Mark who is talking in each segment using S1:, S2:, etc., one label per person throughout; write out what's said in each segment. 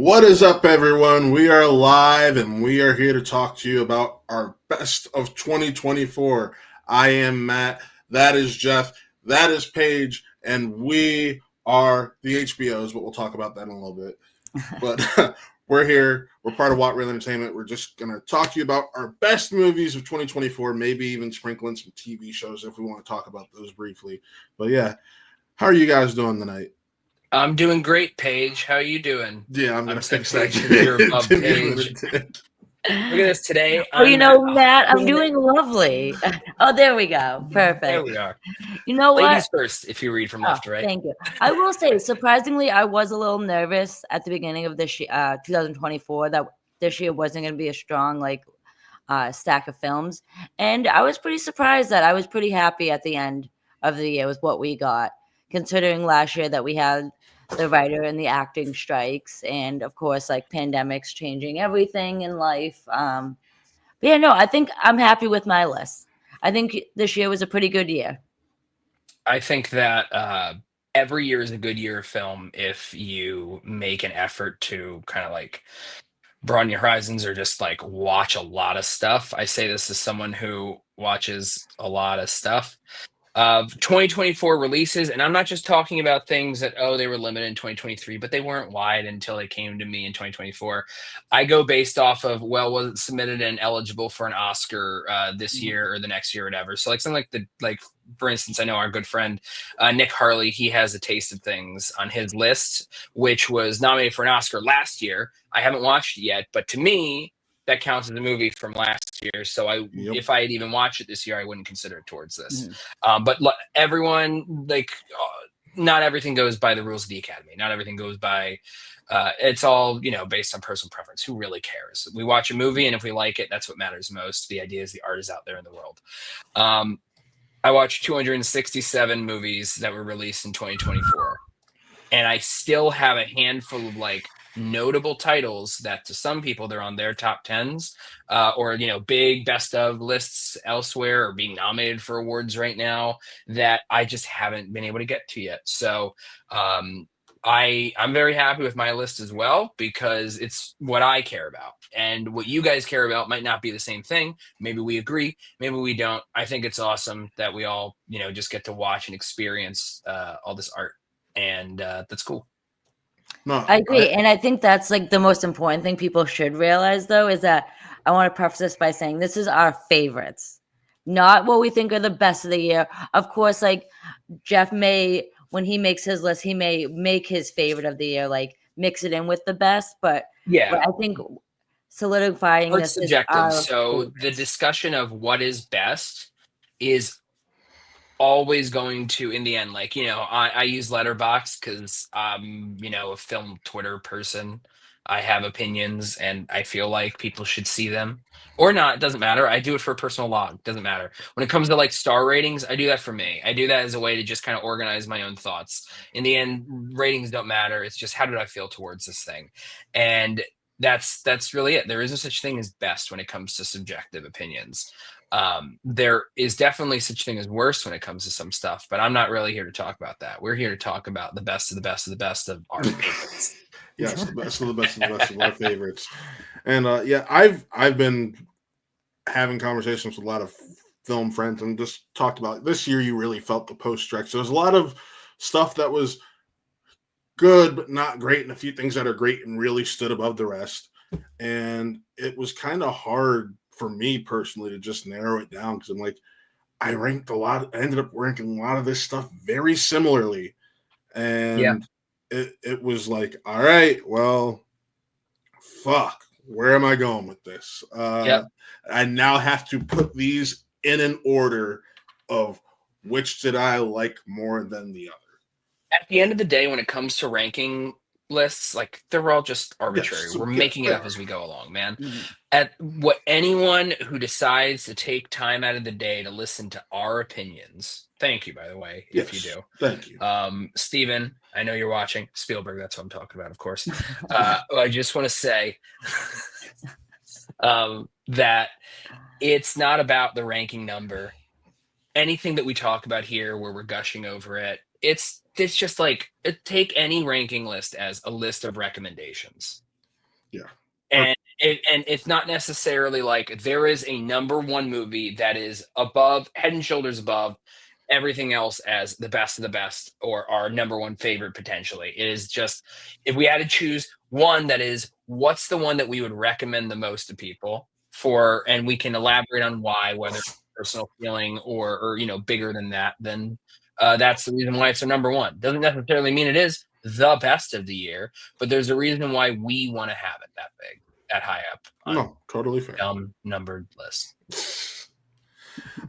S1: What is up, everyone? We are live and we are here to talk to you about our best of 2024. I am Matt. That is Geoff. That is Paige. And we are the HBOs, but we'll talk about that in a little bit. But we're here. We're part of What Real Entertainment. We're just going to talk to you about our best movies of 2024, maybe even sprinkle in some TV shows if we want to talk about those briefly. But yeah, how are you guys doing tonight?
S2: I'm doing great, Paige. How are you doing?
S1: Yeah, I'm going to fix that.
S2: You're above Paige. Look at this today.
S3: Oh,
S2: I'm at
S3: Matt, I'm doing lovely. Oh, there we go.
S2: There
S3: Perfect.
S2: we are.
S3: You know what?
S2: Ladies first, if you read from left to right.
S3: Thank you. I will say, surprisingly, I was a little nervous at the beginning of this 2024 that this year wasn't going to be a strong stack of films, and I was pretty surprised that I was pretty happy at the end of the year with what we got, considering last year that we had the writer and the acting strikes, and of course, like pandemics changing everything in life. But yeah, no, I think I'm happy with my list. I think this year was a pretty good year.
S2: I think that every year is a good year of film if you make an effort to kind of like broaden your horizons or just like watch a lot of stuff. I say this as someone who watches a lot of stuff. 2024 releases, and I'm not just talking about things that they were limited in 2023, but they weren't wide until they came to me in 2024. I go based off of, well, was it submitted and eligible for an Oscar this year or the next year or whatever. So like something like for instance, I know our good friend Nick Harley, he has A Taste of Things on his list, which was nominated for an Oscar last year. I haven't watched it yet, but to me that counts as a movie from last year. So if I had even watched it this year, I wouldn't consider it towards this. But everyone, not everything goes by the rules of the Academy. Not everything goes by, it's all, based on personal preference. Who really cares? We watch a movie, and if we like it, that's what matters most. The idea is the art is out there in the world. I watched 267 movies that were released in 2024. And I still have a handful of notable titles that to some people they're on their top 10s or big best of lists elsewhere or being nominated for awards right now that I just haven't been able to get to yet. So I'm very happy with my list as well, because it's what I care about, and what you guys care about might not be the same thing. Maybe we agree, maybe we don't. I think it's awesome that we all just get to watch and experience all this art, and that's cool.
S3: No, I agree. And I think that's the most important thing people should realize, though, is that I want to preface this by saying this is our favorites, not what we think are the best of the year. Of course, Geoff may, when he makes his list, he may make his favorite of the year, mix it in with the best. But I think solidifying
S2: this subjective. So the discussion of what is best is always going to, in the end, I use Letterboxd because I'm a film Twitter person. I have opinions and I feel like people should see them or not. It doesn't matter. I do it for a personal log. It doesn't matter. When it comes to star ratings, I do that for me. I do that as a way to just kind of organize my own thoughts. In the end, ratings don't matter. It's just, how did I feel towards this thing? And that's really it. There is no such thing as best when it comes to subjective opinions. There is definitely such thing as worse when it comes to some stuff, but I'm not really here to talk about that. We're here to talk about the best of the best of the best of our favorites.
S1: Yes, the best of the best of the best of our favorites. And I've been having conversations with a lot of film friends and just talked about this year. You really felt the post strike. So there's a lot of stuff that was good but not great, and a few things that are great and really stood above the rest. And it was kind of hard for me personally to just narrow it down, because I ended up ranking a lot of this stuff very similarly. And it was all right, well, fuck, where am I going with this? I now have to put these in an order of which did I like more than the other.
S2: At the end of the day, when it comes to ranking lists, they're all just arbitrary. We're making it up as we go along, man. At what anyone who decides to take time out of the day to listen to our opinions, thank you, by the way, if you do.
S1: Thank you.
S2: Steven, I know you're watching. Spielberg, that's what I'm talking about, of course. I just want to say that it's not about the ranking number. Anything that we talk about here where we're gushing over it's just take any ranking list as a list of recommendations.
S1: Yeah.
S2: And it's not necessarily like there is a number one movie that is above, head and shoulders above everything else as the best of the best or our number one favorite potentially. It is just, if we had to choose one that is, what's the one that we would recommend the most to people for, and we can elaborate on why, whether it's personal feeling or bigger than that, then that's the reason why it's our number one. Doesn't necessarily mean it is the best of the year, but there's a reason why we want to have it that big, that high up on
S1: No, totally fair.
S2: dumb numbered list.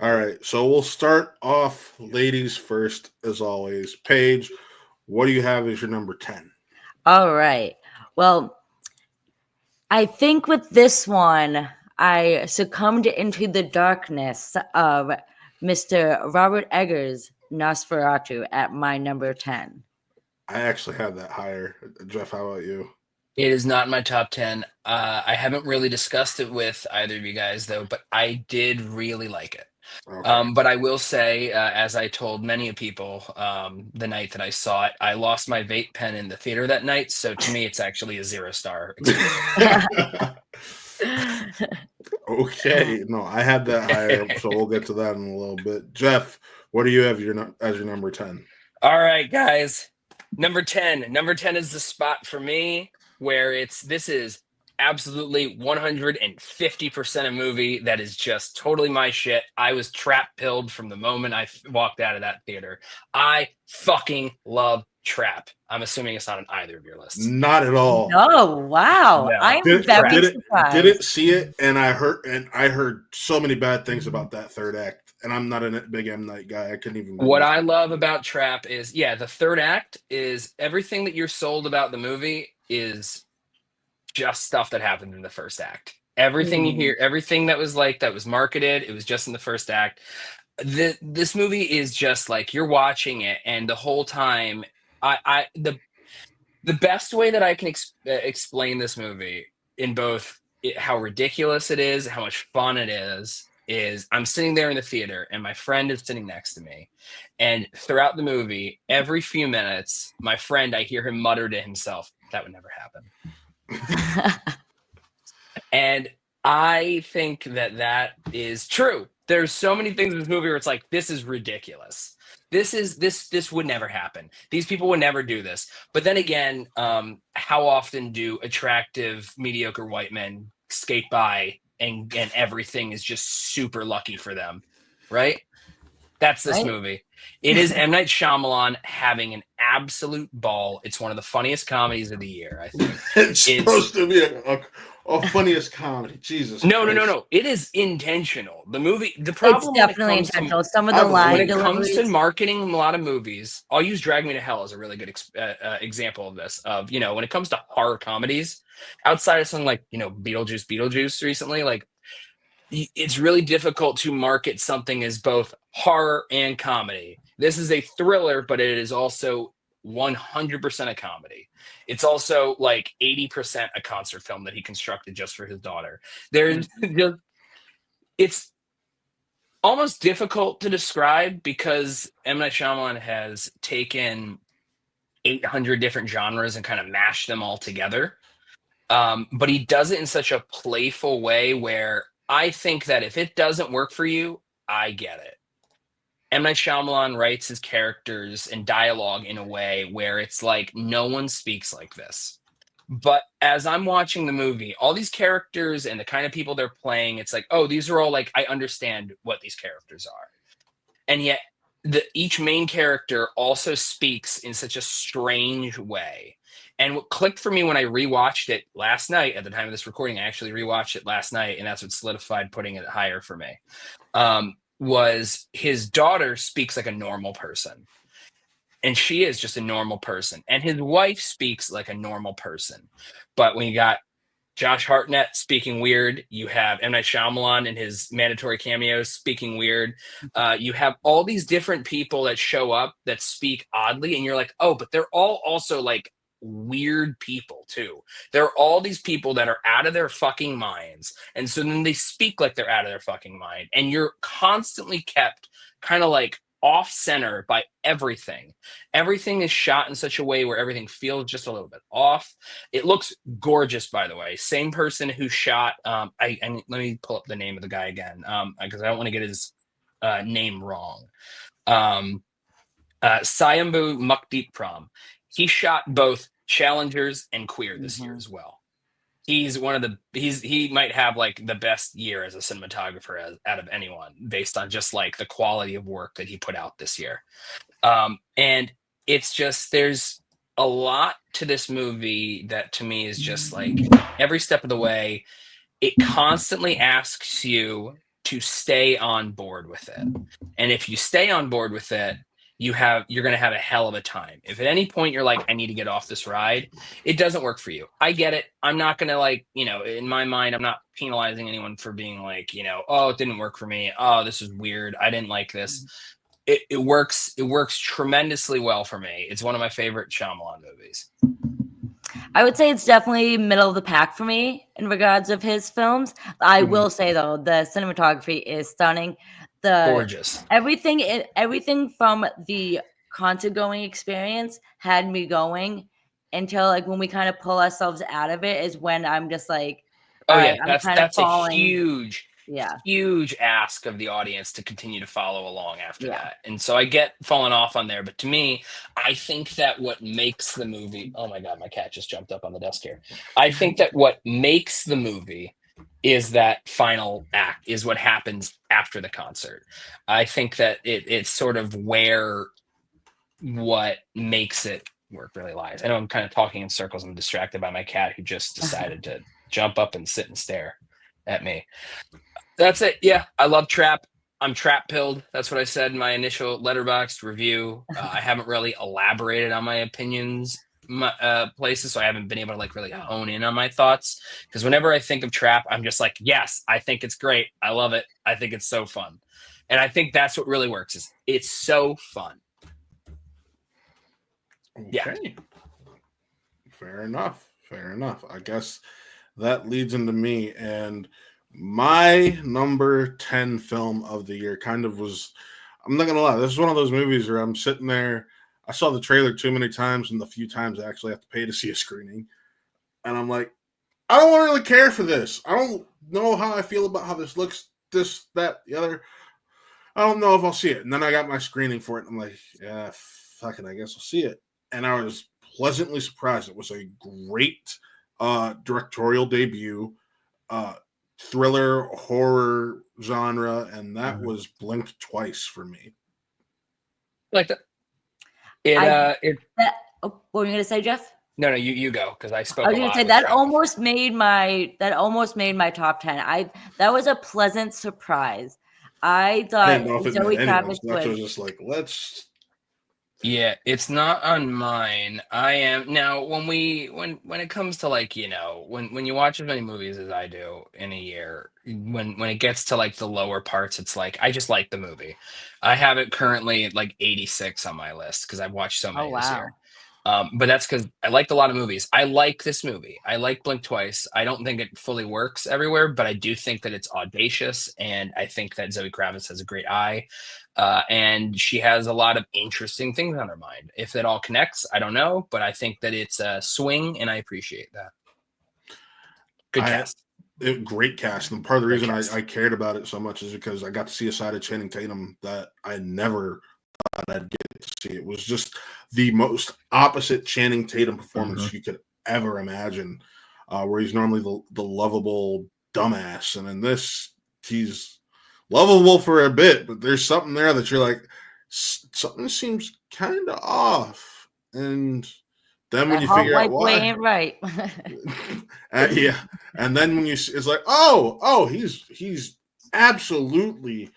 S1: All right, so we'll start off ladies first, as always. Paige, what do you have as your number 10?
S3: All right. Well, I think with this one, I succumbed into the darkness of Mr. Robert Eggers' Nosferatu at my number 10.
S1: I actually have that higher. Geoff, how about you?
S2: It is not in my top 10. I haven't really discussed it with either of you guys, though, but I did really like it.
S1: Okay.
S2: But I will say, as I told many of people the night that I saw it, I lost my vape pen in the theater that night. So to me, it's actually a 0-star experience.
S1: Okay, no, I had that higher, so we'll get to that in a little bit. Geoff, what do you have as your number 10?
S2: All right, guys. Number 10. Number 10 is the spot for me where this is absolutely 150% a movie that is just totally my shit. I was trap-pilled from the moment I walked out of that theater. I fucking love Trap. I'm assuming it's not on either of your lists.
S1: Not at all.
S3: Oh, wow.
S2: No.
S3: I'm very surprised.
S1: Didn't see it, and I heard so many bad things about that third act, and I'm not a big M. Night guy. I couldn't even.
S2: What I love about Trap is, the third act is everything that you're sold about the movie is just stuff that happened in the first act. Everything you hear, everything that was marketed, it was just in the first act. This movie is just like you're watching it, and the whole time, the best way that I can explain this movie in both how ridiculous it is, how much fun it is I'm sitting there in the theater and my friend is sitting next to me, and throughout the movie, every few minutes, my friend, I hear him mutter to himself, "That would never happen." And I think that is true. There's so many things in this movie where it's like, this is ridiculous. This would never happen. These people would never do this. But then again, how often do attractive, mediocre white men skate by and everything is just super lucky for them, right? That's this movie. It is M. Night Shyamalan having an absolute ball. It's one of the funniest comedies of the year, I think.
S1: It's supposed to be a funniest comedy. Jesus.
S2: No. It is intentional. The movie, the problem,
S3: it's definitely intentional. Some of the
S2: when it comes to marketing a lot of movies, I'll use Drag Me to Hell as a really good example of this. When it comes to horror comedies, outside of something like Beetlejuice recently, like it's really difficult to market something as both horror and comedy. This is a thriller, but it is also 100% a comedy. It's also like 80% a concert film that he constructed just for his daughter. It's almost difficult to describe because M. Night Shyamalan has taken 800 different genres and kind of mashed them all together. But he does it in such a playful way where I think that if it doesn't work for you, I get it. M. Night Shyamalan writes his characters and dialogue in a way where it's like no one speaks like this. But as I'm watching the movie, all these characters and the kind of people they're playing, it's like, oh, these are all like, I understand what these characters are. And yet each main character also speaks in such a strange way. And what clicked for me when I rewatched it last night, at the time of this recording, I actually rewatched it last night, and that's what solidified putting it higher for me, was his daughter speaks like a normal person. And she is just a normal person. And his wife speaks like a normal person. But when you got Josh Hartnett speaking weird, you have M. Night Shyamalan in his mandatory cameos speaking weird. You have all these different people that show up that speak oddly, and you're like, oh, but they're all also like weird people too. There are all these people that are out of their fucking minds, and so then they speak like they're out of their fucking mind, and you're constantly kept kind of like off center by everything. Everything is shot in such a way where everything feels just a little bit off. It looks gorgeous, by the way. Same person who shot. Let me pull up the name of the guy again, because I don't want to get his name wrong. Sayambu Mukdeep Pram. He shot both Challengers and Queer this year as well. He's he might have like the best year as a cinematographer out of anyone, based on just like the quality of work that he put out this year. And it's just, there's a lot to this movie that to me is just like, every step of the way, it constantly asks you to stay on board with it. And if you stay on board with it, you're going to have a hell of a time. If at any point you're like, I need to get off this ride, it doesn't work for you. I get it. I'm not going to, like, in my mind, I'm not penalizing anyone for being like, oh, it didn't work for me. Oh, this is weird. I didn't like this. It works. It works tremendously well for me. It's one of my favorite Shyamalan movies.
S3: I would say it's definitely middle of the pack for me in regards of his films. I will say though, the cinematography is stunning.
S2: Gorgeous.
S3: Everything from the concert going experience had me going until like when we kind of pull ourselves out of it is when I'm just like,
S2: oh
S3: all
S2: yeah,
S3: right, I'm kind of
S2: that's
S3: falling.
S2: a huge ask of the audience to continue to follow along after that. And so I get falling off on there, but to me, I think that what makes the movie, oh my God, my cat just jumped up on the desk here. I think that what makes the movie is that final act, is what happens after the concert. I think that it's sort of where what makes it work really lies. I know I'm kind of talking in circles. I'm distracted by my cat who just decided to jump up and sit and stare at me. That's it. Yeah, I love Trap. I'm trap pilled. That's what I said in my initial Letterboxd review. I haven't really elaborated on my opinions places, so I haven't been able to like really hone in on my thoughts, because whenever I think of Trap, I'm just like, yes, I think it's great. I love it. I think it's so fun. And I think that's what really works, is it's so fun.
S1: Okay.
S2: Yeah.
S1: Fair enough. I guess that leads into me, and my number 10 film of the year kind of was, I'm not gonna lie, this is one of those movies where I'm sitting there, I saw the trailer too many times, and the few times I actually have to pay to see a screening, and I'm like, I don't really care for this. I don't know how I feel about how this looks, this, that, the other. I don't know if I'll see it. And then I got my screening for it, and I'm like, yeah, fuck it, I guess I'll see it. And I was pleasantly surprised. It was a great directorial debut, thriller, horror genre, and that was Blink Twice for me.
S2: Like that.
S3: What were you gonna say, Geoff?
S2: No, you go, because I spoke.
S3: I was gonna say that almost made my top 10. That was a pleasant surprise. I thought
S1: I didn't know if it
S3: Zoe
S1: meant anyone,
S3: Kravitz
S1: so I was just like, let's.
S2: Yeah, it's not on mine. I am now when it comes to like, when you watch as many movies as I do in a year, when it gets to like the lower parts, it's like I just like the movie. I have it currently at like 86 on my list because I've watched so many this year. But that's because I liked a lot of movies. I like this movie. I like Blink Twice. I don't think it fully works everywhere, but I do think that it's audacious, and I think that Zoe Kravitz has a great eye, and she has a lot of interesting things on her mind. If it all connects, I don't know, but I think that it's a swing, and I appreciate that. Good cast.
S1: Great cast, and part of the reason I cared about it so much is because I got to see a side of Channing Tatum that I never thought I'd get to see. It was just the most opposite Channing Tatum performance you could ever imagine, where he's normally the lovable dumbass, and in this he's lovable for a bit, but there's something there that you're like, something seems kind of off, and then when you figure out why,
S3: ain't right.
S1: yeah, and then when it's like, oh, he's absolutely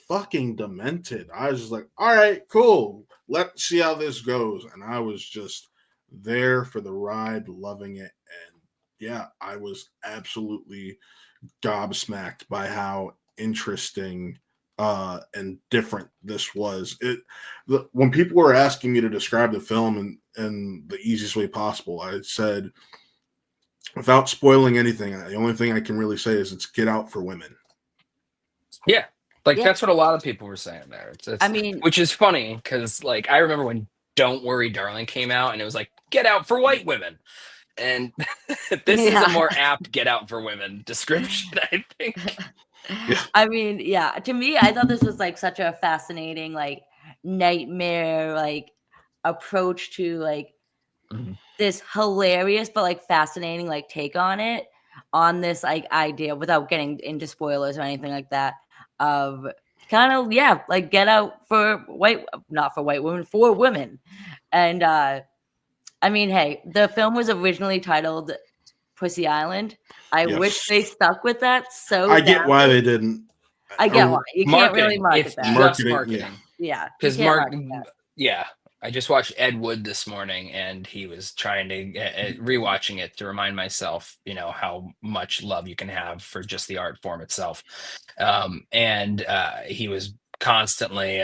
S1: fucking demented. I was just like, all right, cool. Let's see how this goes. And I was just there for the ride, loving it. And yeah, I was absolutely gobsmacked by how interesting and different this was. When people were asking me to describe the film in the easiest way possible, I said, without spoiling anything, the only thing I can really say is it's Get Out for women.
S2: Yeah. Like,
S3: Yeah.
S2: that's what a lot of people were saying there.
S3: I mean,
S2: which is funny because, like, I remember when Don't Worry, Darling came out, and it was like, get out for white women. And this is a more apt get out for women description, I think.
S1: Yeah.
S3: I mean, yeah, to me, I thought this was like such a fascinating, like, nightmare, like, approach to like this hilarious but like fascinating like take on it, on this like idea, without getting into spoilers or anything like that, of kind of, yeah, like get out for not for white women, for women. And I mean, hey, the film was originally titled Pussy Island. I wish they
S1: Yes.
S3: stuck with that so
S1: I get why
S3: badly.
S1: they didn't.
S3: I get why. You can't really
S2: Marketing.
S3: market
S2: It's
S3: that.
S2: just
S1: Marketing,
S2: marketing.
S3: Yeah, you
S2: Because
S3: can't market that.
S2: yeah, I just watched Ed Wood this morning, and he was trying to rewatching it to remind myself, how much love you can have for just the art form itself. And he was constantly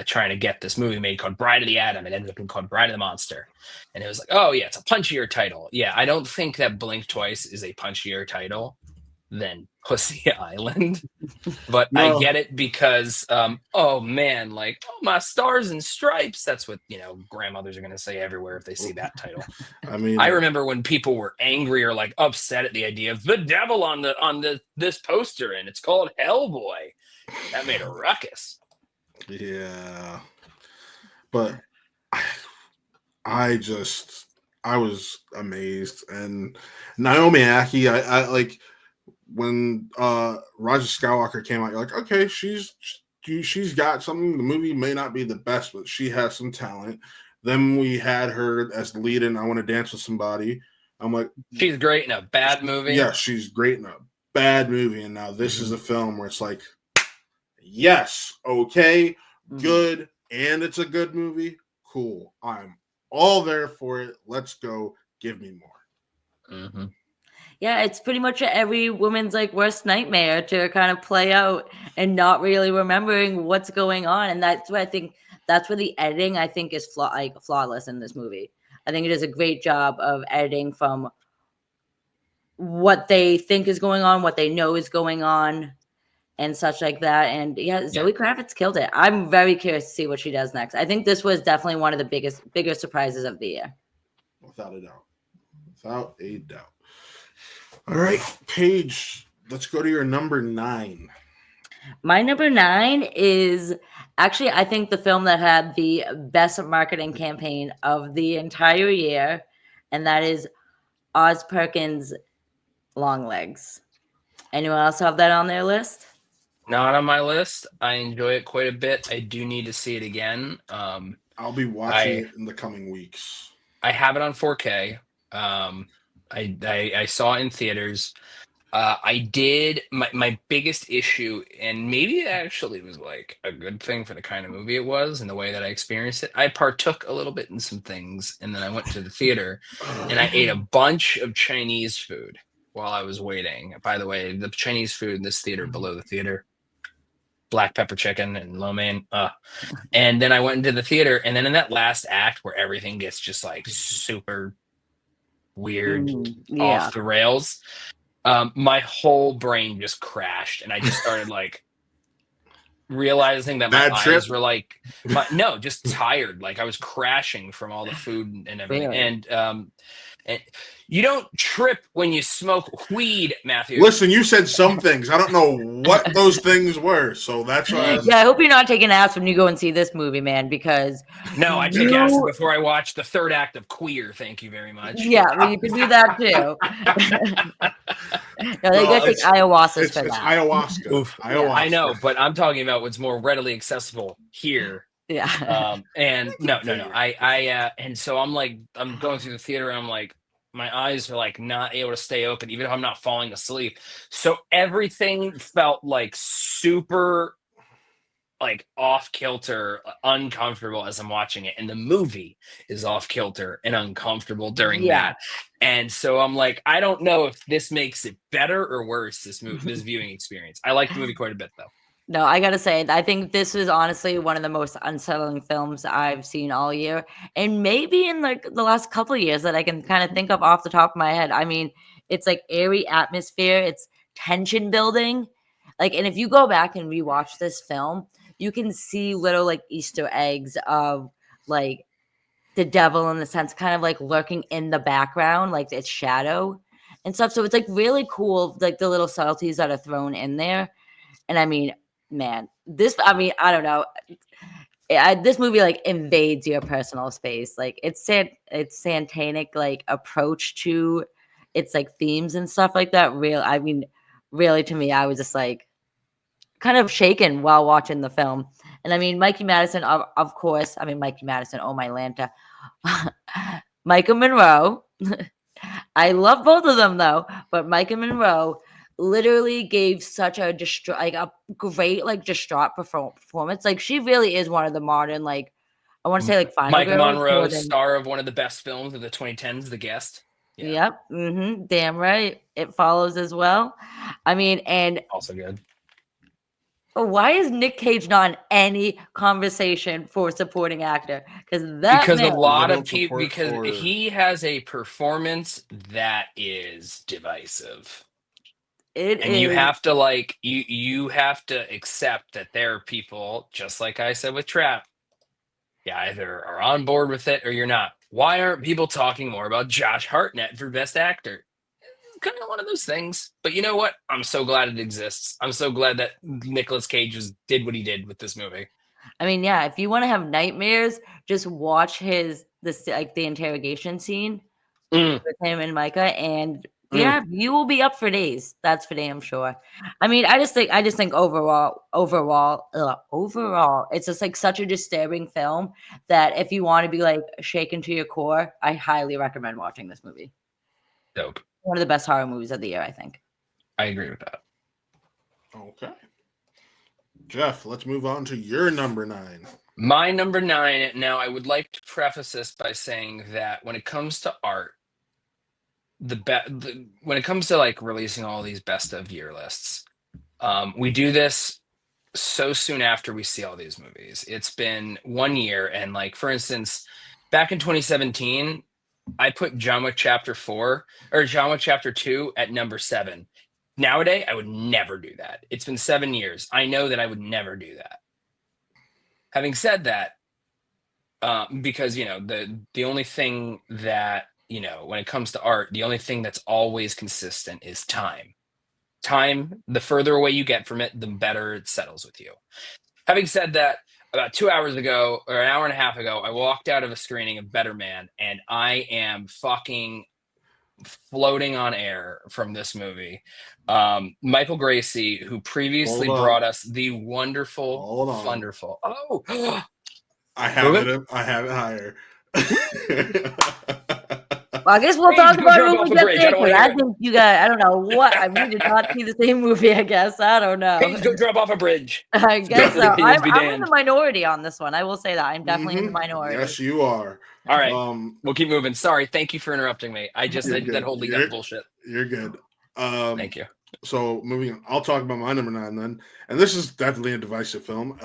S2: trying to get this movie made called Bride of the Atom. It ended up being called Bride of the Monster. And it was like, oh yeah, it's a punchier title. Yeah, I don't think that Blink Twice is a punchier title than Pussy Island. But I
S1: No.
S2: get it because, oh man, like, oh, my stars and stripes. That's what, grandmothers are going to say everywhere if they see that title.
S1: I mean,
S2: I remember when people were angry or like upset at the idea of the devil on this poster, and it's called Hellboy. That made a ruckus.
S1: yeah, but I was amazed. And Naomi Aki, I like when Roger Skywalker came out, you're like, okay, she's got something. The movie may not be the best, but she has some talent. Then we had her as the lead in I Want to Dance with Somebody. I'm like,
S2: she's great in a bad movie.
S1: Yeah, she's great in a bad movie. And now this is a film where it's like, yes, okay, good, and it's a good movie. Cool. I'm all there for it. Let's go. Give me more.
S3: Yeah, it's pretty much every woman's like worst nightmare to kind of play out and not really remembering what's going on. And that's what I think. That's where the editing, I think, is flawless in this movie. I think it does a great job of editing from what they think is going on, what they know is going on, and such like that. And yeah, Zoe Kravitz killed it. I'm very curious to see what she does next. I think this was definitely one of the bigger surprises of the year.
S1: Without a doubt. Without a doubt. All right, Paige, let's go to your number 9.
S3: My number 9 is actually, I think, the film that had the best marketing campaign of the entire year, and that is Oz Perkins' Long Legs. Anyone else have that on their list?
S2: Not on my list. I enjoy it quite a bit. I do need to see it again.
S1: I'll be watching it in the coming weeks.
S2: I have it on 4K. I saw it in theaters. I did my biggest issue, and maybe it actually was like a good thing for the kind of movie it was and the way that I experienced it. I partook a little bit in some things, and then I went to the theater and I ate a bunch of Chinese food while I was waiting. By the way, the Chinese food in this theater below the theater, black pepper chicken and lo mein. And then I went into the theater, and then in that last act where everything gets just like super weird, off the rails, my whole brain just crashed, and I just started like realizing that my eyes were like, just tired. Like I was crashing from all the food and everything.
S3: Really?
S2: And you don't trip when you smoke weed, Matthew.
S1: Listen, you said some things. I don't know what those things were, so that's why.
S3: Yeah, I hope you're not taking acid when you go and see this movie, man, because...
S2: No, I took acid before I watched the third act of Queer. Thank you very much.
S3: Yeah, well, you can do that too. No, they gotta take ayahuasca for that.
S1: Ayahuasca.
S2: Oof.
S1: Ayahuasca.
S2: I know, but I'm talking about what's more readily accessible here.
S3: Yeah.
S2: And no. And so I'm going through the theater, and I'm like, my eyes are like not able to stay open, even if I'm not falling asleep. So everything felt like super like off kilter, uncomfortable as I'm watching it. And the movie is off kilter and uncomfortable during that. And so I'm like, I don't know if this makes it better or worse, this viewing experience. I like the movie quite a bit though.
S3: No, I gotta say, I think this is honestly one of the most unsettling films I've seen all year, and maybe in like the last couple of years that I can kind of think of off the top of my head. I mean, it's like eerie atmosphere, it's tension building. Like, and if you go back and rewatch this film, you can see little like Easter eggs of like the devil in the sense kind of like lurking in the background, like its shadow and stuff. So it's like really cool, like the little subtleties that are thrown in there. And I mean, man, I don't know. This movie like invades your personal space. Like it's satanic like approach to its like themes and stuff like that. Really to me, I was just like kind of shaken while watching the film. And I mean, Mikey Madison, of course. I mean, Mikey Madison, oh my Lanta. Micah Monroe. I love both of them though, but Micah Monroe literally gave such a great like distraught performance. Like she really is one of the modern like I want to say like final
S2: Micah
S3: girls
S2: Monroe,
S3: more than
S2: star of one of the best films of the 2010s, The Guest. Yeah.
S3: Yep. Damn right. It follows as well. I mean, and
S2: Also good.
S3: why is Nick Cage not in any conversation for supporting actor? Because
S2: Because
S3: man,
S2: a lot
S1: don't
S2: of people,
S1: support
S2: because
S1: horror.
S2: he has a performance that is divisive. And you have to like you have to accept that there are people, just like I said with Trap, you either are on board with it or you're not. Why aren't people talking more about Josh Hartnett for Best Actor? Kind of one of those things. But you know what? I'm so glad it exists. I'm so glad that Nicolas Cage did what he did with this movie.
S3: I mean, yeah, if you want to have nightmares, just watch the interrogation scene with him and Micah, and yeah, you will be up for days. That's for damn sure. I mean, I just think overall, it's just like such a disturbing film that if you want to be like shaken to your core, I highly recommend watching this movie.
S2: Dope.
S3: One of the best horror movies of the year, I think.
S2: I agree with that.
S1: Okay. Geoff, let's move on to your number 9.
S2: My number 9. Now, I would like to preface this by saying that when it comes to art, when it comes to like releasing all these best of year lists, we do this so soon after we see all these movies. It's been 1 year, and like for instance, back in 2017, I put John Wick Chapter 4 or John Wick Chapter 2 at number 7. Nowadays, I would never do that. It's been 7 years. I know that I would never do that. Having said that, because the only thing that when it comes to art, the only thing that's always consistent is time. Time, the further away you get from it, the better it settles with you. Having said that, about 2 hours ago, or an hour and a half ago, I walked out of a screening of Better Man, and I am fucking floating on air from this movie. Michael Gracie, who previously brought us the wonderful. Oh,
S1: I have it higher.
S3: Well, I guess we'll talk about it when we get there.
S2: I
S3: think you guys, I don't know what. I mean, did not see the same movie, I guess. I don't know.
S2: Paige, go drop off a bridge.
S3: I guess so. I'm in the minority on this one. I will say that. I'm definitely in the minority.
S1: Yes, you are.
S2: All right. We'll keep moving. Sorry. Thank you for interrupting me. I just said that whole lead up bullshit.
S1: You're good.
S2: Thank you.
S1: So moving on, I'll talk about my number 9 then. And this is definitely a divisive film.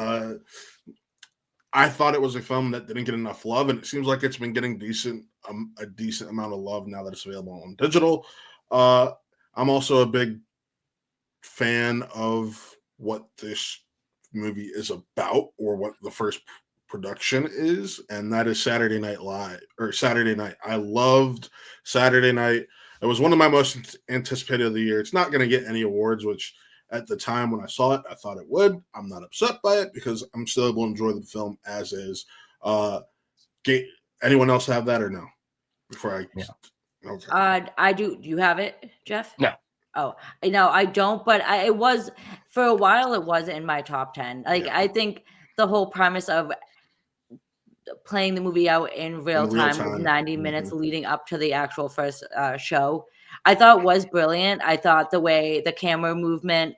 S1: I thought it was a film that didn't get enough love, and it seems like it's been getting a decent amount of love now that it's available on digital. I'm also a big fan of what this movie is about, or what the first production is, and that is Saturday Night Live, or Saturday Night. I loved Saturday Night. It was one of my most anticipated of the year. It's not going to get any awards, which at the time when I saw it, I thought it would. I'm not upset by it because I'm still able to enjoy the film as is. Anyone else have that or no? Before
S3: Okay. I do. Do you have it, Geoff?
S2: No.
S3: Oh, no, I don't. But it was for a while. It was in my top 10. Like I think the whole premise of playing the movie out in real time with 90 minutes leading up to the actual first show, I thought was brilliant. I thought the way the camera movement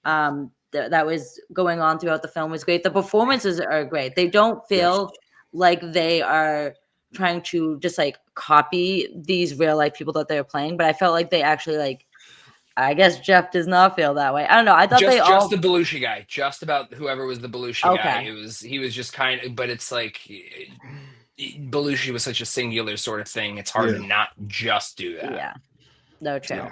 S3: that was going on throughout the film was great. The performances are great. They don't feel like they are trying to just like copy these real life people that they're playing, but I felt like they actually like. I guess Geoff does not feel that way. I don't know. I thought
S2: just the Belushi guy, just about whoever was the Belushi guy. He was just kind of, but it's like Belushi was such a singular sort of thing. It's hard to not just do that.
S3: Yeah, no, true.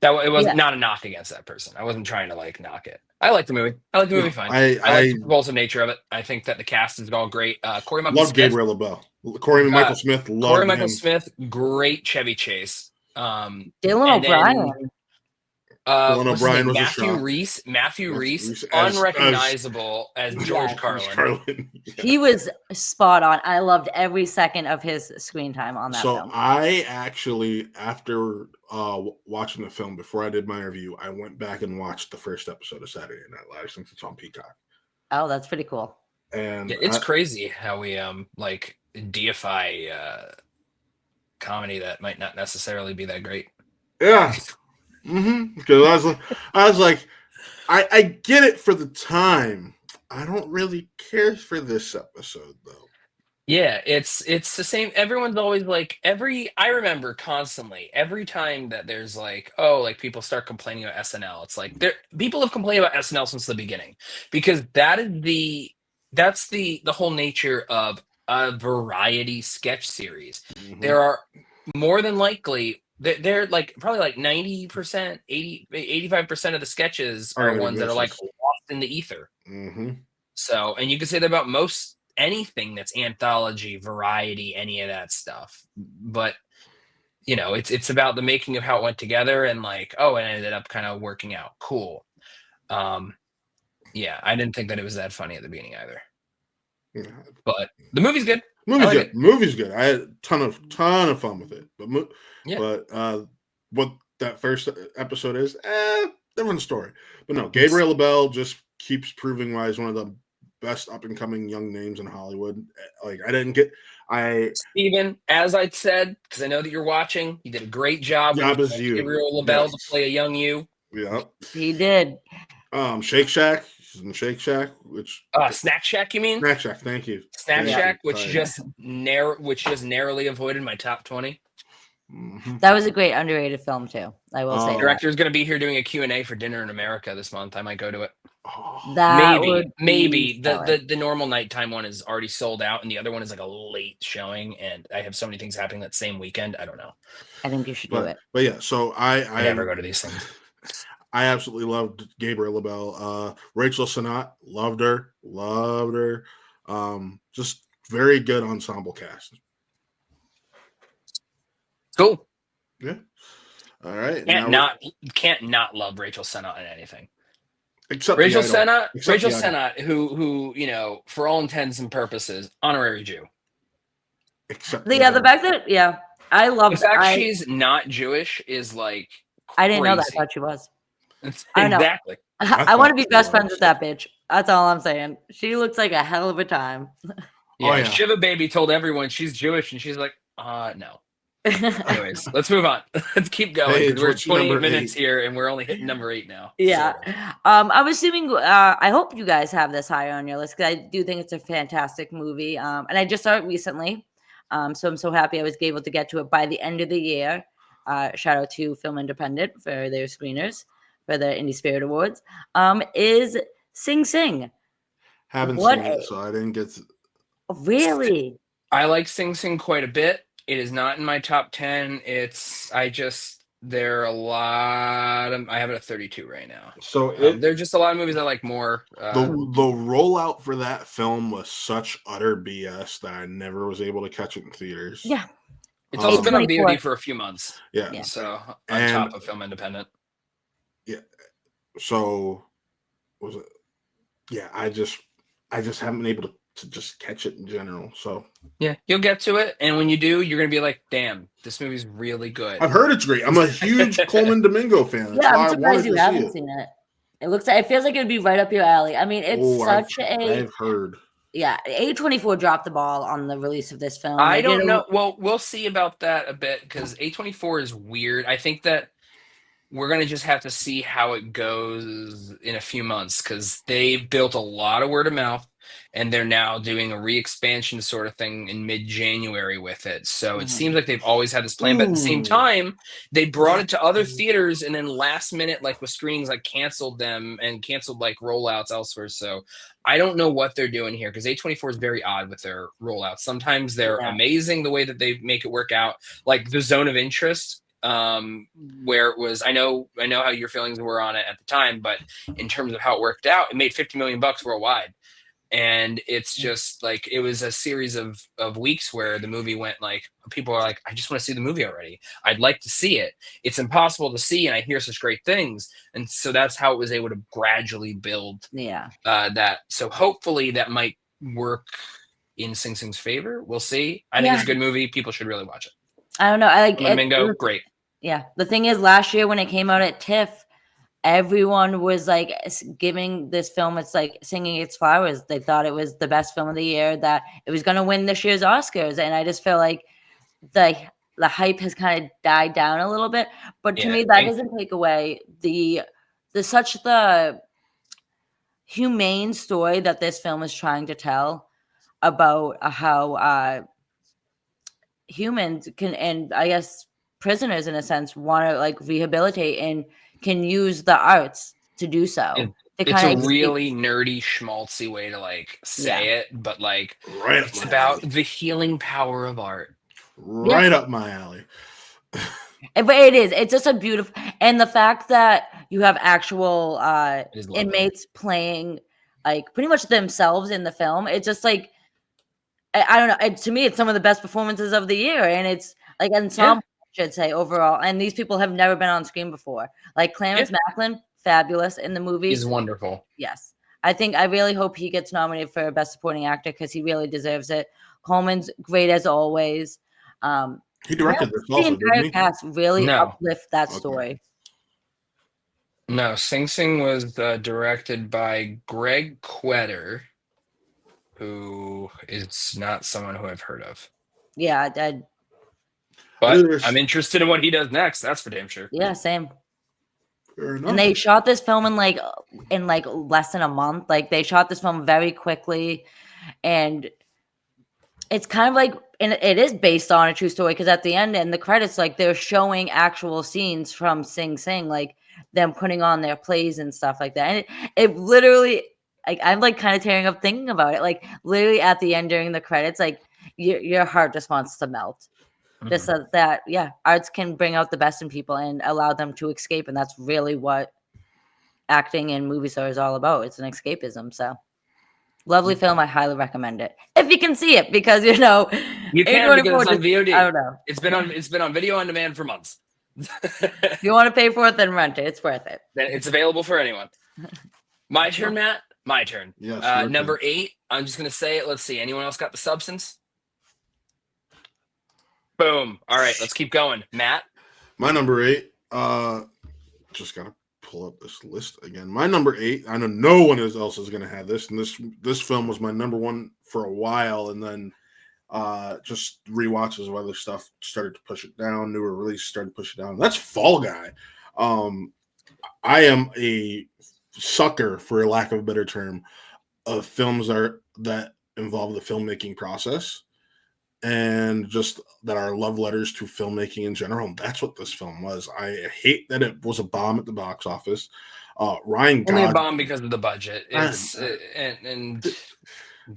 S2: It was
S3: Yeah.
S2: not a knock against that person. I wasn't trying to like knock it. I like the movie. I like the movie fine.
S1: I
S2: like the propulsive nature of it. I think that the cast is all great. Corey Michael
S1: love
S2: Smith.
S1: Gabriel LaBelle. Corey Michael Smith. Loved
S2: Corey Michael
S1: him.
S2: Smith, great Chevy Chase.
S3: Dylan
S2: and then,
S3: O'Brien.
S1: Dylan
S2: what's his
S1: O'Brien
S2: name?
S1: was a
S2: Matthew
S1: shock.
S2: Reese. Matthew Reese,
S1: Reese
S2: unrecognizable as George
S3: Yes.
S2: Carlin.
S1: Yeah.
S3: He was spot on. I loved every second of his screen time on that
S1: So
S3: film.
S1: I actually, after watching the film, before I did my review, I went back and watched the first episode of Saturday Night Live since it's on Peacock.
S3: Oh, that's pretty cool.
S1: And
S2: Yeah, it's crazy how we like deify comedy that might not necessarily be that great.
S1: Yeah. Because I was like, I get it for the time. I don't really care for this episode though.
S2: Yeah, it's the same. Everyone's always like I remember constantly every time that there's like, oh, like people start complaining about SNL. It's like people have complained about SNL since the beginning because that's the whole nature of a variety sketch series. There are more than likely they're like probably like 90%, 85% of the sketches are ones that are like lost in the ether. So, and you can say that about most anything that's anthology, variety, any of that stuff. But you know, it's about the making of how it went together and like, oh, it ended up kind of working out. Cool. Yeah, I didn't think that it was that funny at the beginning either. Yeah. But the movie's good.
S1: Movie's good. I had a ton of fun with it. But what that first episode is, different story. But no, Gabriel LaBelle just keeps proving why he's one of the best up and coming young names in Hollywood. Like
S2: Steven, as I said, because I know that you're watching, you did a great job with Gabriel LaBelle to play a young you.
S1: Yeah,
S3: he did.
S1: Shake Shack. She's in Shake Shack, which
S2: Snack Shack, you mean?
S1: Snack Shack, thank you.
S2: Shack, which just narrowly avoided my top 20.
S3: That was a great underrated film too. I will say.
S2: The director's going to be here doing a Q&A for Dinner in America this month. I might go to it. Maybe the normal nighttime one is already sold out, and the other one is like a late showing, and I have so many things happening that same weekend. I don't know.
S3: I think you should do it.
S1: But yeah, so I
S2: never go to these things.
S1: I absolutely loved Gabriel LaBelle. Rachel Sennott, loved her. Just very good ensemble cast.
S2: Cool.
S1: Yeah. All right.
S2: Can't not love Rachel Sennott in anything.
S1: Except
S2: Rachel Sennott, who you know, for all intents and purposes, honorary Jew.
S3: Except the fact that I love
S2: the fact she's not Jewish is like crazy.
S3: I didn't know that. I thought she was.
S2: Exactly.
S3: I want to be best friends with that bitch. That's all I'm saying. She looks like a hell of a time.
S2: Yeah, Shiva Baby told everyone she's Jewish, and she's like, no. Anyways, let's move on. Let's keep going. We're 28 minutes here, and we're only hitting number 8 now.
S3: Yeah. So. I'm assuming. I hope you guys have this higher on your list because I do think it's a fantastic movie. And I just saw it recently, so I'm so happy I was able to get to it by the end of the year. Shout out to Film Independent for their screeners for the Indie Spirit Awards. Is Sing Sing?
S1: Haven't seen it, so I didn't get to...
S3: Really?
S2: I like Sing Sing quite a bit. It is not in my top 10. There are a lot of, I have it at 32 right now.
S1: So
S2: there are just a lot of movies I like more.
S1: The rollout for that film was such utter BS that I never was able to catch it in theaters.
S3: Yeah.
S2: It's also been on VOD for a few months.
S1: Yeah.
S2: So on top of Film Independent.
S1: Yeah. So was it? Yeah, I just haven't been able to just catch it in general. So
S2: yeah, you'll get to it, and when you do, you're gonna be like, "Damn, this movie's really good."
S1: I've heard it's great. I'm a huge Coleman Domingo fan.
S3: That's I'm surprised you haven't seen it. It feels like it'd be right up your alley. I mean, it's
S1: I've heard.
S3: Yeah, A24 dropped the ball on the release of this film.
S2: I don't know. Well, we'll see about that a bit because A24 is weird. I think that we're going to just have to see how it goes in a few months because they built a lot of word of mouth and they're now doing a re-expansion sort of thing in mid-January with it. So it seems like they've always had this plan, but at the same time, they brought it to other theaters and then last minute, like with screenings, like canceled them and canceled like rollouts elsewhere. So I don't know what they're doing here because A24 is very odd with their rollouts. Sometimes they're amazing the way that they make it work out. Like The Zone of Interest where it was. I know how your feelings were on it at the time, but in terms of how it worked out, it made $50 million worldwide. And it's just like, it was a series of weeks where the movie went like, people are like, I just want to see the movie already. I'd like to see it. It's impossible to see, and I hear such great things. And so that's how it was able to gradually build that. So hopefully that might work in Sing Sing's favor. We'll see. I think it's a good movie. People should really watch it.
S3: I don't know. I like
S2: Flamingo, great.
S3: Yeah. The thing is, last year when it came out at TIFF, everyone was like giving this film, it's like singing its flowers. They thought it was the best film of the year, that it was going to win this year's Oscars. And I just feel like the hype has kind of died down a little bit. But to me, that doesn't take away the humane story that this film is trying to tell about how humans can, and I guess prisoners in a sense, want to like rehabilitate and can use the arts to do so.
S2: It's a really nerdy, schmaltzy way to like say it, but like it's about the healing power of art.
S1: Right up my alley.
S3: But it is. It's just a beautiful, and the fact that you have actual inmates playing like pretty much themselves in the film. It's just like, I don't know. To me, it's some of the best performances of the year, and it's like ensemble, I should say, overall. And these people have never been on screen before. Like Clarence Macklin, fabulous in the movie.
S2: He's wonderful.
S3: Yes, I really hope he gets nominated for Best Supporting Actor because he really deserves it. Coleman's great as always.
S1: He directed this
S3: also, the entire cast really uplift that story.
S2: No, Sing Sing was directed by Greg Quetter, who is not someone who I've heard of.
S3: Yeah,
S2: but I'm interested in what he does next. That's for damn sure.
S3: Yeah, same. And they shot this film in like less than a month. Like they shot this film very quickly, and it's kind of like, and it is based on a true story because at the end in the credits, like they're showing actual scenes from Sing Sing, like them putting on their plays and stuff like that. And it literally, like I'm like kind of tearing up thinking about it. Like literally at the end during the credits, like your heart just wants to melt. Mm-hmm. Just that, arts can bring out the best in people and allow them to escape, and that's really what acting and movie stars is all about. It's an escapism. So. Lovely film. I highly recommend it if you can see it, because you can
S2: because it's on VOD.
S3: I don't know.
S2: It's been on video on demand for months.
S3: If you want to pay for it, then rent it. It's worth it.
S2: Then it's available for anyone. My turn, Matt. My turn.
S1: Yes.
S2: Number 8. I'm just gonna say it. Let's see. Anyone else got the substance? Boom. All right. Let's keep going, Matt.
S1: My number 8. Just gotta pull up this list again. My number 8, I know no one else is going to have this, and this film was my number 1 for a while, and then just rewatches of other stuff started to push it down. Newer release started to push it down. That's Fall Guy. I am a sucker, for lack of a better term, of films that involve the filmmaking process and just that are love letters to filmmaking in general. And that's what this film was. I hate that it was a bomb at the box office. Ryan
S2: only a bomb because of the budget. And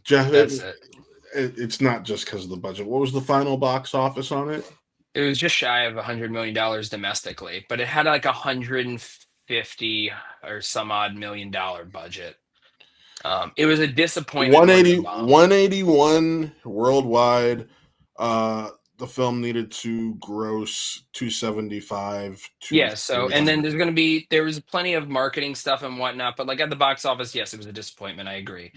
S1: Geoff, it's not just because of the budget. What was the final box office on it?
S2: It was just shy of $100 million domestically, but it had like $150 or some odd $1 million budget. It was a disappointment.
S1: 181 worldwide. The film needed to gross 275.
S2: Yeah. So, and then there was plenty of marketing stuff and whatnot, but like at the box office, yes, it was a disappointment. I agree.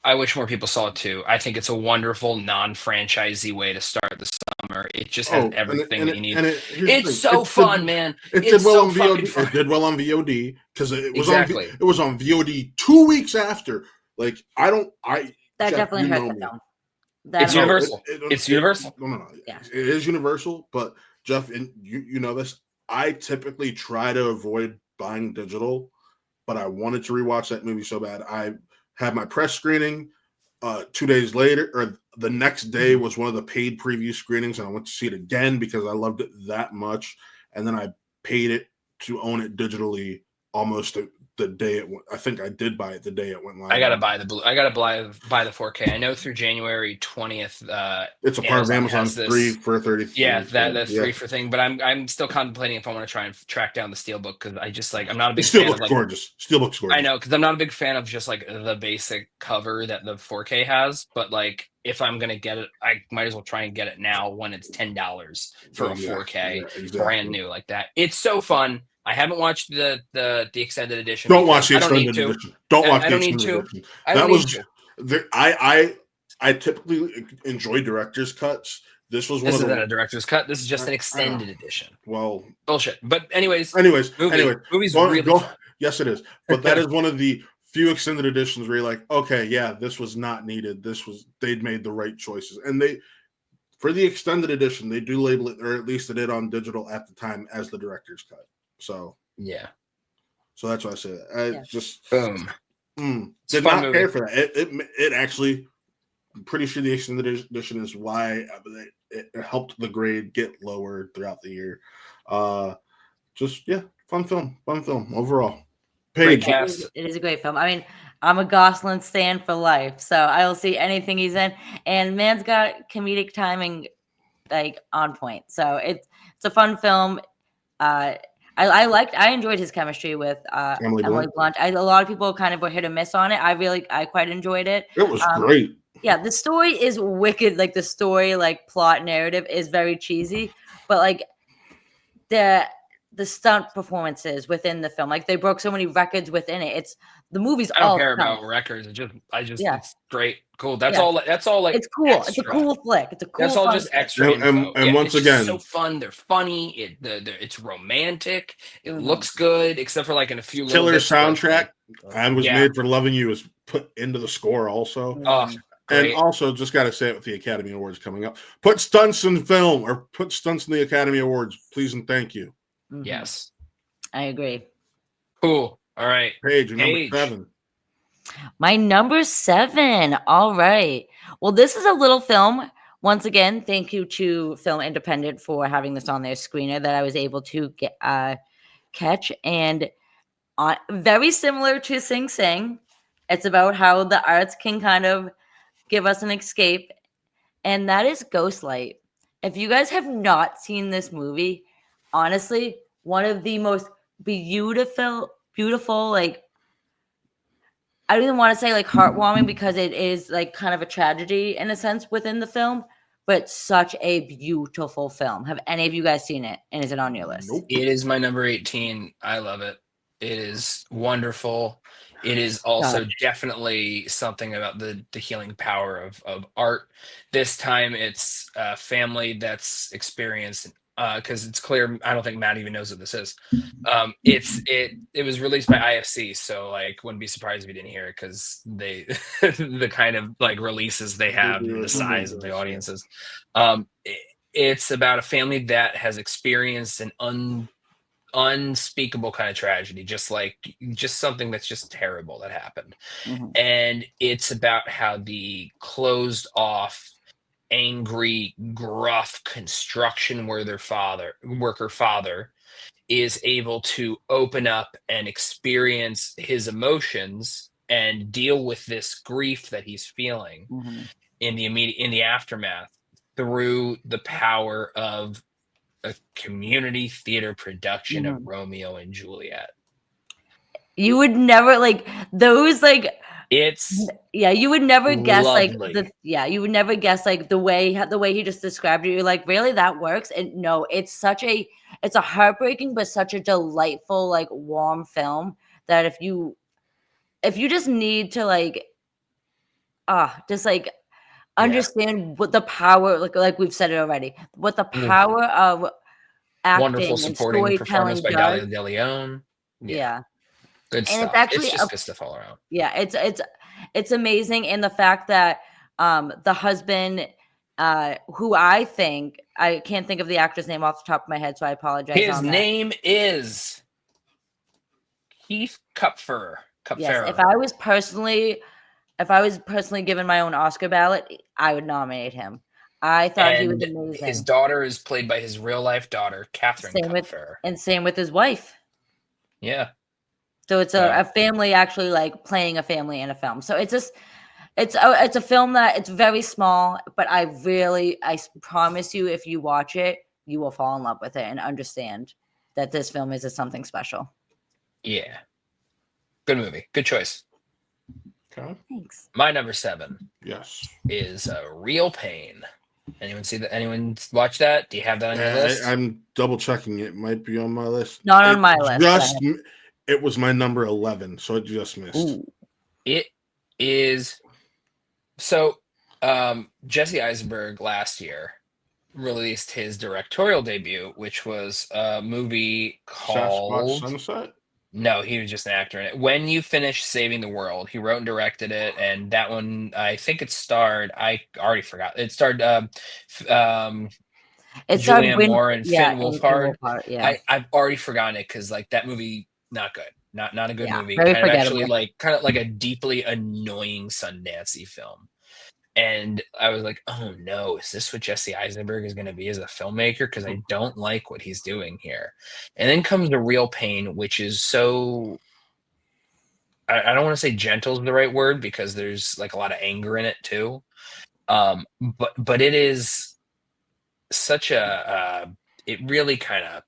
S2: I wish more people saw it too. I think it's a wonderful non-franchisey way to start the summer. It just has everything that you need. It's so fun, man.
S1: It did well on VOD. It did well on VOD because it was on VOD 2 weeks after. Like that
S3: definitely hurt the film.
S2: It's Universal. It's Universal.
S1: No. Yeah. It is Universal, but Geoff, and you know this. I typically try to avoid buying digital, but I wanted to rewatch that movie so bad. I had my press screening 2 days later, or the next day was one of the paid preview screenings, and I went to see it again because I loved it that much. And then I paid it to own it digitally almost the day it went. I think I did buy it the day it went live.
S2: I gotta buy the 4K. I know through January 20th.
S1: It's a part of Amazon 3 for 30.
S2: Yeah, that 3 for thing. But I'm still contemplating if I want to try and track down the Steelbook, because I just I'm not a big fan of
S1: gorgeous. Steelbook's gorgeous.
S2: I know, because I'm not a big fan of just the basic cover that the 4K has. But if I'm gonna get it, I might as well try and get it now when it's $10 for a 4K,
S1: exactly.
S2: brand new like that. It's so fun. I haven't watched the extended edition.
S1: Don't watch the extended edition. Don't watch the extended edition. That was I typically enjoy director's cuts. This isn't
S2: a director's cut. This is just an extended edition.
S1: Well,
S2: bullshit. But anyways,
S1: movies
S2: really fun.
S1: Yes, it is. But that is one of the few extended editions where you're like, okay, yeah, this was not needed. They'd made the right choices, and for the extended edition, they do label it, or at least they did on digital at the time, as the director's cut. So
S2: yeah.
S1: So that's why I say that. Just
S2: boom.
S1: Did not pay for that. It actually, I'm pretty sure the extended edition is why it helped the grade get lower throughout the year. Fun film overall. Paige.
S3: It is a great film. I mean, I'm a Gosling stan for life, so I will see anything he's in. And man's got comedic timing on point. So it's a fun film. I enjoyed his chemistry with Emily Blunt. A lot of people kind of were hit or miss on it. I quite enjoyed it.
S1: It was great.
S3: Yeah, the story is wicked. The story, plot narrative is very cheesy, but the stunt performances within the film, they broke so many records within it. The movie's
S2: I don't care about records. It's great, cool. That's all. It's cool.
S3: Extra. It's a cool flick. It's a cool.
S2: That's all just extra.
S1: And once again,
S2: so fun. They're funny. It's romantic. It looks good, except for in a few
S1: killer soundtrack. I Was Made for Loving You is put into the score also. And also, just got to say it with the Academy Awards coming up. Put stunts in film, or put stunts in the Academy Awards, please and thank you.
S3: Mm-hmm.
S2: Yes,
S3: I agree.
S2: Cool. All right,
S1: Paige, number 7.
S3: My number 7. All right. Well, this is a little film. Once again, thank you to Film Independent for having this on their screener that I was able to catch. And very similar to Sing Sing, it's about how the arts can kind of give us an escape, and that is Ghostlight. If you guys have not seen this movie, honestly, one of the most beautiful, I don't even want to say heartwarming, because it is kind of a tragedy in a sense within the film, but such a beautiful film. Have any of you guys seen it? And is it on your list?
S1: Nope.
S2: It is my number 18. I love it. It is wonderful. It is also definitely something about the healing power of art. This time it's a family that's experienced, because it's clear, I don't think Matt even knows what this is. It was released by IFC, so wouldn't be surprised if you didn't hear it, because they the kind of releases they have, the size of the audiences. It's about a family that has experienced an unspeakable kind of tragedy, just something that's just terrible that happened.
S3: Mm-hmm.
S2: And it's about how the closed off, angry, gruff construction worker father is able to open up and experience his emotions and deal with this grief that he's feeling in the aftermath through the power of a community theater production of Romeo and Juliet.
S3: You would never those
S2: it's
S3: you would never guess
S2: lovely.
S3: You would never guess the way he just described it. You're really, that works? And no, it's a heartbreaking but such a delightful warm film that if you just need to understand what the power, like we've said it already, what the power of acting
S2: wonderful
S3: and
S2: supporting performance by
S3: storytelling
S2: Dalia De Leon.
S3: Yeah.
S2: Good
S3: And
S2: stuff.
S3: it's actually
S2: It's just good stuff all around.
S3: Yeah, it's amazing. And the fact that the husband, who I can't think of the actor's name off the top of my head, so I apologize.
S2: His name is Keith Kupfer.
S3: Yes, if I was personally given my own Oscar ballot, I would nominate him. I thought he was amazing.
S2: His daughter is played by his real life daughter, Catherine Kupfer.
S3: Same with his wife.
S2: Yeah.
S3: So it's a family actually like playing a family in a film. So it's just it's a film that it's very small, but I promise you, if you watch it, you will fall in love with it and understand that this film is something special.
S2: Yeah. Good movie. Good choice.
S1: Okay.
S3: Thanks.
S2: My number 7
S1: Yes.
S2: is Real Pain. Anyone see that? Anyone watch that? Do you have that on your list?
S1: I'm double checking. It might be on my list.
S3: Not on my list.
S1: It was my number 11, so it just missed.
S3: Ooh.
S2: It is. So, Jesse Eisenberg last year released his directorial debut, which was a movie called
S1: Sunset.
S2: No, he was just an actor in it. When You Finish Saving the World, he wrote and directed it, and that one, I think it starred. I already forgot. It starred Julianne Moore and Finn Wolfhard.
S3: Yeah,
S2: I've already forgotten it because like that movie, not good. Not a good movie.
S3: Very
S2: kind
S3: forgettable.
S2: of like a deeply annoying Sundancey film. And I was like, oh no, is this what Jesse Eisenberg is going to be as a filmmaker? Because I don't like what he's doing here. And then comes The Real Pain, which is so, I don't want to say gentle is the right word because there's like a lot of anger in it too. But it is such it really kind of,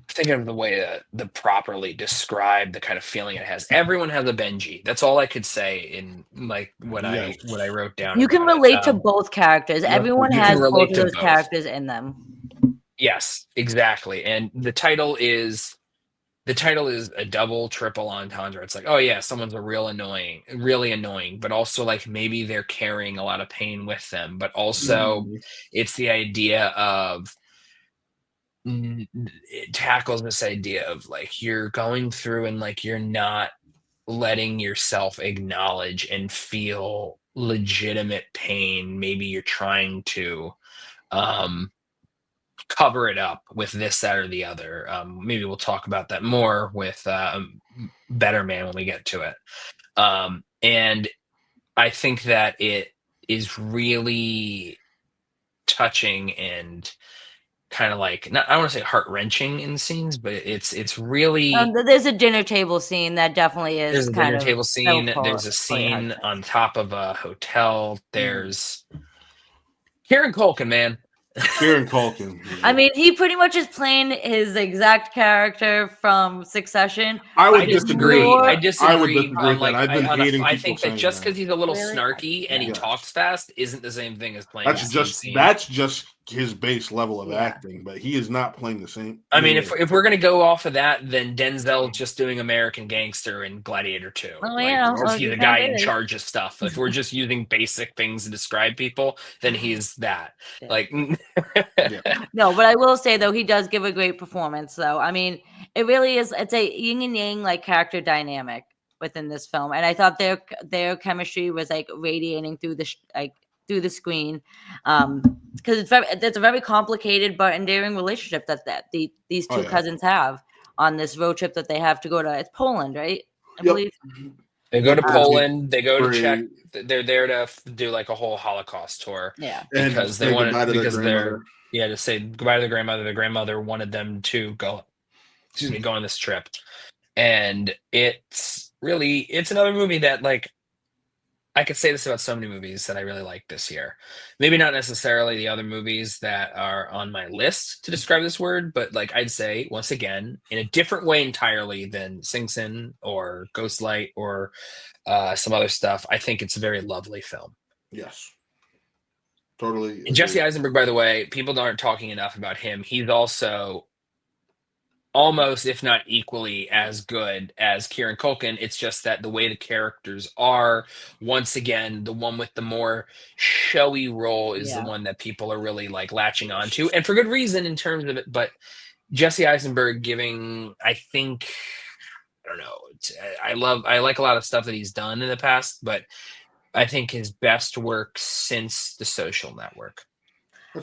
S2: thinking of the way to properly describe the kind of feeling it has. Everyone has a Benji. That's all I could say in like what I wrote down.
S3: You can relate to both characters. Everyone has both of those characters in them.
S2: Yes, exactly. And the title is a double, triple entendre. It's like, oh yeah, someone's really annoying, but also like maybe they're carrying a lot of pain with them. But also it's the idea of, it tackles this idea of like you're going through and like you're not letting yourself acknowledge and feel legitimate pain. Maybe you're trying to cover it up with this, that, or the other. Maybe we'll talk about that more with Better Man when we get to it. And I think that it is really touching and kind of like, not, I don't want to say heart-wrenching in scenes, but it's really
S3: there's a dinner table scene that definitely is.
S2: There's a dinner table scene. There's a scene on top of a hotel. There's Kieran Culkin, man.
S1: Kieran Culkin.
S3: I mean, he pretty much is playing his exact character from Succession.
S2: I disagree. I disagree.
S1: I
S2: think that just because he's a little snarky and he talks fast isn't the same thing as playing.
S1: That's just his base level of acting, but he is not playing the same.
S2: I mean, if we're gonna go off of that, then Denzel's just doing American Gangster in Gladiator 2.
S3: Oh yeah,
S2: he's the guy in charge of stuff. If we're just using basic things to describe people, then he's that. Like,
S3: no, but I will say though, he does give a great performance. Though, I mean, it really is. It's a yin and yang like character dynamic within this film, and I thought their chemistry was like radiating through the screen, because it's a very complicated but endearing relationship that these two cousins have on this road trip that they have to go to. It's Poland, right? I believe
S2: they go to Poland. They go to check. They're there to do like a whole Holocaust tour.
S3: Yeah,
S2: because they wanted to say goodbye to their grandmother. Their grandmother wanted them to go on this trip, and it's another movie that like. I could say this about so many movies that I really like this year. Maybe not necessarily the other movies that are on my list to describe this word, but like I'd say, once again, in a different way entirely than Sing Sin or Ghostlight or some other stuff, I think it's a very lovely film.
S1: Yes. Totally.
S2: And Jesse Eisenberg, by the way, people aren't talking enough about him. He's also almost, if not equally, as good as Kieran Culkin. It's just that the way the characters are, once again, the one with the more showy role is the one that people are really like latching onto, and for good reason in terms of it. But Jesse Eisenberg giving, I think, I don't know. I like a lot of stuff that he's done in the past, but I think his best work since The Social Network.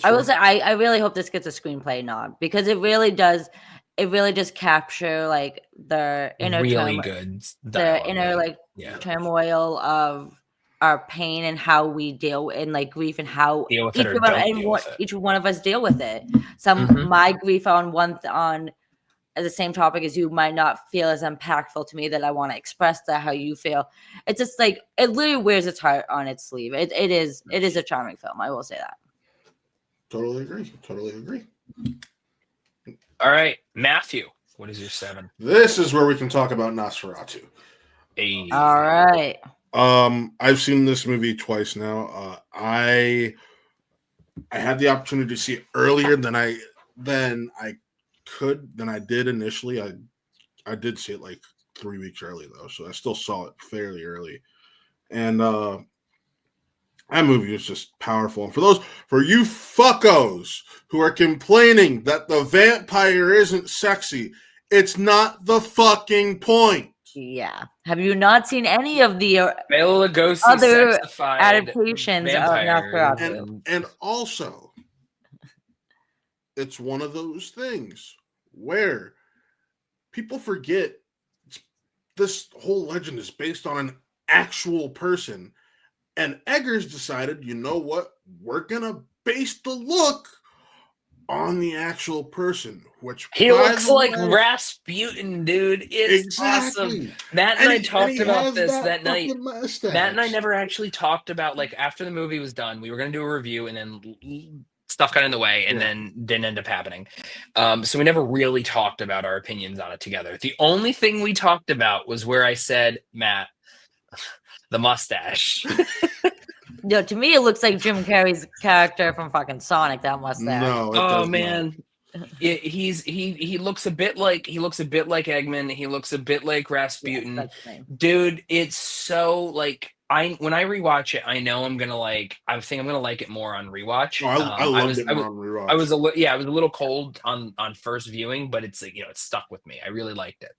S3: I will say, I really hope this gets a screenplay nod because it really does. It really just capture like the inner turmoil of our pain and how we deal in like grief and how each one of us deal with it. My grief on the same topic as you might not feel as impactful to me that I want to express that how you feel. It's just like it literally wears its heart on its sleeve. It is a charming film. I will say that.
S1: Totally agree.
S2: All right, Matthew, what is your 7?
S1: This is where we can talk about Nosferatu.
S2: Hey.
S3: All right.
S1: I've seen this movie twice now. I had the opportunity to see it earlier than I did initially. I did see it like 3 weeks early though, so I still saw it fairly early. And that movie is just powerful. And for you fuckos who are complaining that the vampire isn't sexy, it's not the fucking point.
S3: Yeah. Have you not seen any of the
S2: Bela Lugosi
S3: other
S2: sexified
S3: adaptations of
S2: vampire.
S3: Nosferatu?
S1: And also, it's one of those things where people forget this whole legend is based on an actual person. And Eggers decided, you know what? We're going to base the look on the actual person, which
S2: he looks like Rasputin, dude. It's
S1: exactly
S2: awesome. Matt and I talked about this that night.
S1: Mustache.
S2: Matt and I never actually talked about, like, after the movie was done, we were going to do a review, and then stuff got in the way, and then didn't end up happening. So we never really talked about our opinions on it together. The only thing we talked about was where I said, Matt, the mustache.
S3: No, to me it looks like Jim Carrey's character from fucking Sonic. That mustache.
S1: No,
S2: oh man, he looks a bit like Eggman. He looks a bit like Rasputin.
S3: Yes, that's the name.
S2: Dude, it's so like when I rewatch it, I know I'm gonna like. I think I'm gonna like it more on rewatch.
S1: Oh, I loved it more on rewatch.
S2: I was a little cold on first viewing, but it's like, it stuck with me. I really liked it.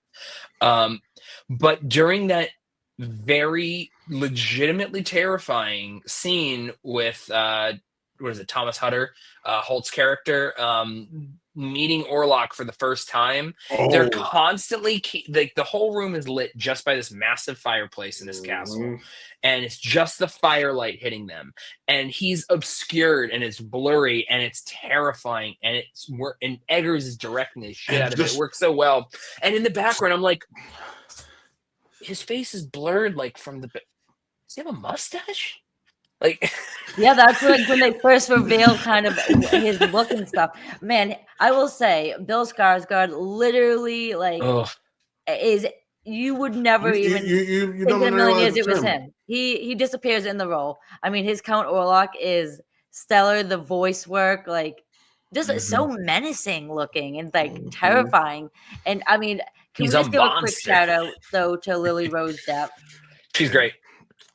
S2: But during that very legitimately terrifying scene with what is it, Thomas Hutter, Holt's character, meeting Orlok for the first time. They're constantly like, the whole room is lit just by this massive fireplace in this castle, and it's just the firelight hitting them, and he's obscured and it's blurry and it's terrifying, and and Eggers is directing the shit out of it. It works so well. And in the background, I'm like, his face is blurred, like from the. Does he have a mustache? Like,
S3: yeah, that's like when they first revealed kind of his look and stuff. Man, I will say, Bill Skarsgård literally is. You would never even
S1: you
S3: think in a million years it was
S1: him.
S3: him. He disappears in the role. I mean, his Count Orlok is stellar. The voice work, like, just so menacing looking and like terrifying. And I mean, can we just give a quick shout out though to Lily Rose Depp?
S2: She's great.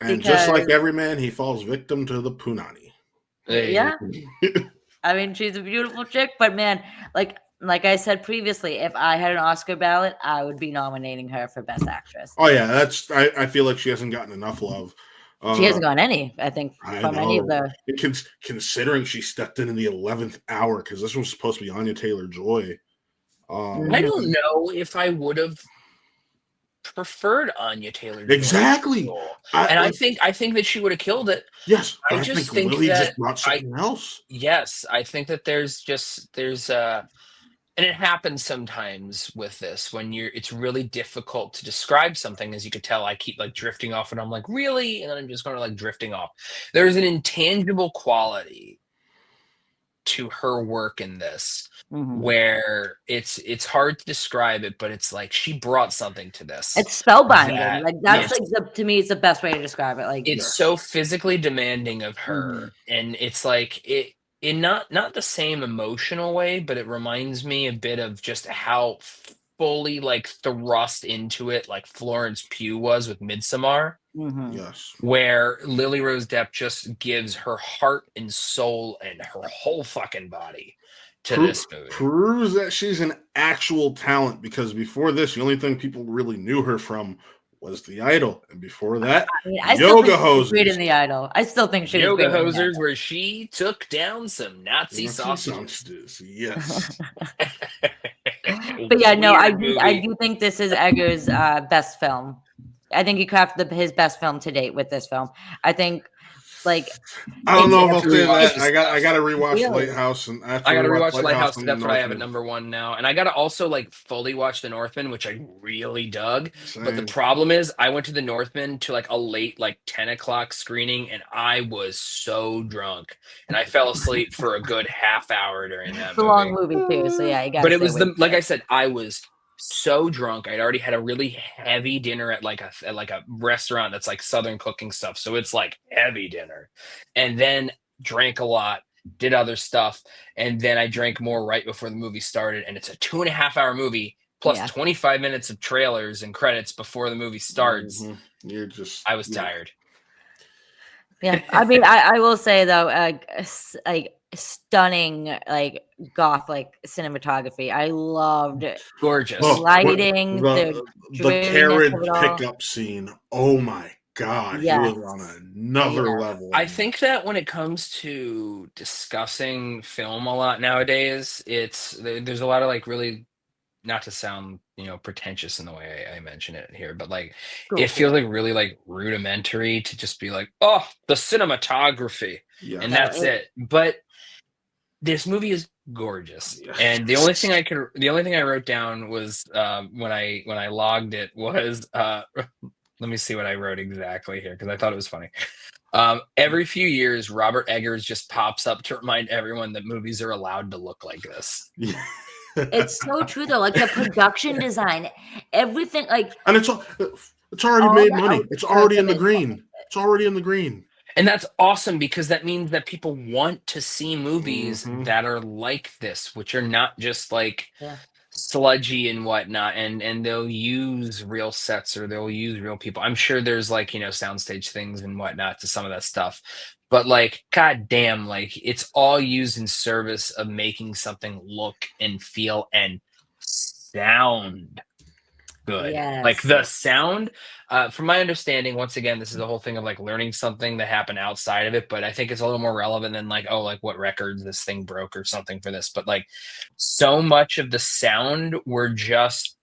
S1: And just like every man, he falls victim to the punani.
S3: Yeah. I mean, she's a beautiful chick, but man, like I said previously, if I had an Oscar ballot, I would be nominating her for Best Actress.
S1: Oh yeah, I feel like she hasn't gotten enough love.
S3: She hasn't gotten any, I think, from any of the.
S1: Considering she stepped in the 11th hour, because this was supposed to be Anya Taylor-Joy.
S2: I don't know if I would have preferred Anya Taylor-Joy.
S1: Exactly.
S2: I think that she would have killed it.
S1: Yes.
S2: I just think
S1: Lily
S2: that
S1: just brought something else.
S2: Yes, I think that there's and it happens sometimes with this when it's really difficult to describe something. As you could tell, I keep like drifting off, and I'm like, really? And then I'm just going to like drifting off. There's an intangible quality to her work in this where it's hard to describe it, but it's like she brought something to this.
S3: It's spellbinding. Like that's like to me, it's the best way to describe it. Like
S2: it's so physically demanding of her, and it's like it in not the same emotional way, but it reminds me a bit of just how fully like thrust into it like Florence Pugh was with Midsommar.
S1: Yes.
S2: Where Lily Rose Depp just gives her heart and soul and her whole fucking body to this movie.
S1: Proves that she's an actual talent, because before this, the only thing people really knew her from was The Idol, and before that, Yoga Hosers.
S3: Great in The Idol. I still think she was
S2: Yoga Hosers, where she took down some Nazi sausages.
S1: Yes.
S3: But yeah, no, I do think this is Eggers' best film. I think he crafted his best film to date with this film. I think like
S1: I don't know if I'll
S2: to
S1: say
S2: rewatch
S1: that.
S2: this
S1: I
S2: stuff.
S1: got to rewatch
S3: Really?
S1: Lighthouse, and
S2: I gotta rewatch the Lighthouse because
S1: and
S2: that's what I have at
S1: Northman.
S2: #1 now, and I gotta also like fully watch the Northman, which I really dug. But the
S1: Same.
S2: problem is, I went to the Northman to like a late like 10 o'clock screening, and I was so drunk, and I fell asleep for a good half hour during that
S3: it's a long
S2: movie.
S3: movie too, so yeah, you
S2: But
S3: gotta
S2: it
S3: stay
S2: was
S3: awake.
S2: like I said, I was so drunk. I'd already had a really heavy dinner at like a restaurant that's like Southern cooking stuff, so it's like heavy dinner, and then drank a lot, did other stuff, and then I drank more right before the movie started. And it's a 2.5 hour movie plus
S3: Yeah.
S2: 25 minutes of trailers and credits before the movie starts.
S1: Mhm. You're just.
S2: I was tired.
S3: Yeah, I mean, I will say though, like stunning, like goth, like cinematography. I loved
S2: Gorgeous.
S1: Oh,
S3: lighting,
S1: the
S3: dreariness of
S1: carriage
S3: it all.
S1: pickup scene. Oh my god, he was on
S3: Yes.
S1: another
S3: Yes.
S1: level.
S2: I think that when it comes to discussing film a lot nowadays, there's a lot of like really, not to sound pretentious in the way I mention it here, but like
S3: Go
S2: it
S3: for
S2: feels
S3: it.
S2: like really like rudimentary to just be like, oh, the cinematography,
S1: Yeah.
S2: and
S3: No,
S2: that's it. But this movie is gorgeous,
S1: Yeah.
S2: and the only thing I wrote down was when I logged it was let me see what I wrote exactly here because I thought it was funny. Every few years, Robert Eggers just pops up to remind everyone that movies are allowed to look like this.
S1: Yeah.
S3: it's so true though. Like the production design, everything, like
S1: And it's already
S3: all
S1: made
S3: the
S1: money. It's already in the
S3: outfits.
S1: green. It's already in the green.
S2: And that's awesome because that means that people want to see movies
S1: Mhm.
S2: that are like this, which are not just like
S3: Yeah.
S2: sludgy and whatnot. And they'll use real sets or they'll use real people. I'm sure there's like, soundstage things and whatnot to some of that stuff. But like, god damn, like it's all used in service of making something look and feel and sound good. Like
S3: Yes.
S2: the sound, from my understanding, once again, this is the whole thing of like learning something that happened outside of it, but I think it's a little more relevant than like, oh, like what records this thing broke or something for this. But like so much of the sound were just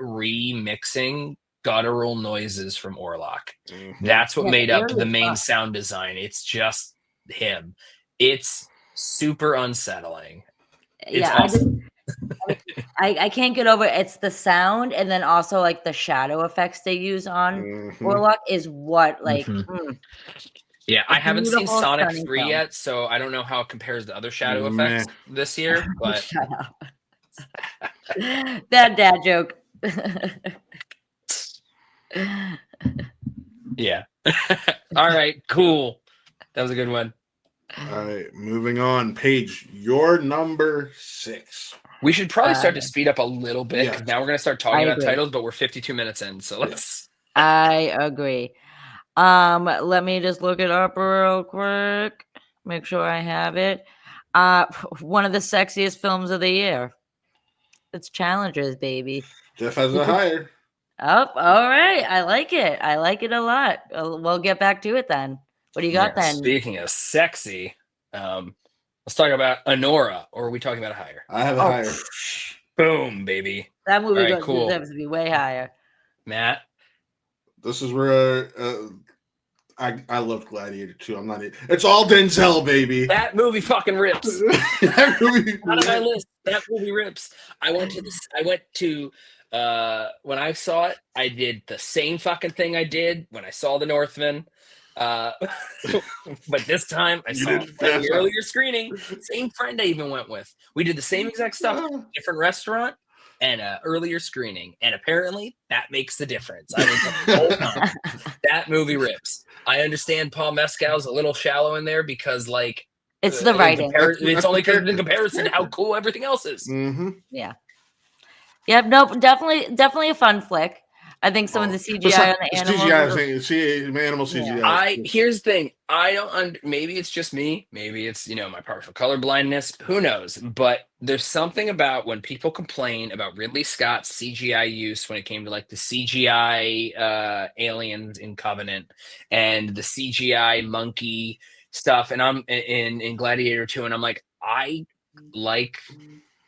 S2: remixing guttural noises from Orlok.
S1: Mhm.
S2: That's what
S3: Yeah,
S2: made
S3: it
S2: up
S3: really
S2: the
S3: is
S2: main
S3: fun.
S2: sound design. It's just him. It's super unsettling. It's
S3: Yeah,
S2: awesome.
S3: I can't get over it's the sound and then also like the shadow effects they use on
S1: Mhm.
S3: Warlock is what like
S2: Yeah,
S3: a
S2: I haven't seen
S3: beautiful,
S2: Sonic
S3: stunning
S2: 3
S3: film.
S2: yet, so I don't know how it compares to other shadow
S1: Meh.
S2: effects this year, but
S3: Shut up. Bad dad joke.
S2: yeah. All right, cool. That was a good one.
S1: All right, moving on. Paige, your number 6.
S2: We should probably start to speed up a little bit because
S1: Yes.
S2: now we're going to start
S3: I
S2: talking about
S3: agree.
S2: titles, but we're 52 minutes in, so let's.
S3: I agree. Let me just look it up real quick. Make sure I have it. One of the sexiest films of the year. It's Challengers, baby.
S1: Jeff has a higher.
S3: Oh, all right. I like it. I like it a lot. We'll get back to it then. What do you got then?
S2: Speaking of sexy, let's talk about Honora, or are we talking about a higher?
S1: I have a higher.
S2: Boom, baby.
S3: That movie
S2: All right, cool.
S3: deserves to be way higher.
S2: Matt?
S1: This is where I love Gladiator 2. I'm not. It's all Denzel, baby.
S2: That movie fucking rips.
S1: That movie
S2: Out of my list, that movie rips. I went to when I saw it, I did the same fucking thing I did when I saw The Northman. But this time I
S1: You
S2: saw
S1: did
S2: it at
S1: fast
S2: the
S1: enough.
S2: earlier screening. Same friend I even went with. We did the same exact stuff, different restaurant and earlier screening. And apparently that makes the difference. I mean, the whole time. That movie rips. I understand Paul Mescal's a little shallow in there because like
S3: It's the writing.
S2: it's only because in comparison to how cool everything else is.
S1: Mm-hmm.
S3: Yeah. Yep. Nope. Definitely a fun flick. I think some of the CGI on the animals.
S1: Animal CGI.
S2: Here's the thing. I don't. Maybe it's just me. Maybe it's my partial color blindness. Who knows? But there's something about when people complain about Ridley Scott's CGI use when it came to like the CGI aliens in Covenant and the CGI monkey stuff, and I'm in Gladiator 2, and I'm like, I like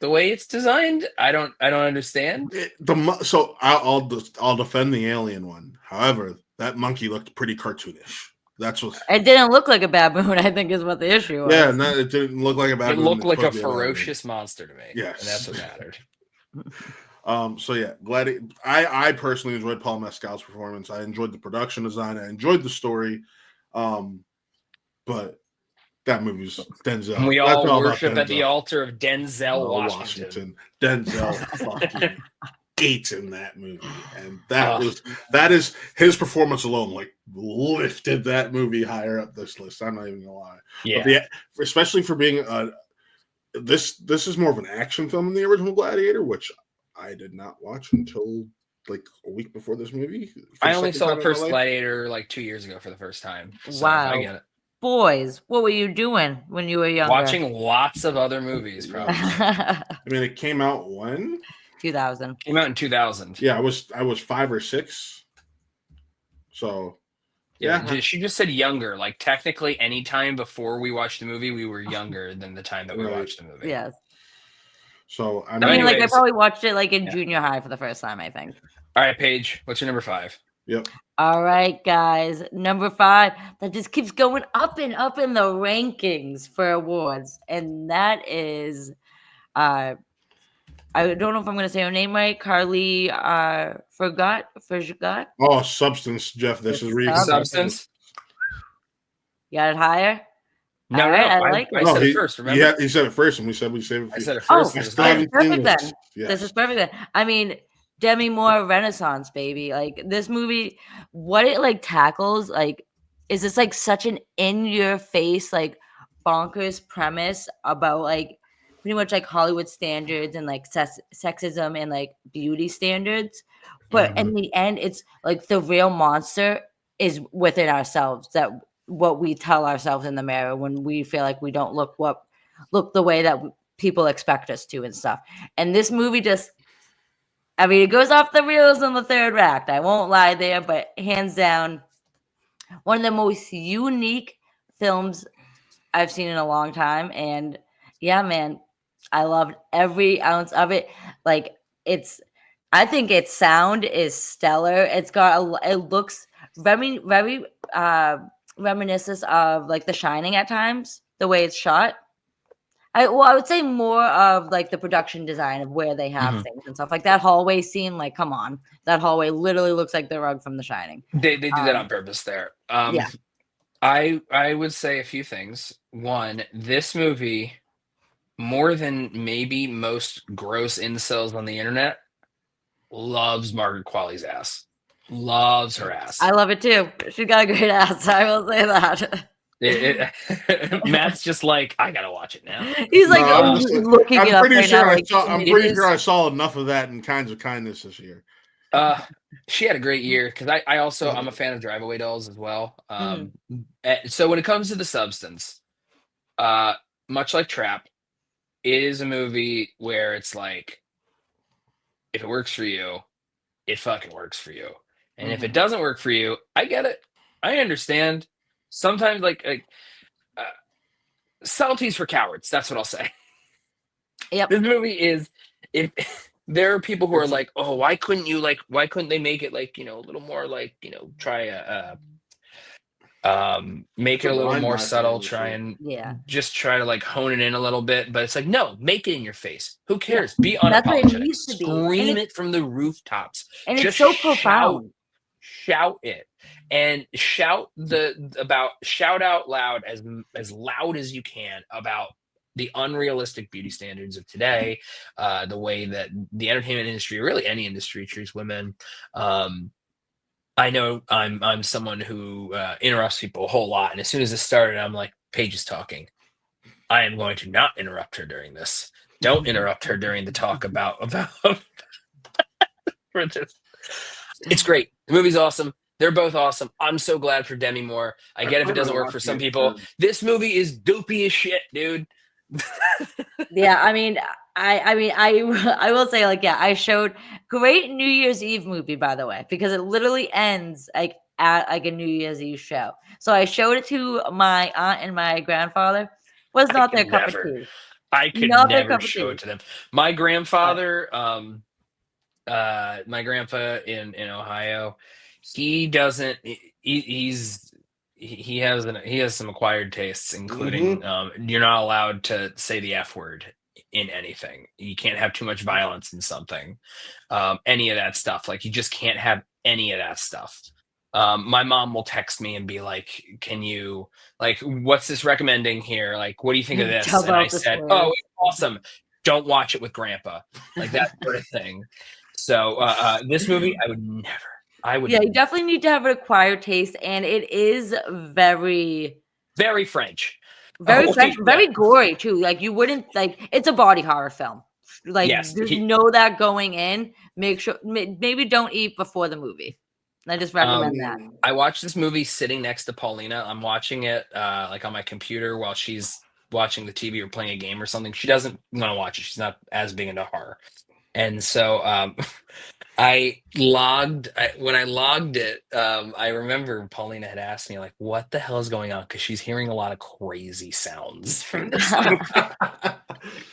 S2: the way it's designed. I don't understand.
S1: So I'll defend the alien one. However, that monkey looked pretty cartoonish. That's what.
S3: It didn't look like a baboon, I think, is what the issue was.
S1: Yeah, no, it didn't look like a
S2: It
S1: baboon.
S2: looked
S1: It's
S2: like a
S1: supposed to be baboon.
S2: ferocious monster to me.
S1: Yes.
S2: And that's what mattered.
S1: So yeah, I personally enjoyed Paul Mescal's performance. I enjoyed the production design. I enjoyed the story. But that movie's Denzel.
S2: And we
S1: That's
S2: all
S1: about
S2: worship at the
S1: Denzel.
S2: altar of Denzel Washington.
S1: Denzel fucking gates in that movie, and that is his performance alone like lifted that movie higher up this list. I'm not even gonna lie.
S2: Yeah.
S1: But especially for being this is more of an action film than the original Gladiator, which I did not watch until like a week before this movie.
S2: I only saw the first Gladiator like 2 years ago for the first time. So
S3: Wow.
S2: I get it.
S3: Boys, what were you doing when you were younger?
S2: Watching lots of other movies, probably.
S1: I mean, it came out when?
S3: 2000.
S2: Came out in 2000.
S1: Yeah, I was 5 or 6. So
S2: yeah, she just said younger. Like technically, any time before we watched the movie, we were younger than the time that we watched the movie.
S3: Yes.
S1: So
S3: I mean, like I probably watched it like in junior high for the first time, I think.
S2: All right, Paige, what's your number 5?
S1: Yep.
S3: All right, guys. Number 5 that just keeps going up and up in the rankings for awards, and that is, I don't know if I'm going to say her name right. Carly forgot.
S1: Oh, Substance, Geoff. This is real.
S2: Substance.
S3: You got it higher.
S2: No,
S3: right, I like it.
S2: I said it first. Remember?
S1: Yeah, he said it first, and we said we saved it.
S2: I said it first.
S3: Oh, this is perfect then. Yes. This is perfect then. I mean, Demi Moore Renaissance, baby. Like this movie, what it like tackles, like, is this like such an in-your-face, like bonkers premise about like pretty much like Hollywood standards and like sexism and like beauty standards. But in the end, it's like the real monster is within ourselves, that what we tell ourselves in the mirror when we feel like we don't look the way that people expect us to and stuff. And this movie just, I mean, it goes off the rails in the third act. I won't lie there, but hands down, one of the most unique films I've seen in a long time. And yeah, man, I loved every ounce of it. Like I think its sound is stellar. It's got it looks very, very reminiscent of like The Shining at times, the way it's shot. I would say more of like the production design of where they have things and stuff, like that hallway scene. Like, come on, that hallway literally looks like the rug from The Shining.
S2: They did that on purpose there.
S3: Yeah.
S2: I would say a few things. One, this movie, more than maybe most gross incels on the internet, loves Margaret Qualley's ass. Loves her ass.
S3: I love it too. She got a great ass. I will say that.
S2: Matt's just like, I gotta watch it now.
S3: He's like, looking it up right now.
S1: I'm pretty sure I saw enough of that in Kinds of Kindness this year.
S2: She had a great year because I'm a fan of Drive Away Dolls as well. So when it comes to The Substance, much like Trap, it is a movie where it's like, if it works for you, it fucking works for you. And if it doesn't work for you, I get it. I understand. Sometimes subtleties for cowards. That's what I'll say.
S3: Yep.
S2: This movie is, if there are people who are like, oh, why couldn't they make it like, a little more like, try make it a little more subtle, try and try to like hone it in a little bit. But it's like, no, make it in your face. Who cares? Be unapologetic. Scream it from the rooftops.
S3: And just it's so profound.
S2: Shout it. And shout out loud as loud as you can about the unrealistic beauty standards of today, the way that the entertainment industry, really any industry, treats women. I know I'm someone who interrupts people a whole lot, and as soon as it started, I'm like, Paige is talking. I am going to not interrupt her during this. Don't interrupt her during the talk about for this. It's great. The movie's awesome. They're both awesome. I'm so glad for Demi Moore. I get if it doesn't work for some people. This movie is dopey as shit, dude.
S3: Yeah, I mean, I will say, like, yeah, I showed great New Year's Eve movie, by the way, because it literally ends like at like a New Year's Eve show. So I showed it to my aunt and my grandfather. Was not their cup of tea.
S2: I could never show it to them. My grandfather, my grandpa in Ohio, he doesn't. He's he has some acquired tastes, including you're not allowed to say the F word in anything. You can't have too much violence in something. Any of that stuff. Like, you just can't have any of that stuff. My mom will text me and be like, "Can you, like, what's this recommending here? Like, what do you think of this?"
S3: Tell
S2: And I
S3: about the
S2: said,
S3: swears.
S2: "Oh, it's awesome. Don't watch it with Grandpa." Like, that sort of thing. So this movie, I would never. I would
S3: Yeah, you definitely need to have an acquired taste, and it is very,
S2: very French.
S3: very
S2: Oh,
S3: French,
S2: yeah.
S3: very gory too. Like, you wouldn't like. It's a body horror film. Like,
S2: Yes,
S3: just know that going in. Make sure maybe don't eat before the movie. I just recommend that.
S2: I watched this movie sitting next to Paulina. I'm watching it like on my computer while she's watching the TV or playing a game or something. She doesn't want to watch it. She's not as big into horror. And so when I logged it, I remember Paulina had asked me, like, what the hell is going on? Because she's hearing a lot of crazy sounds from this movie.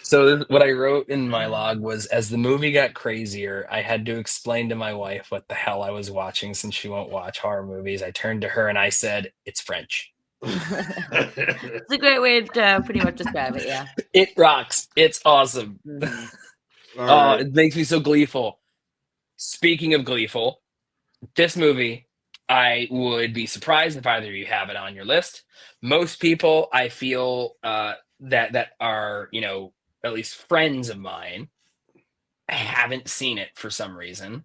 S2: So what I wrote in my log was, as the movie got crazier, I had to explain to my wife what the hell I was watching, since she won't watch horror movies. I turned to her and I said, "It's French."
S3: It's a great way to pretty much describe it. Yeah.
S2: It rocks. It's awesome.
S1: All right.
S2: It makes me so gleeful. Speaking of gleeful, this movie, I would be surprised if either of you have it on your list. Most people, I feel, that are, at least friends of mine, haven't seen it for some reason.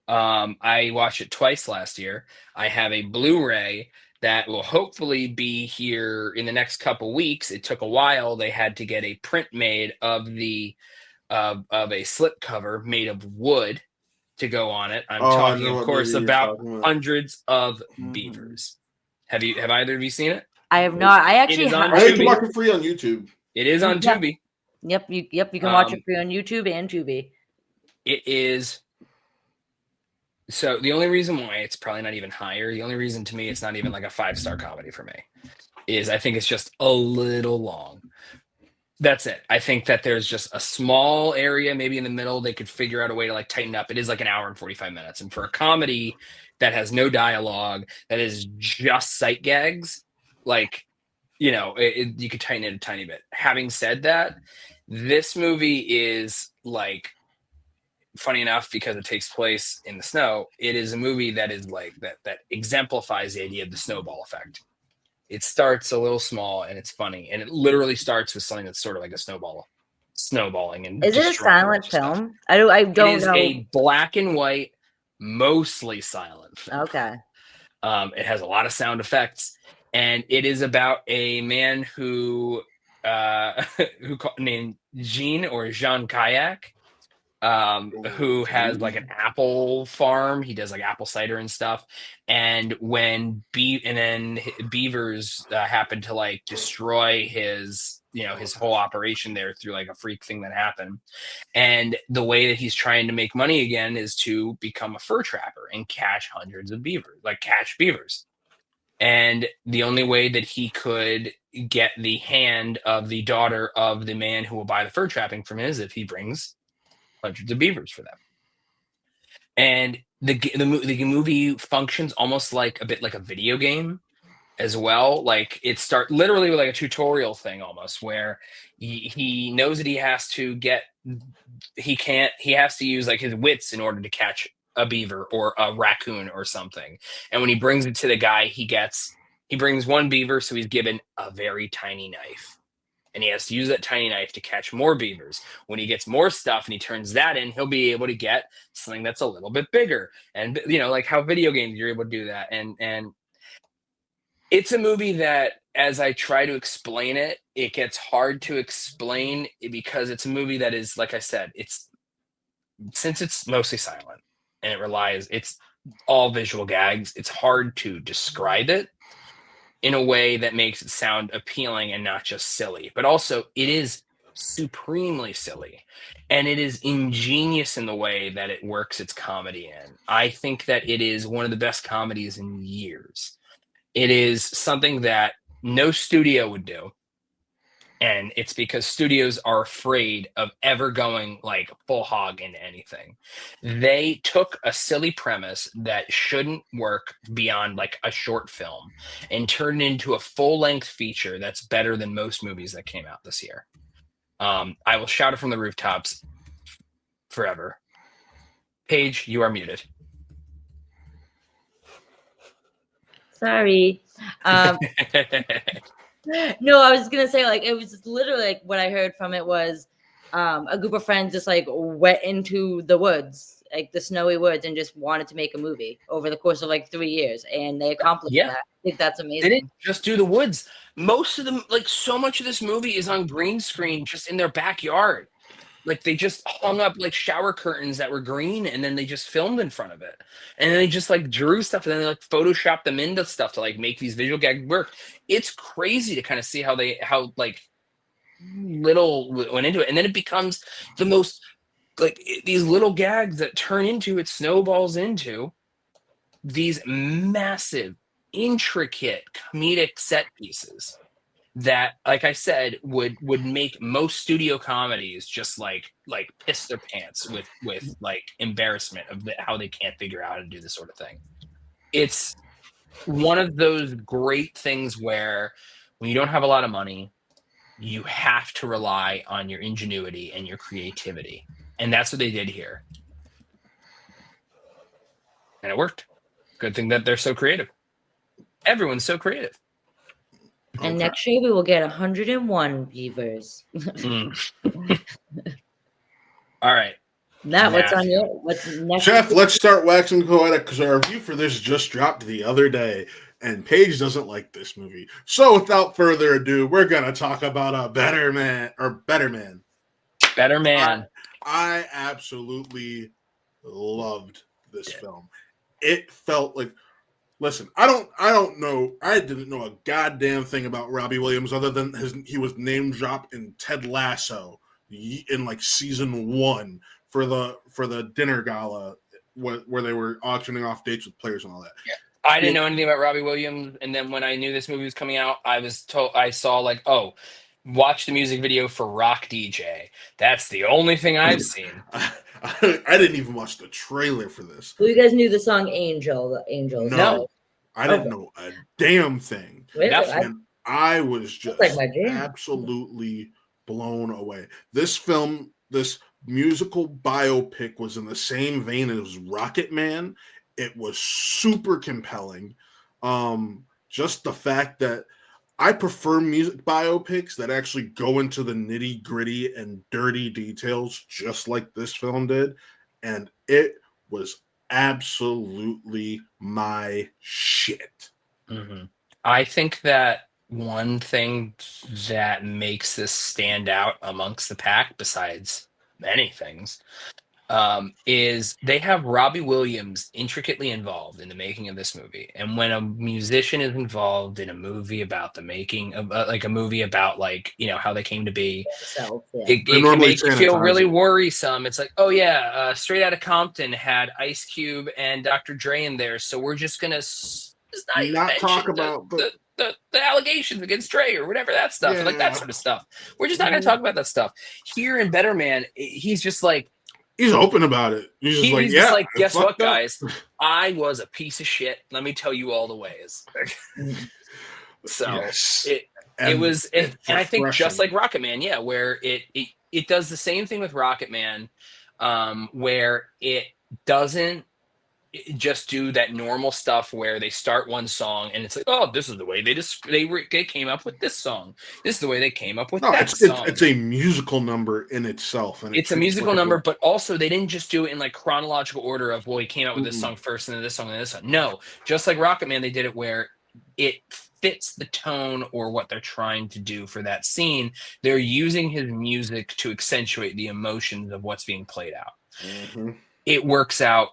S2: I watched it twice last year. I have a Blu-ray that will hopefully be here in the next couple weeks. It took a while. They had to get a print made of of a slipcover made of wood to go on it. I'm talking, of course, about Hundreds of Beavers. Have either of you seen it?
S3: I have not. I actually
S1: I think to watch it free on YouTube.
S2: It is on Tubi.
S3: Yep, you can watch it free on YouTube and Tubi.
S2: It is. So the only reason why it's probably not even higher, the only reason to me it's not even like a 5-star comedy for me, is I think it's just a little long. That's it. I think that there's just a small area, maybe in the middle, they could figure out a way to like tighten up. It is like an hour and 45 minutes. And for a comedy that has no dialogue, that is just sight gags, like, you could tighten it a tiny bit. Having said that, this movie is like, funny enough, because it takes place in the snow, it is a movie that is like that exemplifies the idea of the snowball effect. It starts a little small and it's funny, and it literally starts with something that's sort of like a snowballing. And
S3: is it a silent film? I don't know. It is
S2: a black and white, mostly silent film.
S3: Okay.
S2: It has a lot of sound effects, and it is about a man who named Jean Kayak, who has like an apple farm. He does like apple cider and stuff. And when beavers happen to like destroy his whole operation there through like a freak thing that happened. And the way that he's trying to make money again is to become a fur trapper and catch hundreds of beavers, like catch beavers. And the only way that he could get the hand of the daughter of the man who will buy the fur trapping from him is if he brings hundreds of beavers for them. And the movie functions almost like a bit like a video game as well. Like, it start literally with like a tutorial thing almost, where he knows that he has to use like his wits in order to catch a beaver or a raccoon or something. And when he brings it to the guy, he brings one beaver, so he's given a very tiny knife. And he has to use that tiny knife to catch more beavers. When he gets more stuff and he turns that in, he'll be able to get something that's a little bit bigger. And, like how video games, you're able to do that. And it's a movie that, as I try to explain it, it gets hard to explain, because it's a movie that is, like I said, since it's mostly silent and it's all visual gags, it's hard to describe it in a way that makes it sound appealing and not just silly. But also, it is supremely silly, and it is ingenious in the way that it works its comedy in. I think that it is one of the best comedies in years. It is something that no studio would do. And it's because studios are afraid of ever going like full hog into anything. They took a silly premise that shouldn't work beyond like a short film and turned it into a full-length feature that's better than most movies that came out this year. I will shout it from the rooftops forever. Paige, you are muted.
S3: Sorry. No, I was gonna say, like, it was literally like what I heard from it was a group of friends just like went into the woods, like the snowy woods, and just wanted to make a movie over the course of like 3 years, and they accomplished that. I think that's
S2: They
S3: amazing.
S2: didn't just do the woods. Most of them, like so much of this movie is on green screen just in their backyard. Like they just hung up like shower curtains that were green and then they just filmed in front of it. And then they just like drew stuff and then they like photoshopped them into stuff to like make these visual gags work. It's crazy to kind of see how like little went into it. And then it becomes the most like these little gags that turn into, it snowballs into these massive, intricate comedic set pieces that, like I said, would make most studio comedies just like piss their pants with like embarrassment of how they can't figure out how to do this sort of thing. It's one of those great things where when you don't have a lot of money, you have to rely on your ingenuity and your creativity, and that's what they did here, and it worked. Good thing that they're so creative. Everyone's so creative.
S3: And next year we will get 101 beavers.
S2: All right.
S3: Now, what's next?
S1: Geoff, let's start waxing poetic because our review for this just dropped the other day, and Paige doesn't like this movie. So without further ado, we're gonna talk about a Better Man. Better Man. I absolutely loved this film. It felt like, listen, I don't know. I didn't know a goddamn thing about Robbie Williams other than he was name dropped in Ted Lasso in like season 1 for the dinner gala where they were auctioning off dates with players and all that.
S2: Yeah. I didn't know anything about Robbie Williams, and then when I knew this movie was coming out, I saw like, oh, watch the music video for Rock DJ. That's the only thing I've seen.
S1: I didn't even watch the trailer for this.
S3: So you guys knew the song Angel.
S1: No. I didn't know a damn thing. And I was just absolutely blown away. This film, this musical biopic, was in the same vein as Rocket Man. It was super compelling. Just the fact that I prefer music biopics that actually go into the nitty-gritty and dirty details, just like this film did. And it was absolutely my shit.
S2: Mm-hmm. I think that one thing that makes this stand out amongst the pack, besides many things, is they have Robbie Williams intricately involved in the making of this movie. And when a musician is involved in a movie about the making of like a movie about like, you know, how they came to be, it can make you feel really worrisome. It's like, oh yeah, Straight Outta Compton had Ice Cube and Dr. Dre in there, so we're just gonna not
S1: talk about
S2: the allegations against Dre or whatever that stuff, like that sort of stuff. We're just not going to talk about that stuff. Here in Better Man, he's just like,
S1: he's open about it. He's just like,
S2: guess what, guys? I was a piece of shit. Let me tell you all the ways. So it was, and I think just like Rocket Man, where it does the same thing with Rocket Man, where it doesn't just do that normal stuff where they start one song and it's like, oh, this is the way they came up with this song. This is the way they came up with that song.
S1: It's a musical number in itself, and
S2: it's a musical number, but also they didn't just do it in like chronological order of, well, he came out with this song first and then this song and this song. No, just like Rocket Man, they did it where it fits the tone or what they're trying to do for that scene. They're using his music to accentuate the emotions of what's being played out.
S1: Mm-hmm.
S2: It works out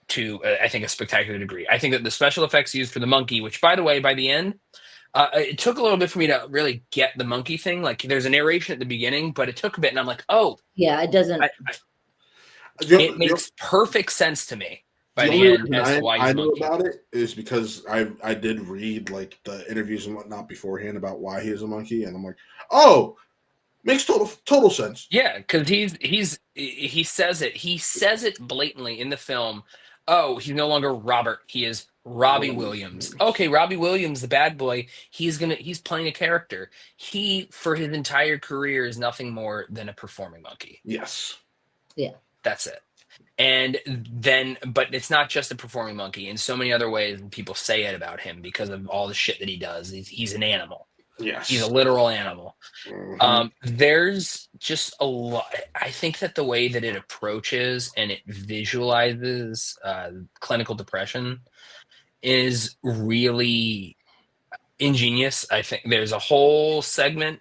S2: to I think a spectacular degree. I think that the special effects used for the monkey, which by the way, by the end, it took a little bit for me to really get the monkey thing. Like there's a narration at the beginning, but it took a bit, and I'm like, oh,
S3: yeah, it doesn't.
S2: It makes perfect sense to me. by
S1: The
S2: the
S1: only
S2: end
S1: reason
S2: as to why he's
S1: I
S2: a
S1: knew
S2: monkey.
S1: about it is because I did read like the interviews and whatnot beforehand about why he is a monkey, and I'm like, oh, makes total sense.
S2: Yeah, because he says it. He says it blatantly in the film. Oh, he's no longer Robert. He is Robbie Williams. Okay, Robbie Williams, the bad boy. He's playing a character. He, for his entire career, is nothing more than a performing monkey.
S1: Yes.
S3: Yeah.
S2: That's it. And then, but it's not just a performing monkey. In so many other ways, people say it about him because of all the shit that he does. He's an animal.
S1: Yes.
S2: He's a literal animal.
S1: Mhm.
S2: There's just a lot. I think that the way that it approaches and it visualizes clinical depression is really ingenious. I think there's a whole segment,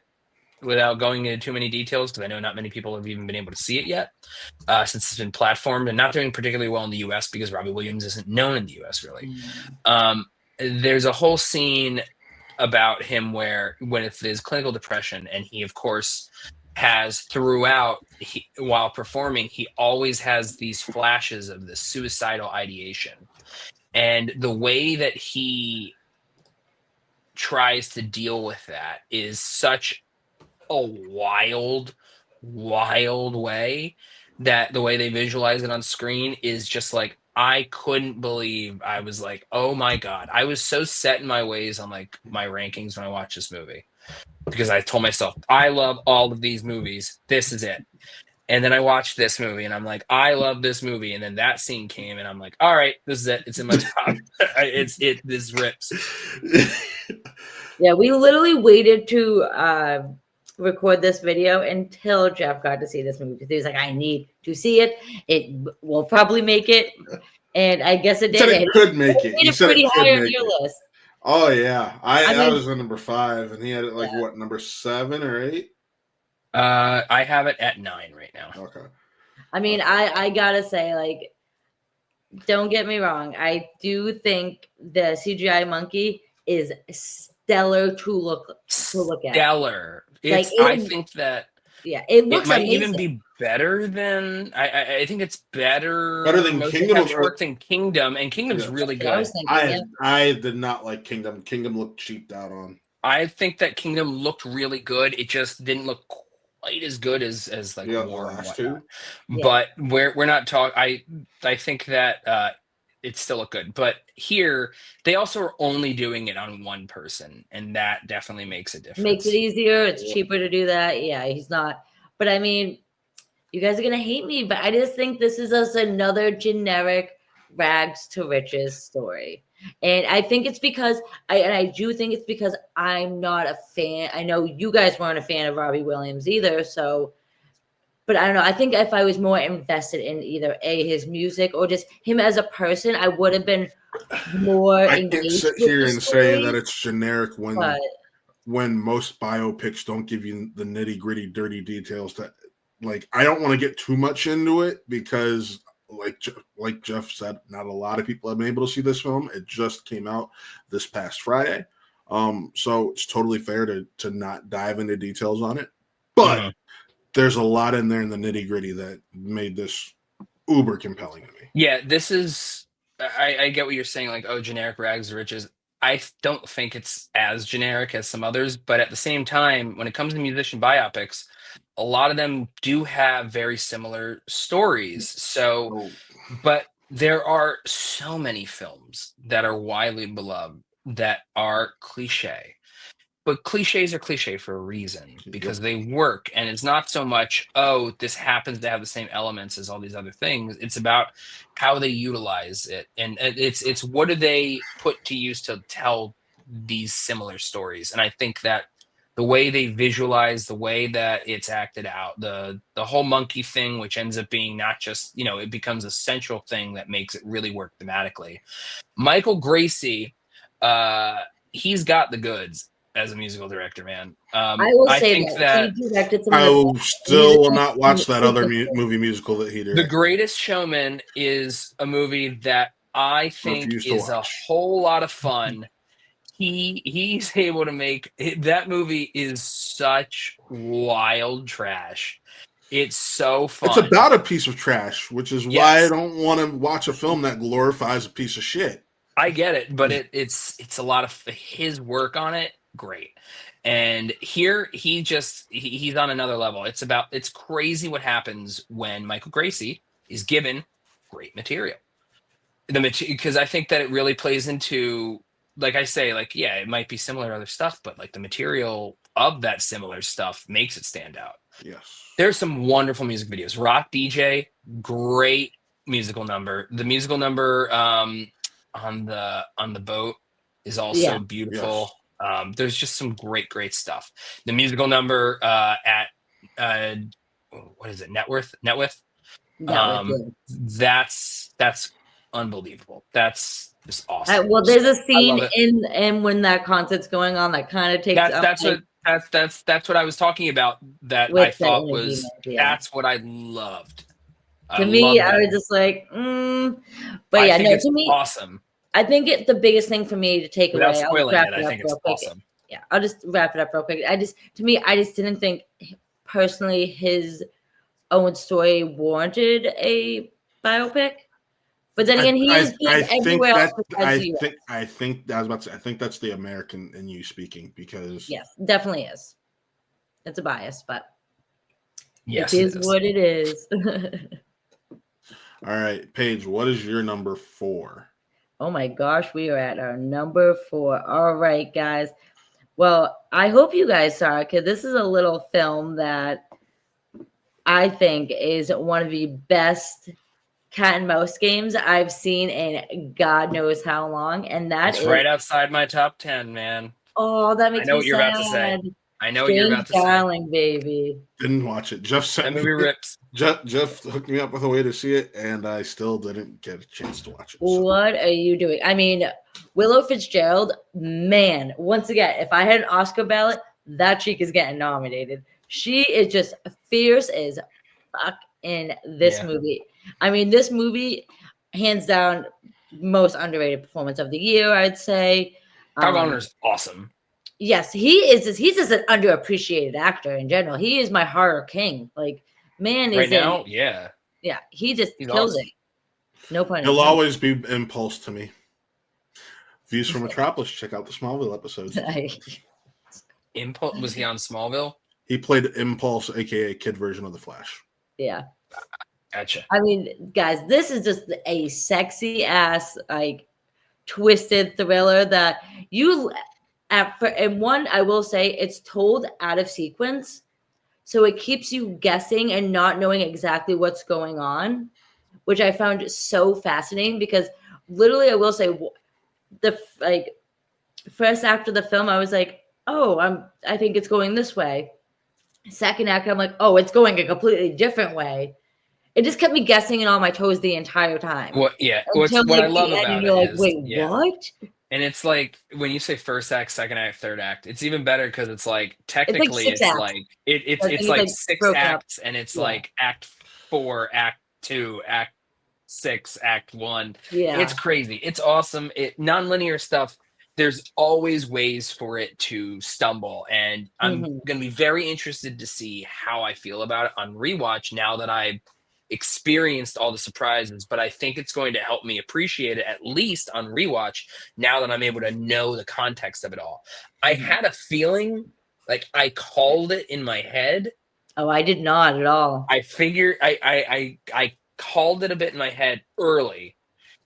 S2: without going into too many details, because I know not many people have even been able to see it yet, since it's been platformed and not doing particularly well in the US because Robbie Williams isn't known in the US really. There's a whole scene about him where when it's his clinical depression, and he of course has throughout while performing, he always has these flashes of the suicidal ideation, and the way that he tries to deal with that is such a wild way that the way they visualize it on screen is just like, I couldn't believe. I was like, oh my God. I was so set in my ways on like my rankings when I watched this movie, because I told myself, I love all of these movies. This is it. And then I watched this movie and I'm like, I love this movie. And then that scene came and I'm like, all right, this is it. It's in my top. This rips.
S3: Yeah, we literally waited to record this video until Geoff got to see this movie because he was like, I need to see it. It will probably make it. And I guess it
S1: He said
S3: did.
S1: it could make it.
S3: It
S1: He
S3: made it
S1: said
S3: pretty
S1: it
S3: high
S1: could
S3: on
S1: make
S3: your
S1: it.
S3: list.
S1: Oh yeah, I
S3: mean,
S1: was at number 5, and he had it like what, number 7 or 8?
S2: I have it at 9 right now.
S1: Okay.
S3: I mean, I gotta say, like, don't get me wrong. I do think the CGI monkey is stellar to look at.
S2: Stellar.
S3: Like,
S2: I think that
S3: it looks
S2: it might
S3: amazing.
S2: even be better than I think it's better
S1: than
S2: most
S1: Kingdom
S2: have worked than Kingdom, and Kingdom's really
S3: I
S2: good.
S3: was thinking,
S1: I did not like Kingdom. Kingdom looked cheaped out on.
S2: I think that Kingdom looked really good. It just didn't look quite as good as like
S1: The
S2: War and
S1: last
S2: whatnot.
S1: 2.
S2: But we're not talking. I think that it still looked good. But here they also are only doing it on one person, and that definitely makes a difference.
S3: Makes it easier. It's cheaper to do that. Yeah, he's not. But I mean, you guys are gonna hate me, but I just think this is just another generic rags to riches story. And I think it's because I do think it's because I'm not a fan. I know you guys weren't a fan of Robbie Williams either, so but I don't know. I think if I was more invested in either his music or just him as a person, I would have been more
S1: I
S3: engaged.
S1: can't sit
S3: with
S1: here
S3: the
S1: and
S3: story,
S1: say that it's generic when most biopics don't give you the nitty gritty, dirty details. That, like, I don't want to get too much into it because, like Geoff said, not a lot of people have been able to see this film. It just came out this past Friday, so it's totally fair to not dive into details on it. But there's a lot in there in the nitty gritty that made this uber compelling to me.
S2: Yeah, this is. I get what you're saying. Like, oh, generic rags to riches. I don't think it's as generic as some others, but at the same time, when it comes to musician biopics, a lot of them do have very similar stories. So, but there are so many films that are widely beloved that are cliche. But cliches are cliche for a reason, because they work. And it's not so much, oh, this happens to have the same elements as all these other things. It's about how they utilize it. And it's what do they put to use to tell these similar stories. And I think that the way they visualize, the way that it's acted out, the whole monkey thing, which ends up being not just, it becomes a central thing that makes it really work thematically. Michael Gracie, he's got the goods as a musical director, man.
S3: I will say
S2: think that
S3: he directed some.
S1: I will still not watch that other movie musical that he directed.
S2: The Greatest Showman is a movie that I think is a whole lot of fun. He's able to make that movie is such wild trash. It's so fun.
S1: It's about a piece of trash, which is why I
S2: Yes.
S1: don't want to watch a film that glorifies a piece of shit.
S2: I get it, but it's a lot of his work on it. Great. And here he's on another level. It's crazy what happens when Michael Gracie is given great material. Because I think that it really plays into, like I say, like, yeah, it might be similar to other stuff, but like the material of that similar stuff makes it stand out.
S1: Yes.
S2: There's some wonderful music videos. Rock DJ, great musical number. The musical number on the boat is also beautiful.
S1: Yes.
S2: There's just some great stuff. The musical number at what is it? Networth. That's unbelievable. That's just awesome.
S3: Well, there's a scene in when that concert's going on that kind of takes
S2: that's what I was talking about. That I thought was that's what I loved.
S3: To me, I was just like, but yeah, no, to me,
S2: awesome.
S3: I think the biggest thing for me to take away.
S2: Without spoiling it, I think it's awesome.
S3: Yeah, I'll just wrap it up real quick. I just didn't think personally his own story warranted a biopic. But then again, he is everywhere else.
S1: I think that's the American in you speaking, because
S3: yes, definitely is. It's a bias, but
S2: yes,
S3: it is what it is.
S1: All right, Paige, what is your number 4?
S3: Oh my gosh, we are at our number 4. All right, guys. Well, I hope you guys saw it, because this is a little film that I think is one of the best cat and mouse games I've seen in God knows how long, and that's
S2: right outside my top 10, man.
S3: Oh, that makes me sad.
S2: I know what you're about to say. I know what you're about to
S3: Darling, baby.
S1: Didn't watch it. Jeff sent
S2: that movie rips.
S1: Jeff hooked me up with a way to see it, and I still didn't get a chance to watch it.
S3: So. What are you doing? I mean, Willow Fitzgerald, man, once again, if I had an Oscar ballot, that chick is getting nominated. She is just fierce as fuck in this movie. I mean, this movie, hands down, most underrated performance of the year, I'd say.
S2: Kyle Gallner's awesome.
S3: Yes, he's just an underappreciated actor in general. He is my horror king. Like, man,
S2: right now, yeah,
S3: he just kills it. No pun.
S1: He'll always be Impulse to me. Views from Metropolis. Check out the Smallville episodes.
S2: Impulse, was he on Smallville?
S1: He played Impulse, aka Kid version of the Flash.
S3: Yeah.
S2: Gotcha.
S3: I mean, guys, this is just a sexy ass, like, twisted thriller that you. And one, I will say, it's told out of sequence, so it keeps you guessing and not knowing exactly what's going on, which I found so fascinating. Because literally, I will say, the first act of the film, I was like, oh, I think it's going this way. Second act, I'm like, oh, it's going a completely different way. It just kept me guessing and on my toes the entire time.
S2: What I love about it is,
S3: wait, what?
S2: And it's like, when you say first act, second act, third act, it's even better, because it's like, technically it's like 6 acts, and it's like act 4, act 2, act 6, act 1.
S3: Yeah,
S2: it's crazy. It's awesome. Non-linear stuff, there's always ways for it to stumble, and I'm going to be very interested to see how I feel about it on rewatch now that I've experienced all the surprises. But I think it's going to help me appreciate it, at least on rewatch, now that I'm able to know the context of it all. I had a feeling, like, I called it in my head.
S3: Oh, I did not at all.
S2: I figured I called it a bit in my head early,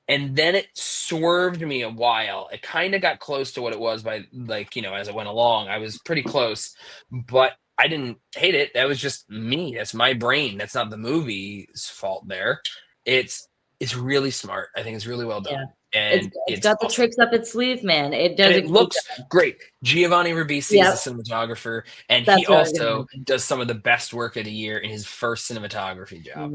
S2: and then it swerved me a while. It kind of got close to what it was by, like, as it went along. I was pretty close, but I didn't hate it. That was just me. That's my brain. That's not the movie's fault there. It's really smart. I think it's really well done. Yeah. And
S3: it's got the tricks up its sleeve, man. It does.
S2: And it looks great. Giovanni Ribisi is the cinematographer, and he also does some of the best work of the year in his first cinematography job.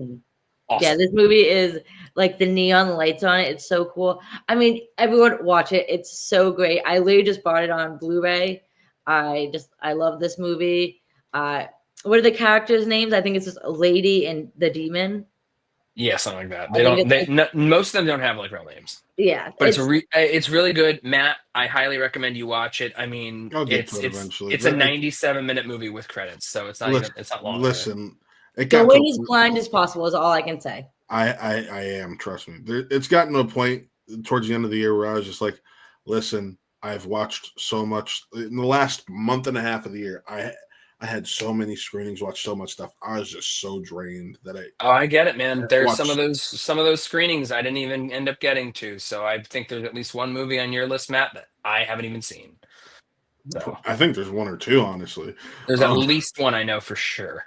S2: Awesome.
S3: Yeah, this movie is like the neon lights on it. It's so cool. I mean, everyone watch it. It's so great. I literally just bought it on Blu-ray. I love this movie. What are the characters' names? I think it's just a lady and the demon.
S2: Yeah, something like that. Most of them don't have like real names.
S3: Yeah,
S2: but it's really good. Matt, I highly recommend you watch it. I mean, it's a 97-minute movie with credits, so it's not long.
S1: Listen, It
S3: Go
S1: got
S3: in as blind as possible is all I can say.
S1: I am, trust me. It's gotten to a point towards the end of the year where I was just like, listen, I've watched so much in the last month and a half of the year. I had so many screenings, watched so much stuff. I was just so drained that
S2: I get it, man. There's
S1: watched,
S2: some of those screenings I didn't even end up getting to. So I think there's at least one movie on your list, Matt, that I haven't even seen. So
S1: I think there's one or two, honestly.
S2: there's at least one I know for sure.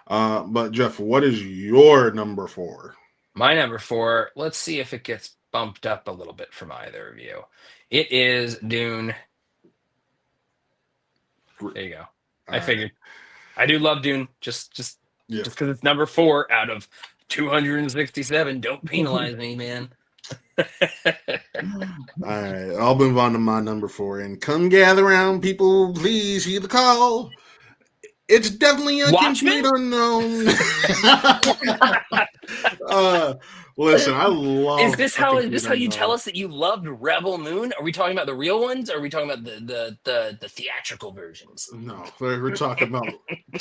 S1: But Geoff, what is your number 4?
S2: My number 4, let's see if it gets bumped up a little bit from either of you. It is Dune. There you go. I figured. I do love Dune. Just because it's number 4 out of 267. Don't penalize me, man.
S1: All right, I'll move on to my number 4. And come gather around, people. Please hear the call. It's definitely a
S2: Watchmen?
S1: complete unknown. Listen, I love.
S2: Is this how you tell us that you loved Rebel Moon? Are we talking about the real ones, or are we talking about the theatrical versions?
S1: No, we're talking about.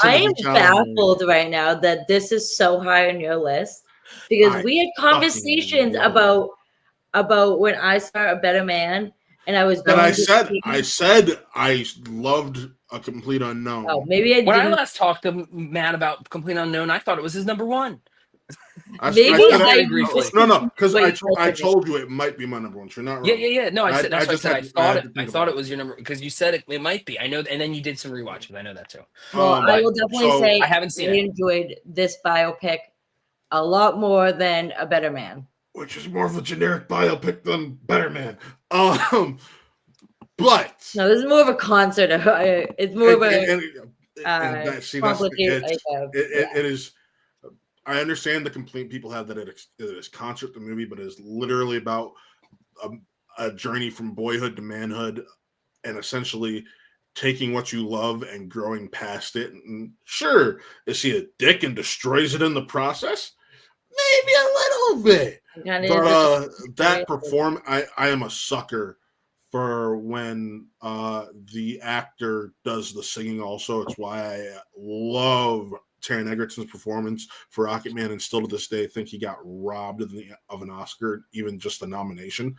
S3: I am baffled right now that this is so high on your list because we had conversations about when I saw A Better Man, and I was going.
S1: And I said I loved A Complete Unknown.
S3: Oh, maybe I didn't.
S2: When I last talked to Matt about Complete Unknown, I thought it was his number 1.
S1: No, because I told you it might be my number 1. You're not wrong.
S2: Yeah. No, I said that's what I said. I thought it was your number because you said it might be. I know, and then you did some rewatches. I know that too.
S3: Well, I will definitely say
S2: I haven't seen it.
S3: Enjoyed this biopic a lot more than A Better Man,
S1: which is more of a generic biopic than Better Man. But
S3: no, this is more of a concert. It's more of a complicated.
S1: It is. I understand the complaint people have that it is concert the movie, but it is literally about a journey from boyhood to manhood, and essentially taking what you love and growing past it. And sure, is he a dick and destroys it in the process? Maybe a little bit. But that I am a sucker for when the actor does the singing also. It's why I love Taron Egerton's performance for Rocketman, and still to this day think he got robbed of an Oscar, even just a nomination.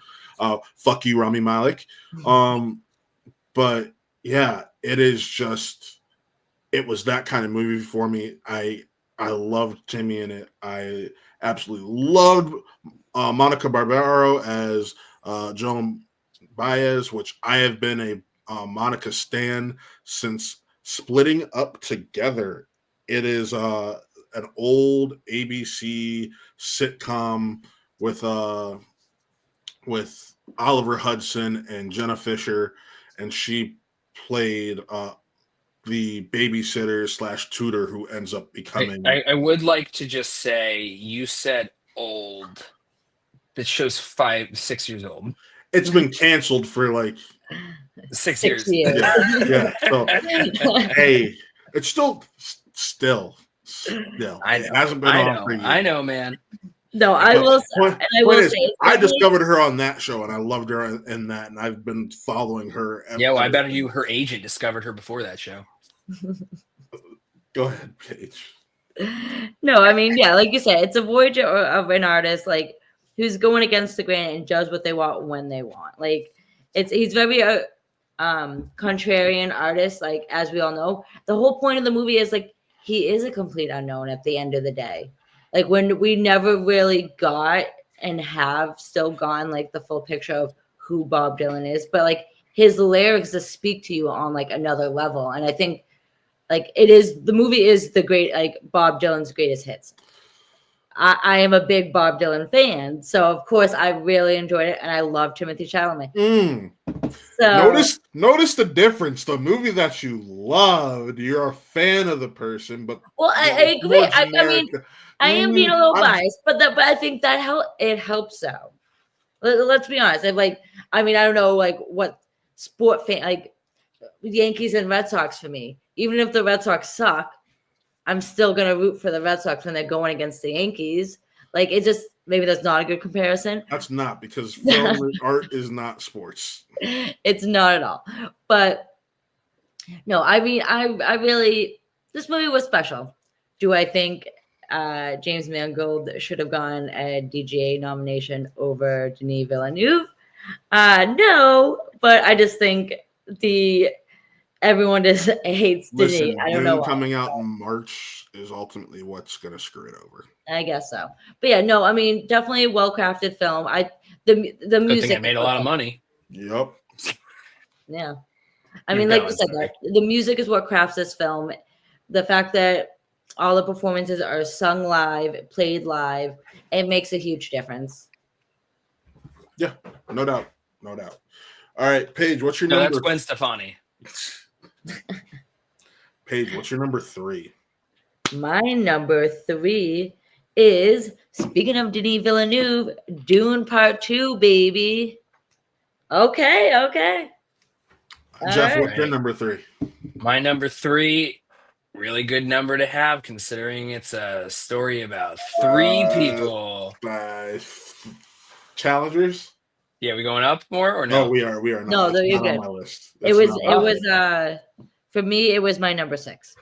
S1: Fuck you, Rami Malek. But yeah, it was that kind of movie for me. I loved Timmy in it. I absolutely loved Monica Barbaro as Joan Baez, which I have been a Monica stan since Splitting Up Together. It is an old ABC sitcom with Oliver Hudson and Jenna Fisher, and she played the babysitter / tutor who ends up becoming.
S2: I would like to just say, you said old. This show's 5-6 years old.
S1: It's been canceled for like
S2: 6 years.
S1: Yeah. So hey, it's still. It hasn't been on for years.
S2: I know, man.
S3: No, I will say
S1: I discovered her on that show, and I loved her in that, and I've been following her.
S2: Yeah, well, I bet her agent discovered her before that show.
S1: Go ahead, Paige.
S3: No, I mean, yeah, like you said, it's a voyage of an artist, like who's going against the grain and does what they want when they want. Like he's very contrarian artist, like as we all know. The whole point of the movie is like he is a complete unknown at the end of the day. Like when we never really got and have still gone like the full picture of who Bob Dylan is, but like his lyrics just speak to you on like another level. And I think like the movie is the great, like Bob Dylan's greatest hits. I am a big Bob Dylan fan, so of course I really enjoyed it, and I love Timothée Chalamet. So
S1: notice the difference. The movie that you loved, you're a fan of the person, but
S3: I agree. I mean, I am being a little biased, but I think that it helps though. Let's be honest. I don't know like what sport fan like Yankees and Red Sox for me. Even if the Red Sox suck, I'm still going to root for the Red Sox when they're going against the Yankees. Like, it just, maybe that's not a good comparison.
S1: That's not, because film and art is not sports.
S3: It's not at all. But, no, I mean, I really, this movie was special. do I think James Mangold should have gotten a DGA nomination over Denis Villeneuve? No, but I just think everyone just hates Denis.
S1: Listen,
S3: I don't know
S1: Dune
S3: why.
S1: coming out in March is ultimately what's going to screw it over.
S3: I guess so. But yeah, no, I mean, definitely a well-crafted film. The
S2: Good
S3: music
S2: thing I made a lot of money.
S1: Yep.
S3: Yeah. I mean, like you said, the music is what crafts this film. The fact that all the performances are sung live, played live, it makes a huge difference.
S1: Yeah, no doubt. No doubt. All right, Paige, what's your
S2: No,
S1: number?
S2: that's Gwen Stefani.
S1: Paige, what's your number 3?
S3: My number 3 is, speaking of Denis Villeneuve, Dune Part 2, baby. Okay.
S1: Geoff, what's your number 3?
S2: My number 3, really good number to have, considering it's a story about 3 people.
S1: Challengers?
S2: Yeah, we going up more or no?
S1: No, we are not.
S3: No,
S1: That's
S3: you're
S1: not
S3: good.
S1: on my list.
S3: It was for me, it was my number 6.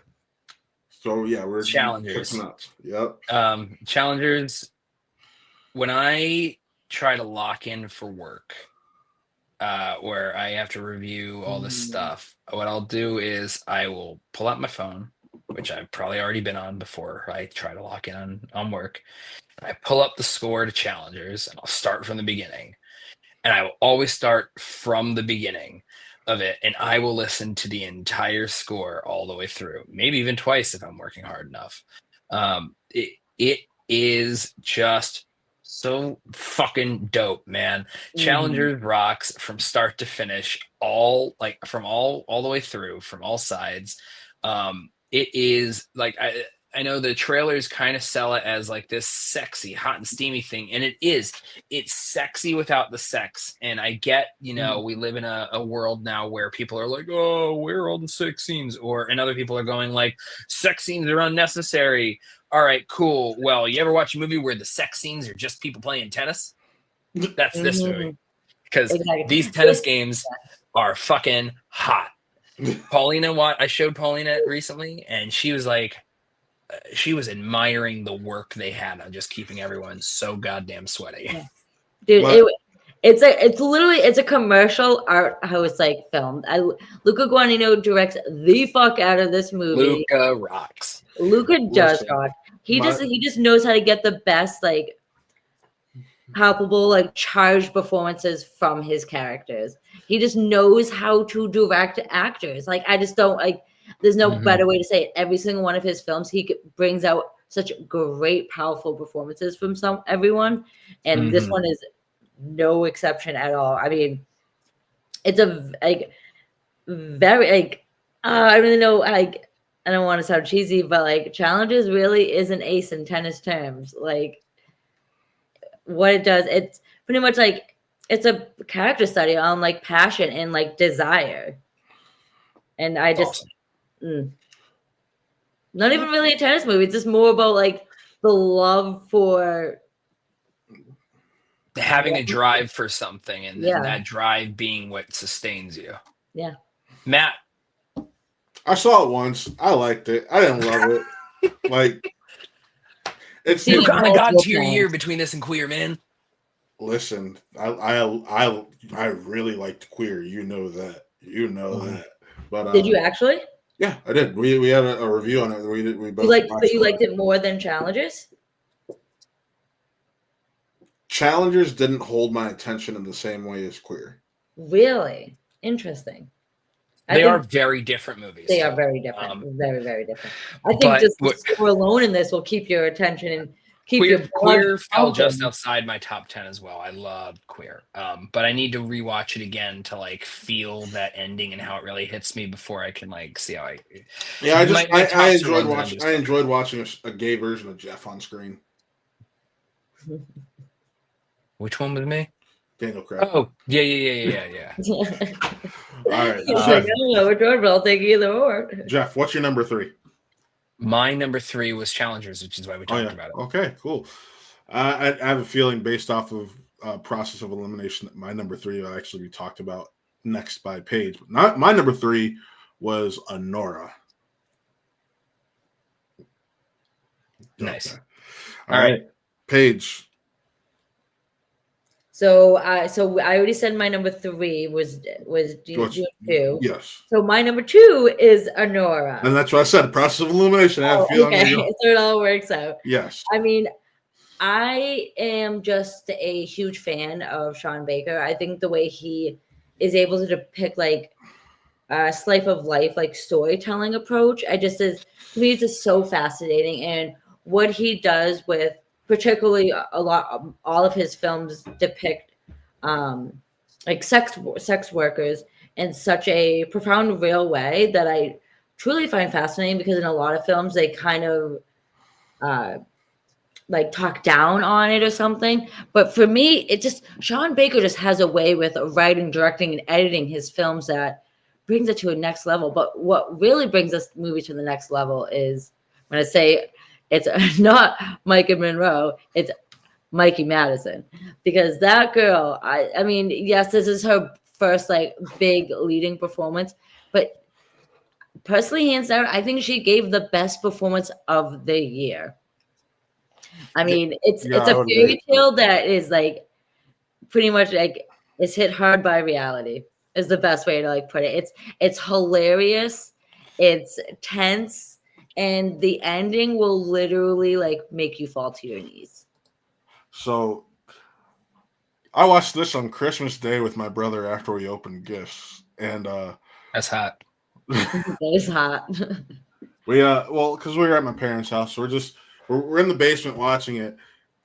S1: So yeah, we're
S2: Challengers.
S1: picking up. Yep.
S2: Challengers. When I try to lock in for work, where I have to review all this stuff, what I'll do is I will pull out my phone, which I've probably already been on before I try to lock in on work. I pull up the score to Challengers, and I'll start from the beginning. And I will always start from the beginning of it, and I will listen to the entire score all the way through, maybe even twice if I'm working hard enough. It is just so fucking dope, man. Challengers rocks from start to finish, all the way through, from all sides. It is like, I know the trailers kind of sell it as like this sexy, hot and steamy thing, and it is. It's sexy without the sex. And I get, we live in a world now where people are like, oh, where are all the sex scenes? And other people are going like, sex scenes are unnecessary. All right, cool. Well, you ever watch a movie where the sex scenes are just people playing tennis? That's this movie. Because these tennis games are fucking hot. Paulina, I showed Paulina recently, and she was like, she was admiring the work they had on just keeping everyone so goddamn sweaty.
S3: Yeah. Dude, it's a commercial art house like filmed. Luca Guadagnino directs the fuck out of this movie.
S2: Luca rocks.
S3: Luca does rock. He just knows how to get the best, like, palpable, like, charged performances from his characters. He just knows how to direct actors. Like, I just don't like. There's no better way to say it. Every single one of his films, he brings out such great, powerful performances from everyone, and this one is no exception at all. I mean, it's a very I really know, like, I don't want to sound cheesy, but like, Challengers really is an ace in tennis terms. Like, what it does, it's pretty much like it's a character study on like passion and like desire, and I just. Awesome. Not even really a tennis movie. It's just more about like the love for
S2: having a drive for something, and that drive being what sustains you.
S3: Yeah.
S2: Matt,
S1: I saw it once. I liked it. I didn't love it. Like, it's
S2: you kind of got to your year between this and Queer, man.
S1: Listen, I really liked Queer. You know that. That. But
S3: did you actually?
S1: Yeah, I did. We had a review on it. We both
S3: you liked it more than Challengers?
S1: Challengers didn't hold my attention in the same way as Queer.
S3: Really? Interesting.
S2: They are very different movies.
S3: They are very different. Very, very different. I think just the score alone in this will keep your attention and keep
S2: Queer fell just outside my top 10 as well. I love Queer. But I need to rewatch it again to like feel that ending and how it really hits me before I can like see how
S1: I enjoyed watching a gay version of Geoff on screen.
S2: Which one was me?
S1: Daniel Craig.
S2: Oh, yeah.
S1: All right.
S3: I don't know which one, but I'll take either or.
S1: Geoff, what's your number 3?
S2: My number 3 was Challengers, which is why we talked about it.
S1: Okay, cool. I have a feeling based off of process of elimination that my number 3 will actually be talked about next by Paige. But not my number 3 was Anora.
S2: Nice.
S1: Okay.
S2: All right.
S1: Paige.
S3: So I already said my number 3 was Dune 2.
S1: Yes.
S3: So my number 2 is Honora.
S1: And that's what I said. Process of elimination. I have a feeling.
S3: Okay. So it all works out.
S1: Yes.
S3: I mean, I am just a huge fan of Sean Baker. I think the way he is able to depict like a slice of life, like storytelling approach, to me, it's just so fascinating. And what he does with particularly all of his films depict like sex workers in such a profound, real way that I truly find fascinating, because in a lot of films they kind of like talk down on it or something. But for me, it just, Sean Baker just has a way with writing, directing, and editing his films that brings it to a next level. But what really brings this movie to the next level is when I say it's not Micah Monroe, it's Mikey Madison, because that girl, I mean, yes, this is her first like big leading performance, but personally, hands down, I think she gave the best performance of the year. I mean, it's a fairy tale that is like pretty much like it's hit hard by reality is the best way to like put it. It's hilarious, it's tense, and the ending will literally like make you fall to your knees.
S1: So I watched this on Christmas Day with my brother after we opened gifts, and
S2: that's hot.
S3: That is hot.
S1: We well, because we were at my parents' house, so we're in the basement watching it,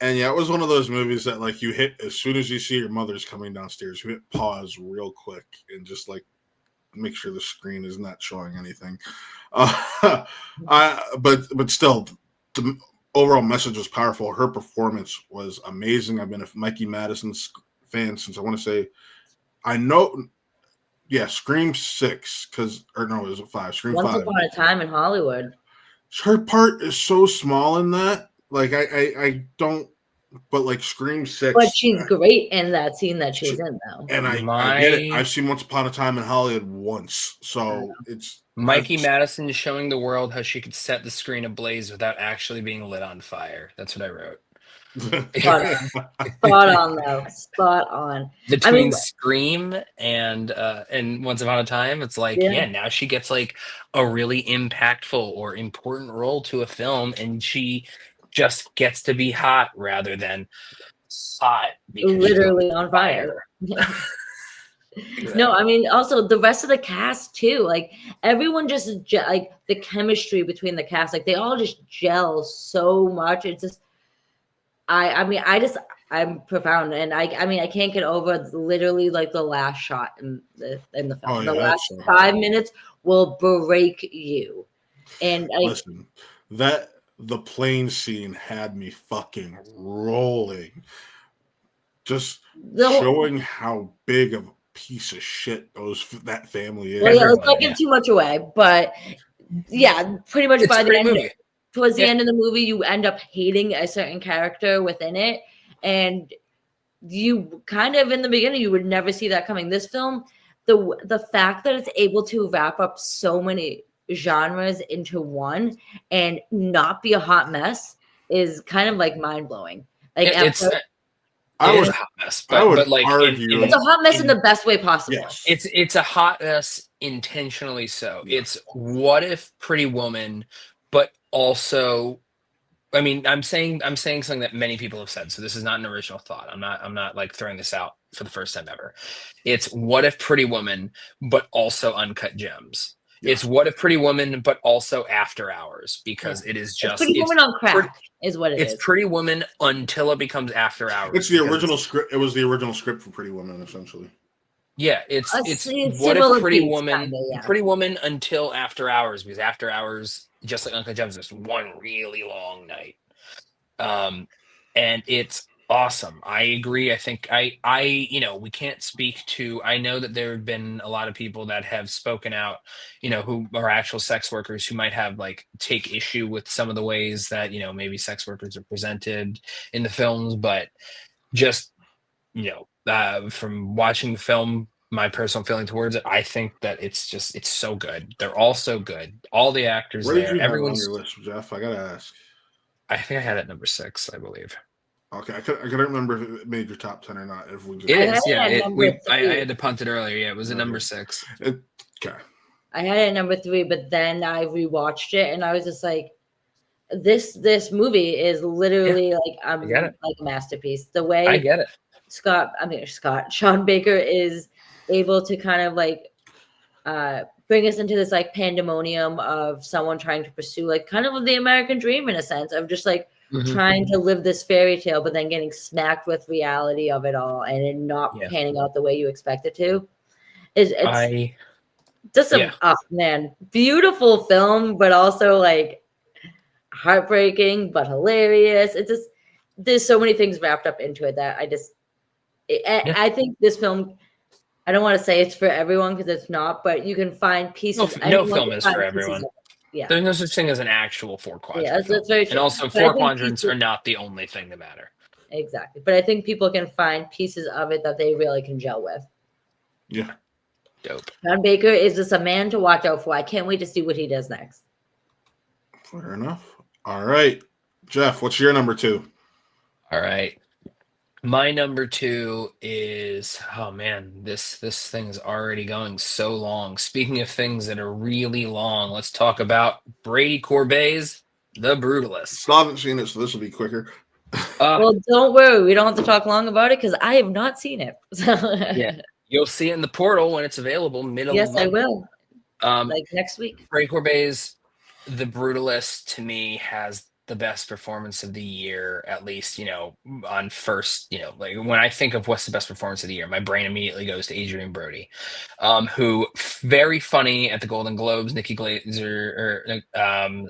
S1: and yeah, it was one of those movies that like you hit as soon as you see your mother's coming downstairs, you hit pause real quick and just like make sure the screen is not showing anything. But still, the overall message was powerful. Her performance was amazing. I've been a Mikey Madison's fan since I want to say, I know. Yeah, Scream 6, or no, is it 5? Scream 5.
S3: Once Upon a Time in Hollywood.
S1: Her part is so small in that. Like I don't, but like Scream 6.
S3: But she's great in that scene that she's in, though.
S1: And I get it. I've seen Once Upon a Time in Hollywood once, so it's
S2: Mikey Madison showing the world how she could set the screen ablaze without actually being lit on fire. That's what I wrote.
S3: Spot on though. Spot on.
S2: Between Scream and Once Upon a Time, it's like, yeah, now she gets like a really impactful or important role to a film, and she just gets to be hot rather than hot.
S3: Literally on fire. No, I mean, also the rest of the cast too. Like everyone just like the chemistry between the cast, like they all just gel so much. It's just, I'm profound, and I mean, I can't get over literally like the last shot in the film.
S1: Oh, yeah,
S3: the last 5 minutes will break you. And
S1: listen, the plane scene had me fucking rolling. Just showing how big of a piece of shit that family is.
S3: Well, yeah, let's not give too much away, but yeah, pretty much by the end. Towards the end of the movie, you end up hating a certain character within it, and you kind of in the beginning you would never see that coming. This film, the fact that it's able to wrap up so many genres into one and not be a hot mess is kind of like mind blowing. Like
S2: it's a hot mess, but like
S1: argue
S3: it's a hot mess in the best way possible.
S1: Yes.
S2: It's a hot mess intentionally so. It's what if Pretty Woman, but also, I mean, I'm saying something that many people have said, so this is not an original thought. I'm not like throwing this out for the first time ever. It's what if Pretty Woman, but also Uncut Gems. Yeah. It's what if Pretty Woman, but also After Hours, because it is just
S3: Pretty Woman on crack is what it is.
S2: It's Pretty Woman until it becomes After Hours.
S1: It's the original script. It was the original script for Pretty Woman, essentially.
S2: Yeah, it's what if Pretty Woman, Pretty Woman until After Hours, because After Hours, just like Uncut Gems, is one really long night, and it's awesome. I agree. I think we can't speak to. I know that there have been a lot of people that have spoken out, who are actual sex workers who might have like take issue with some of the ways that maybe sex workers are presented in the films, but just from watching the film, my personal feeling towards it, I think that it's so good. They're all so good. All the actors
S1: there.
S2: Everyone's
S1: on your list, Geoff. I gotta ask.
S2: I think I had it at number 6, I believe.
S1: Okay, I couldn't remember if it made your top 10 or not. If we just
S2: It
S3: I had
S2: is,
S3: it
S2: yeah.
S3: at number
S2: I
S3: 3.
S2: had to punt it earlier. Yeah, it was at number
S1: Okay.
S2: 6.
S1: Okay.
S3: I had it at number 3, but then I rewatched it and I was just like, this movie is literally like
S2: get it.
S3: like a masterpiece. The
S2: I
S3: way
S2: get it.
S3: Sean Baker is able to kind of like bring us into this like pandemonium of someone trying to pursue like kind of the American dream in a sense of just like trying to live this fairy tale, but then getting smacked with reality of it all and it not panning out the way you expect it to. It's just a beautiful film, but also like heartbreaking but hilarious. It's just there's so many things wrapped up into it that I think this film, I don't want to say it's for everyone because it's not, but you can find pieces.
S2: No film is for everyone.
S3: Yeah,
S2: there's no such thing as an actual 4-quadrant.
S3: Yeah, that's very true.
S2: And also, 4 quadrants are not the only thing that matter.
S3: Exactly, but I think people can find pieces of it that they really can gel with.
S1: Yeah,
S2: dope.
S3: Sean Baker is just a man to watch out for. I can't wait to see what he does next.
S1: Fair enough. All right, Geoff, what's your number 2?
S2: All right. My number 2 is, oh man, this thing is already going so long. Speaking of things that are really long, let's talk about Brady Corbet's The Brutalist.
S1: Still haven't seen it, so this will be quicker.
S3: Well, don't worry, we don't have to talk long about it because I have not seen it.
S2: Yeah, you'll see it in the portal when it's available. Middle.
S3: Yes, I will.
S2: Like
S3: next week.
S2: Brady Corbet's The Brutalist to me has the best performance of the year, at least, on first, like when I think of what's the best performance of the year, my brain immediately goes to Adrian Brody, who very funny at the Golden Globes. Nikki Glaser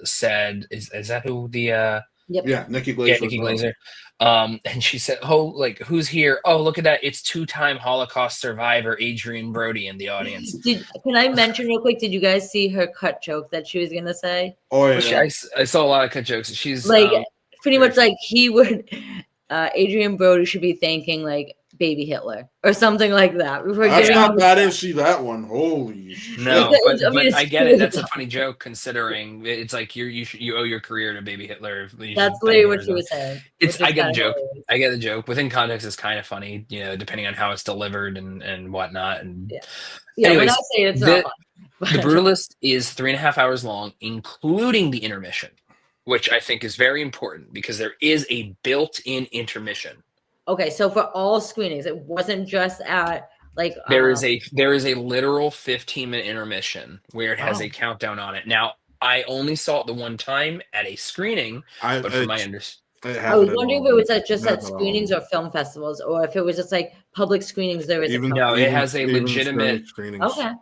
S2: said, is that who the
S1: Yeah, Nikki Glaser.
S2: Yeah, Nikki Glaser. And she said, "Oh, like who's here? Oh, look at that! It's 2-time Holocaust survivor Adrian Brody in the audience."
S3: Can I mention real quick? Did you guys see her cut joke that she was gonna say?
S1: Oh yeah,
S2: I saw a lot of cut jokes. She's
S3: like pretty much like he would. Adrian Brody should be thanking like baby Hitler or something like that.
S1: That's not bad. I didn't see that one. Holy shit.
S2: No, but I get it. That's a funny joke considering it's like you owe your career to baby Hitler.
S3: That's literally what she was saying.
S2: I get the joke. Hilarious. I get the joke. Within context, it's kind of funny, depending on how it's delivered and whatnot. And anyways,
S3: when I say it's not fun.
S2: The Brutalist is 3.5 hours long, including the intermission, which I think is very important because there is a built-in intermission.
S3: Okay, so for all screenings, it wasn't just at like
S2: there is a literal 15-minute intermission where it has a countdown on it. Now, I only saw it the one time at a screening, but from my understanding,
S3: I was wondering if it was just at screenings or film festivals, or if it was just like public screenings. There is
S2: it has a legitimate
S1: screenings.
S3: Okay,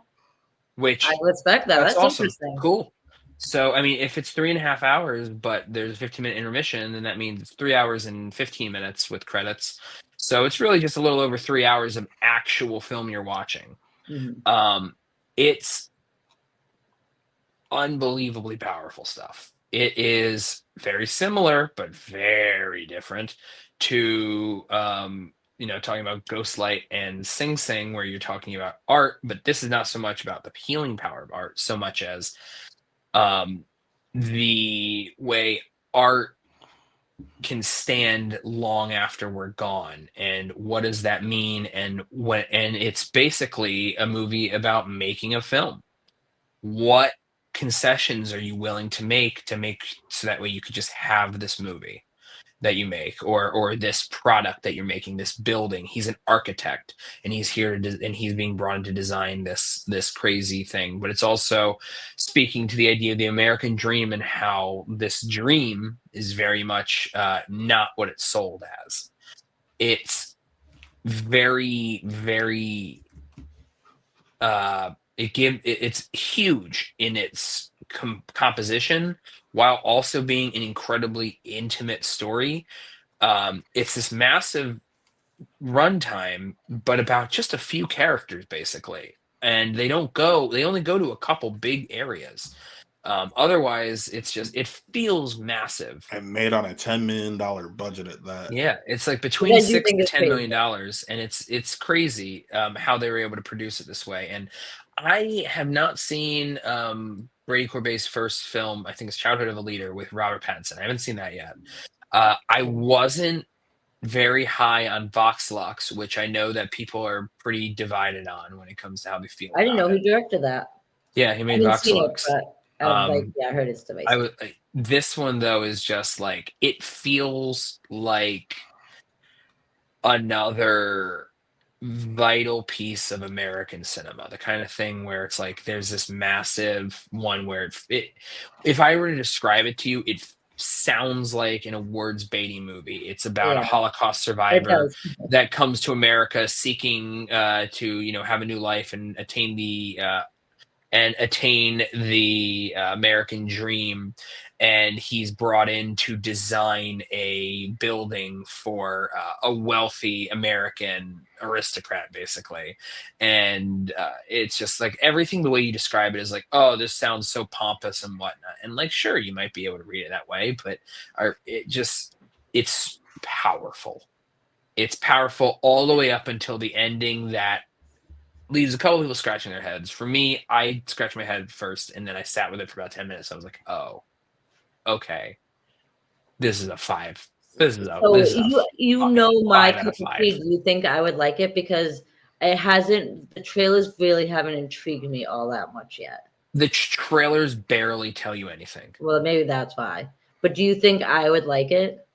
S2: which
S3: I respect that. That's
S2: awesome.
S3: Interesting.
S2: Cool. So, I mean, if it's 3.5 hours, but there's a 15-minute intermission, then that means it's 3 hours and 15 minutes with credits. So it's really just a little over 3 hours of actual film you're watching.
S3: Mm-hmm.
S2: It's unbelievably powerful stuff. It is very similar, but very different to, talking about Ghostlight and Sing Sing, where you're talking about art, but this is not so much about the healing power of art, so much as the way art can stand long after we're gone, and what does that mean, and it's basically a movie about making a film. What concessions are you willing to make so that way you could just have this movie that you make, or this product that you're making, this building? He's an architect, and he's here and he's being brought in to design this crazy thing. But it's also speaking to the idea of the American dream and how this dream is very much not what it's sold as. It's very, very it's huge in its composition, while also being an incredibly intimate story. It's this massive runtime, but about just a few characters, basically. And they only go to a couple big areas. Otherwise, it feels massive.
S1: And made on a $10 million budget at that.
S2: Yeah, it's like between $6 to $10 million, and it's crazy how they were able to produce it this way. And I have not seen Brady Corbett's first film, I think it's Childhood of a Leader with Robert Pattinson. I haven't seen that yet. I wasn't very high on Vox Lux, which I know that people are pretty divided on when it comes to how they feel
S3: I didn't
S2: about
S3: know
S2: it.
S3: who directed that.
S2: Yeah, he
S3: I
S2: made
S3: haven't
S2: Vox
S3: seen it,
S2: Lux.
S3: but I heard it's amazing.
S2: This one though is just like, it feels like another vital piece of American cinema, the kind of thing where it's like there's this massive one where if I were to describe it to you, it sounds like an awards baiting movie. It's about a
S3: Yeah,
S2: Holocaust
S3: it
S2: survivor
S3: does.
S2: that comes to America seeking to have a new life and attain the American dream. And he's brought in to design a building for a wealthy American aristocrat, basically. And it's just like everything, the way you describe it is like, oh, this sounds so pompous and whatnot. And like, sure, you might be able to read it that way, but it's powerful. It's powerful all the way up until the ending that leaves a couple people scratching their heads. For me, I scratched my head first, and then I sat with it for about 10 minutes. I was like, "Oh, okay, this is a 5. This is a
S3: So
S2: this is a
S3: you know my
S2: 5 out
S3: cup
S2: of
S3: of
S2: 5."
S3: tea. Do you think I would like it? Because it hasn't. The trailers really haven't intrigued me all that much yet.
S2: The trailers barely tell you anything.
S3: Well, maybe that's why. But do you think I would like it?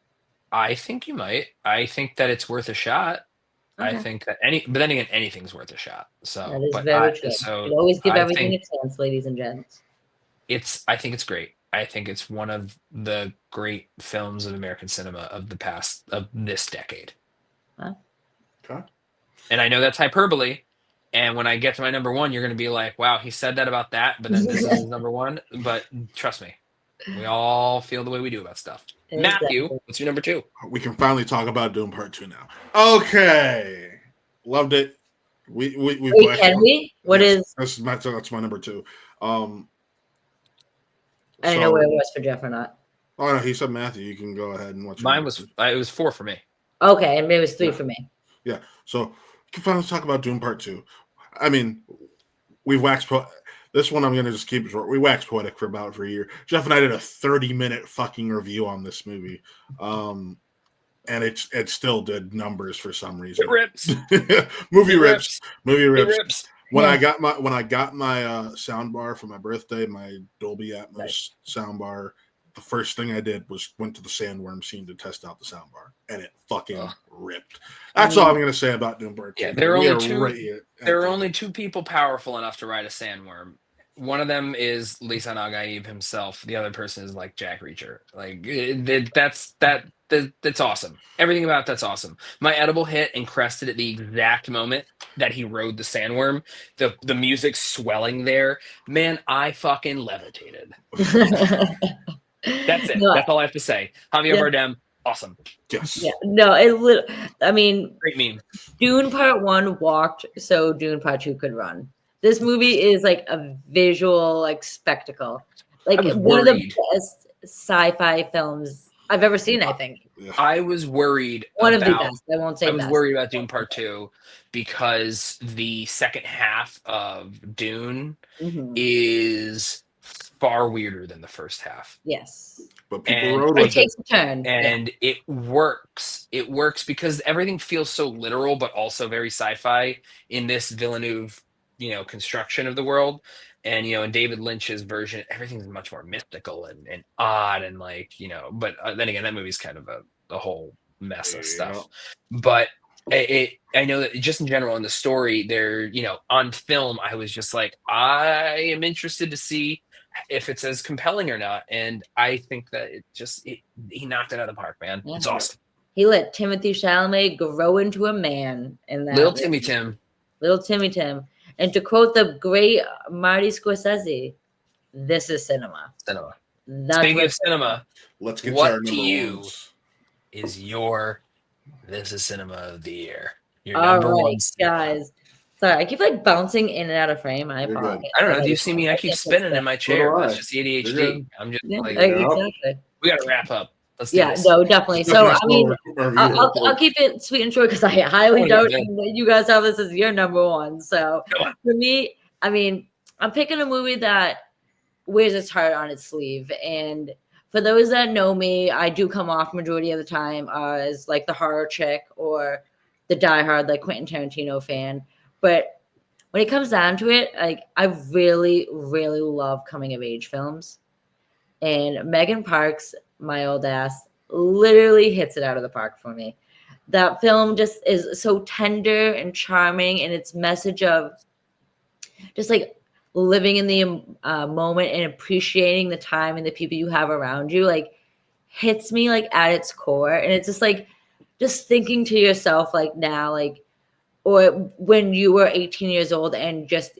S2: I think you might. I think that it's worth a shot. I
S3: Okay.
S2: think that but then again, anything's worth a shot. So,
S3: That is
S2: but
S3: very true. You always give
S2: I
S3: everything
S2: think
S3: a chance, ladies and gents.
S2: I think it's great. I think it's one of the great films of American cinema of this decade.
S3: Huh?
S1: Okay.
S2: And I know that's hyperbole. And when I get to my number 1, you're going to be like, wow, he said that about that, but then this is his number 1. But trust me, we all feel the way we do about stuff. Matthew, what's your number 2?
S1: We can finally talk about Dune Part 2 now. Okay. Loved it. Wait,
S3: can we?
S1: That's my number 2.
S3: I didn't know where it was for Geoff or not.
S1: Oh no, he said Matthew. You can go ahead and watch.
S2: Mine was it was 4 for me.
S3: Okay, and maybe it was 3 for me.
S1: Yeah. So we can finally talk about Dune Part 2. I mean, we've waxed this one I'm gonna just keep it short. We waxed poetic for a year. Geoff and I did a 30-minute fucking review on this movie. And it still did numbers for some reason.
S2: It rips.
S1: Movie rips. Movie rips.
S2: It rips.
S1: When I got my sound bar for my birthday, my Dolby Atmos sound bar, the first thing I did was went to the sandworm scene to test out the sound bar, and it fucking ripped. That's all I'm gonna say about Dune Part 2.
S2: Yeah, there are only 2 people powerful enough to ride a sandworm. One of them is Lisan Al-Gaib himself. The other person is like Jack Reacher. Like that's awesome. Everything about that's awesome. My edible hit and crested at the exact moment that he rode the sandworm. The music swelling there, man. I fucking levitated. That's it.
S3: No,
S2: that's all I have to say. Javier Bardem, awesome.
S1: Yes.
S3: Yeah. No, I mean,
S2: great meme.
S3: Dune Part 1 walked so Dune Part 2 could run. This movie is like a visual spectacle. Like one of the best sci-fi films I've ever seen, I think.
S2: I was worried.
S3: One of the best. I won't say
S2: I was worried about Dune Part 2 because the second half of Dune is far weirder than the first half.
S3: Yes.
S1: But people it
S3: takes a turn.
S2: And it works. It works because everything feels so literal, but also very sci-fi in this Villeneuve, construction of the world. And, in David Lynch's version, everything's much more mystical and odd and but then again, that movie's kind of a whole mess of stuff. But I know that just in general in the story there, on film, I was just like, I am interested to see if it's as compelling or not. And I think that he knocked it out of the park, man. Yeah. It's awesome.
S3: He let Timothée Chalamet grow into a man in that.
S2: Little Timmy Tim. And to quote the great Marty Scorsese, this is cinema. Speaking of cinema, let's get what to you is your this is cinema of the year. Your number one
S3: guys. Sorry, I keep bouncing in and out of frame. I apologize.
S2: I don't know. Do you see me? I keep spinning in my chair. That's just ADHD. I'm just
S3: exactly.
S2: We got to wrap up. Let's do this.
S3: No, definitely. So I mean, I'll keep it sweet and short because I highly doubt you guys have this as your number one. So for me, I mean, I'm picking a movie that wears its heart on its sleeve. And for those that know me, I do come off majority of the time as like the horror chick or the diehard like Quentin Tarantino fan. But when it comes down to it, like I really, really love coming of age films. And Megan Parks, my old ass, literally hits it out of the park for me. That film just is so tender and charming, and its message of just like living in the moment and appreciating the time and the people you have around you, like hits me like at its core. And it's just like just thinking to yourself like now, like, or when you were 18 years old, and just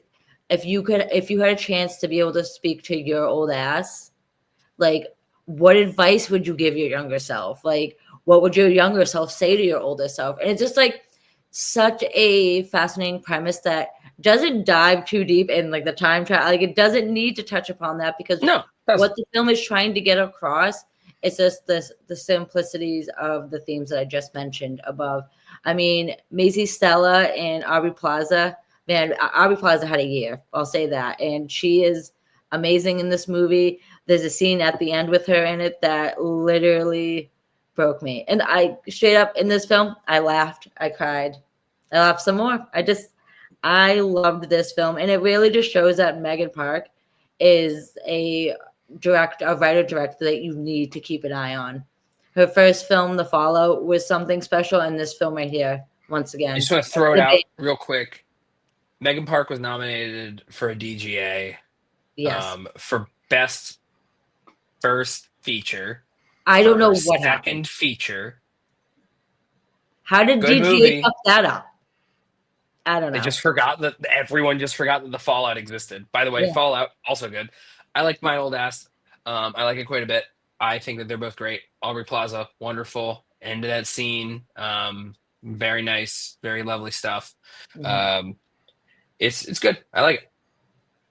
S3: if you had a chance to be able to speak to your old ass, like what advice would you give your younger self? Like what would your younger self say to your older self? And it's just like such a fascinating premise that doesn't dive too deep in like the time travel. Like it doesn't need to touch upon that, because
S2: No,
S3: what the film is trying to get across is just the simplicities of the themes that I just mentioned above. I mean, Maisie Stella and Aubrey Plaza, man, Aubrey Plaza had a year. I'll say that, and she is amazing in this movie. There's a scene at the end with her in it that literally broke me. And I straight up in this film, I laughed, I cried, I laughed some more. I loved this film. And it really just shows that Megan Park is a writer director that you need to keep an eye on. Her first film, The Fallout, was something special, and this film right here, once again.
S2: I just want to throw it out real quick. Megan Park was nominated for a DGA.
S3: Yes.
S2: For Best First Feature.
S3: I don't know what
S2: second
S3: happened.
S2: Feature.
S3: How did
S2: Good
S3: DGA
S2: movie.
S3: fuck that up? I don't know.
S2: They just forgot that everyone just forgot that the Fallout existed. By the way,
S3: Yeah.
S2: Fallout also good. I like My Old Ass. I like it quite a bit. I think that they're both great. Aubrey Plaza, wonderful. End of that scene. Very nice, very lovely stuff. It's good. I like it.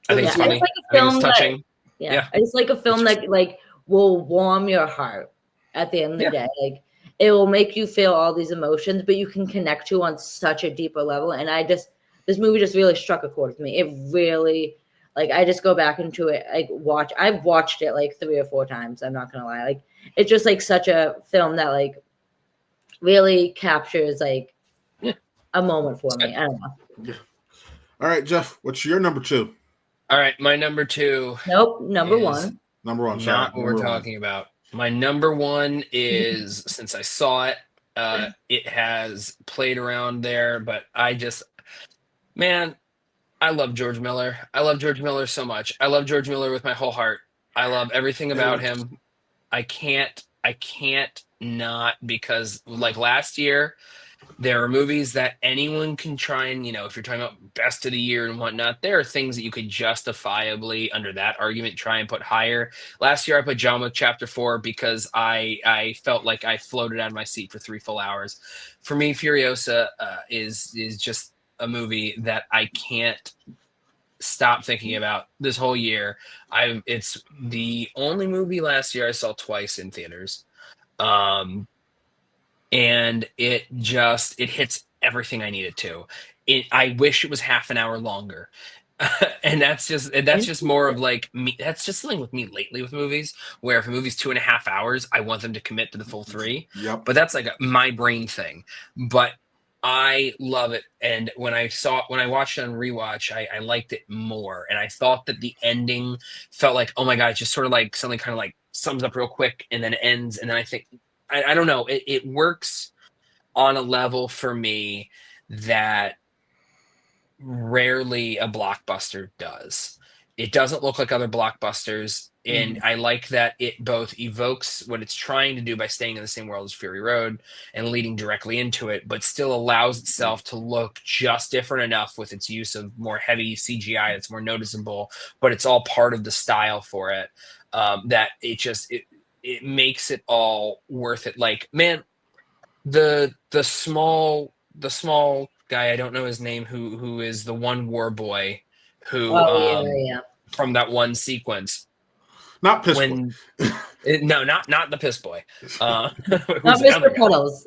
S2: I think it's funny.
S3: Like
S2: I think it's touching.
S3: Yeah. It's like a film that like will warm your heart at the end of the day. Like it will make you feel all these emotions, but you can connect to on such a deeper level. And this movie just really struck a chord with me. It really, like, I just go back into it, like I've watched it like 3 or 4 times. I'm not gonna lie. Like it's just like such a film that like really captures like a moment for me. I don't know.
S1: Yeah. All right, Geoff, what's your number 2?
S2: All right, my number 2.
S3: Nope, number 1.
S1: Number 1, sorry.
S2: Not what we're talking about. My number 1 is, since I saw it, it has played around there, but I love George Miller. I love George Miller so much. I love George Miller with my whole heart. I love everything about him. I can't not, because like last year, there are movies that anyone can try and, if you're talking about best of the year and whatnot, there are things that you could justifiably, under that argument, try and put higher. Last year, I put John Wick Chapter 4 because I felt like I floated out of my seat for 3 full hours. For me, Furiosa is just a movie that I can't stop thinking about this whole year. It's the only movie last year I saw twice in theaters. And it hits everything I needed to. I wish it was half an hour longer. And that's just more of like me. That's just something with me lately with movies, where if a movie's 2.5 hours, I want them to commit to the full 3.
S1: Yep.
S2: But that's like my brain thing. But I love it. And when I watched it on rewatch, I liked it more. And I thought that the ending felt like, oh my God, it's just sort of like something kind of like sums up real quick and then it ends. And then I think, I don't know, it works on a level for me that rarely a blockbuster does. It doesn't look like other blockbusters, and I like that it both evokes what it's trying to do by staying in the same world as Fury Road and leading directly into it, but still allows itself to look just different enough with its use of more heavy CGI that's more noticeable, but it's all part of the style for it, that it makes it all worth it. Like, man, the small guy, I don't know his name, who is the one war boy who from that one sequence.
S1: Not Piss Boy.
S2: No, not the Piss Boy.
S3: Not Mr. Puddles.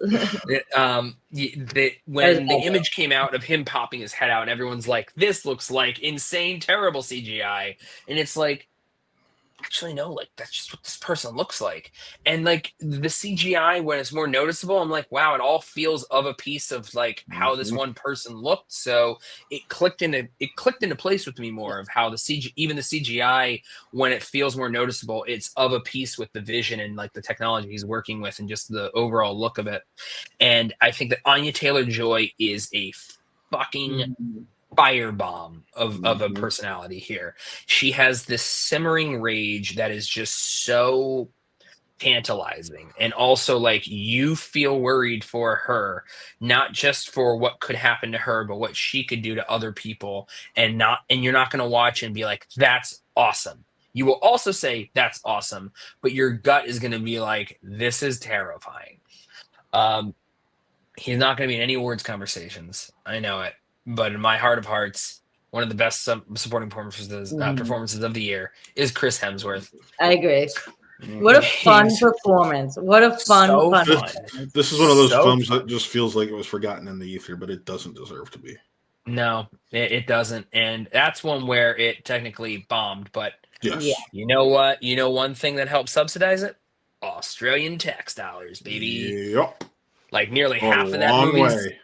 S2: When the image came out of him popping his head out, and everyone's like, this looks like insane, terrible CGI. And it's like, actually no, like that's just what this person looks like. And like the CGI when it's more noticeable, I'm like, wow, it all feels of a piece of like how this
S1: Mhm.
S2: one person looked. So it clicked into place with me more of how the even the CGI, when it feels more noticeable, it's of a piece with the vision and like the technology he's working with and just the overall look of it. And I think that Anya Taylor-Joy is a fucking
S3: Mhm.
S2: firebomb of a
S1: Mhm.
S2: personality here. She has this simmering rage that is just so tantalizing, and also like you feel worried for her, not just for what could happen to her but what she could do to other people. And you're not going to watch and be like, that's awesome. You will also say that's awesome, but your gut is going to be like, this is terrifying. um He's not going to be in any awards conversations. I know it. But in my heart of hearts, one of the best supporting
S3: Mhm.
S2: performances of the year is Chris Hemsworth.
S3: I agree. What a
S1: Mhm.
S3: fun
S2: He's
S3: performance. What a fun,
S2: so
S3: fun
S1: This,
S2: fun.
S3: performance.
S1: this is one of those
S2: So
S1: films that
S2: fun.
S1: just feels like it was forgotten in the ether, but it doesn't deserve to be.
S2: No, it doesn't. And that's one where it technically bombed. But
S3: Yeah.
S1: Yes.
S2: you know what? You know one thing that helps subsidize it? Australian tax dollars, baby.
S1: Yep.
S2: Like nearly
S1: A
S2: half of that
S1: long
S2: movie's
S1: way.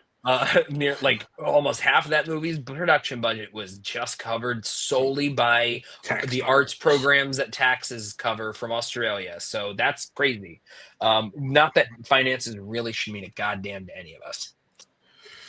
S2: near like almost half of that movie's production budget was just covered solely by
S1: Tax
S2: the arts
S1: dollars.
S2: programs that taxes cover from Australia. So that's crazy. Not that finances really should mean a goddamn to any of us.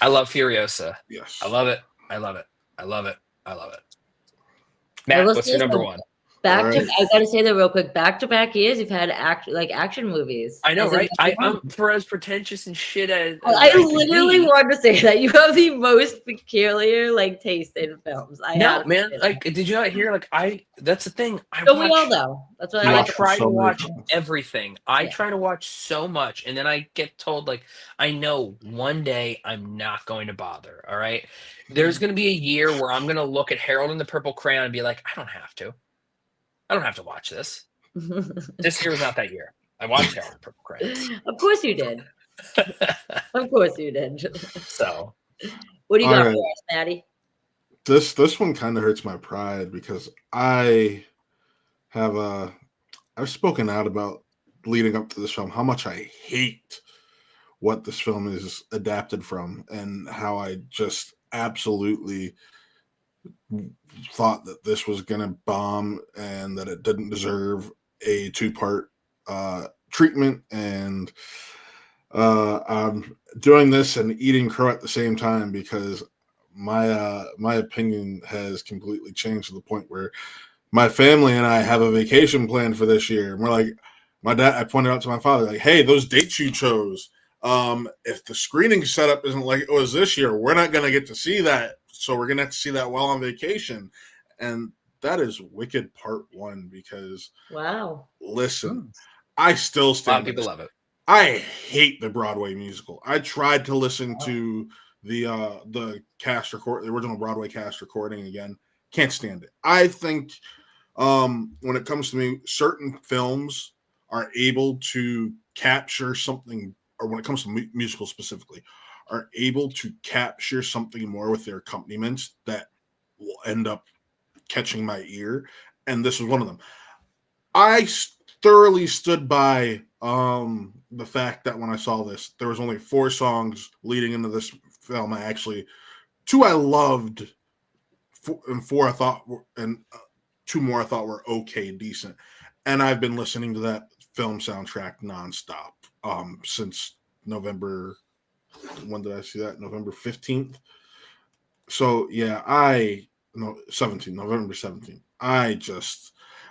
S2: I love Furiosa. I
S1: Yes.
S2: love it. I love it. I love it. I love it.
S3: I
S2: Matt,
S3: will
S2: what's
S3: say
S2: your number
S3: so
S2: one?
S1: All
S3: back to
S1: right.
S3: I gotta say that real quick. Back to back years, you've had action movies.
S2: I know,
S3: As in
S2: right?
S3: number
S2: I'm
S3: one.
S2: for as pretentious and shit as
S3: I
S2: I could
S3: literally
S2: be.
S3: wanted to say that you have the most peculiar like taste in films. I
S2: No,
S3: have to
S2: man.
S3: say that.
S2: Like, did you not hear? Like, that's the thing. I
S3: Don't we all
S2: watch.
S3: though? That's what I
S1: You
S2: I
S3: like
S1: watch
S3: about
S2: try to
S1: so many
S2: watch
S1: films.
S2: everything. I
S3: yeah.
S2: try to watch so much, and then I get told like, I know one day I'm not going to bother. All right, there's going to be a year where I'm going to look at Harold and the Purple Crayon and be like, I don't have to. I don't have to watch this. This year was not that year. I watched Harold and the Purple Crayon.
S3: Of course you did. Of course you did.
S2: So
S3: What do you
S1: All
S3: got
S1: right.
S3: for us, Maddie?
S1: This one kind of hurts my pride because have I've spoken out about leading up to this film how much I hate what this film is adapted from and how I just absolutely thought that this was going to bomb and that it didn't deserve a two-part treatment. And I'm doing this and eating crow at the same time because my opinion has completely changed to the point where my family and I have a vacation planned for this year. And we're like, my dad, I pointed out to my father, like, hey, those dates you chose, if the screening setup isn't like it was this year, we're not going to get to see that. So we're going to have to see that while on vacation. And that is Wicked Part 1 because,
S3: Wow.
S1: listen,
S2: Mm.
S1: I still
S2: a lot of
S1: stand by
S2: people
S1: this.
S2: love it.
S1: I hate the Broadway musical. I tried to listen to the cast record, the original Broadway cast recording again. Can't stand it. I think when it comes to me, certain films are able to capture something, or when it comes to musicals specifically, are able to capture something more with their accompaniments that will end up catching my ear. And this is one of them. I thoroughly stood by the fact that when I saw this, there was only 4 songs leading into this film. I actually 2 I loved, and 4 I thought were, and 2 more I thought were okay, decent. And I've been listening to that film soundtrack nonstop since November. When did I see that? November 15th. So yeah, no 17th, November 17th. I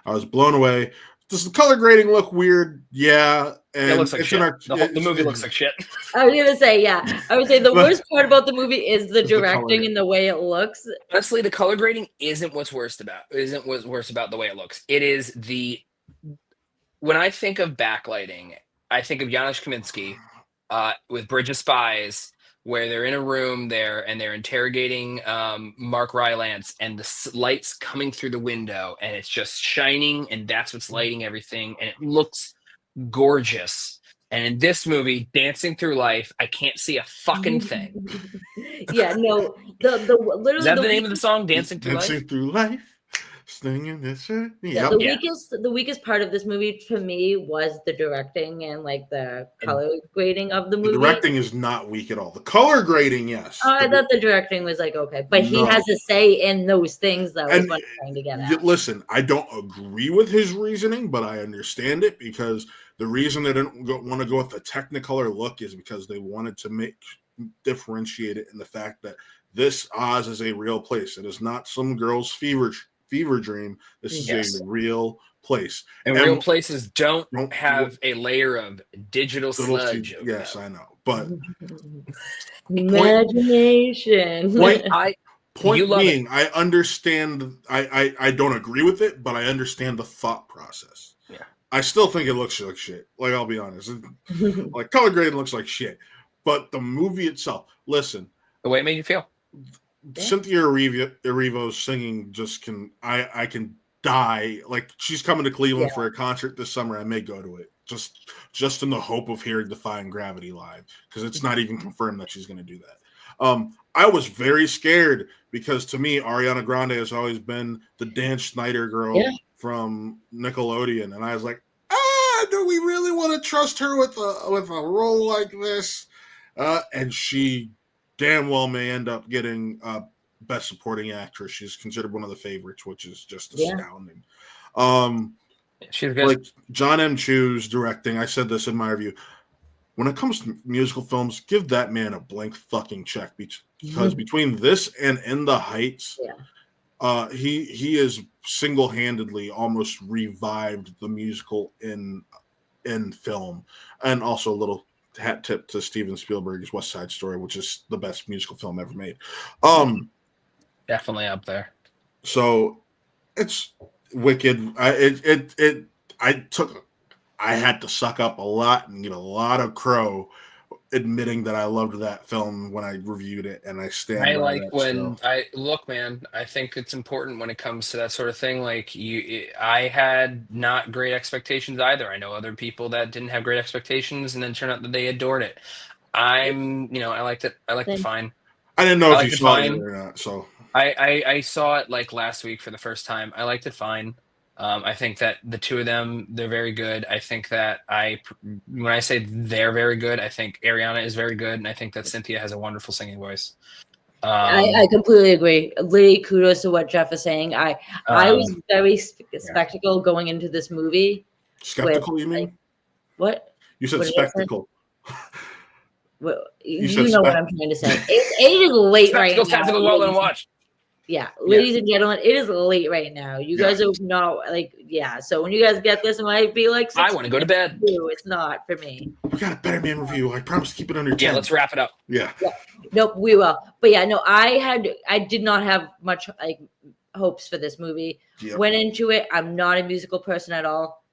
S1: was blown away. Does the color grading look weird? Yeah,
S2: It
S1: and
S2: looks like
S1: it's
S2: shit. The movie looks like shit.
S3: I was gonna say, yeah. I would say the worst part about the movie is the
S1: Is the
S3: directing
S1: color.
S3: and the way it looks.
S2: Honestly, the color grading isn't what's worst about the way it looks. It is when I think of backlighting, I think of Janusz Kaminski with Bridge of Spies, where they're in a room there and they're interrogating Mark Rylance, and the lights coming through the window, and it's just shining, and that's what's lighting everything, and it looks gorgeous. And in this movie, Dancing Through Life, I can't see a fucking thing.
S3: Yeah, no, the
S2: Is
S3: literally
S2: that
S3: the
S2: the name of the song, Dancing Through Life?
S1: Dancing through life. Singing this shit.
S3: Yeah,
S1: Yep.
S3: the weakest part of this movie for me was the directing and like the color grading of the
S1: The
S3: movie.
S1: directing is not weak at all. The color grading, yes.
S3: Oh, I thought the directing was like okay, but he has a say in those things. That was what I'm trying to get at.
S1: Listen, I don't agree with his reasoning, but I understand it because the reason they didn't want to go with the Technicolor look is because they wanted to differentiate it in the fact that this Oz is a real place. It is not some girl's fever dream. This is a real place.
S2: And real places don't have a layer of digital sludge.
S1: Yes, I know. But
S3: imagination.
S1: Point being, I understand. I don't agree with it, but I understand the thought process.
S2: Yeah.
S1: I still think it looks like shit. Like, I'll be honest. Like, color grading looks like shit. But the movie itself, listen.
S2: The way it made you feel.
S1: Cynthia Erivo's singing I can die. Like, she's coming to Cleveland for a concert this summer. I may go to it just in the hope of hearing Defying Gravity live, because it's not even confirmed that she's going to do that. I was very scared because to me, Ariana Grande has always been the Dan Schneider girl from Nickelodeon, and I was like, do we really want to trust her with a role like this? And she damn well may end up getting Best Supporting Actress. She's considered one of the favorites, which is just astounding.
S2: She's good.
S1: Like John M. Chu's directing, I said this in my review. When it comes to musical films, give that man a blank fucking check, because between this and In the Heights, he is single-handedly almost revived the musical in film. And also a little hat tip to Steven Spielberg's West Side Story, which is the best musical film ever made.
S2: Definitely up there.
S1: So it's wicked. I had to suck up a lot and get a lot of crow admitting that I loved that film when I reviewed it, and I stand by
S2: that. Man, I think it's important when it comes to that sort of thing. Like I had not great expectations either. I know other people that didn't have great expectations and then turned out that they adored it. I liked it. I liked it fine.
S1: I didn't know if you saw it or not, so
S2: I saw it like last week for the first time. I liked it fine. I think that the two of them, they're very good. I think that when I say they're very good, I think Ariana is very good, and I think that Cynthia has a wonderful singing voice.
S3: I completely agree. Literally, kudos to what Geoff is saying. I was very skeptical going into this movie.
S1: Skeptical, you mean?
S3: What?
S1: You said spectacle.
S3: Well, you know what I'm trying to say. It is late right now.
S2: Tap to the wall and watch.
S3: Yeah, ladies and gentlemen, it is late right now. You guys are not so when you guys get this, it might be like
S2: I want to go to bed.
S3: It's not for me.
S1: We got a Better Man review. I promise to keep it under 10.
S2: Yeah, let's wrap it up.
S1: Yeah.
S3: Nope, we will. But I did not have much hopes for this movie. Yep. Went into it. I'm not a musical person at all.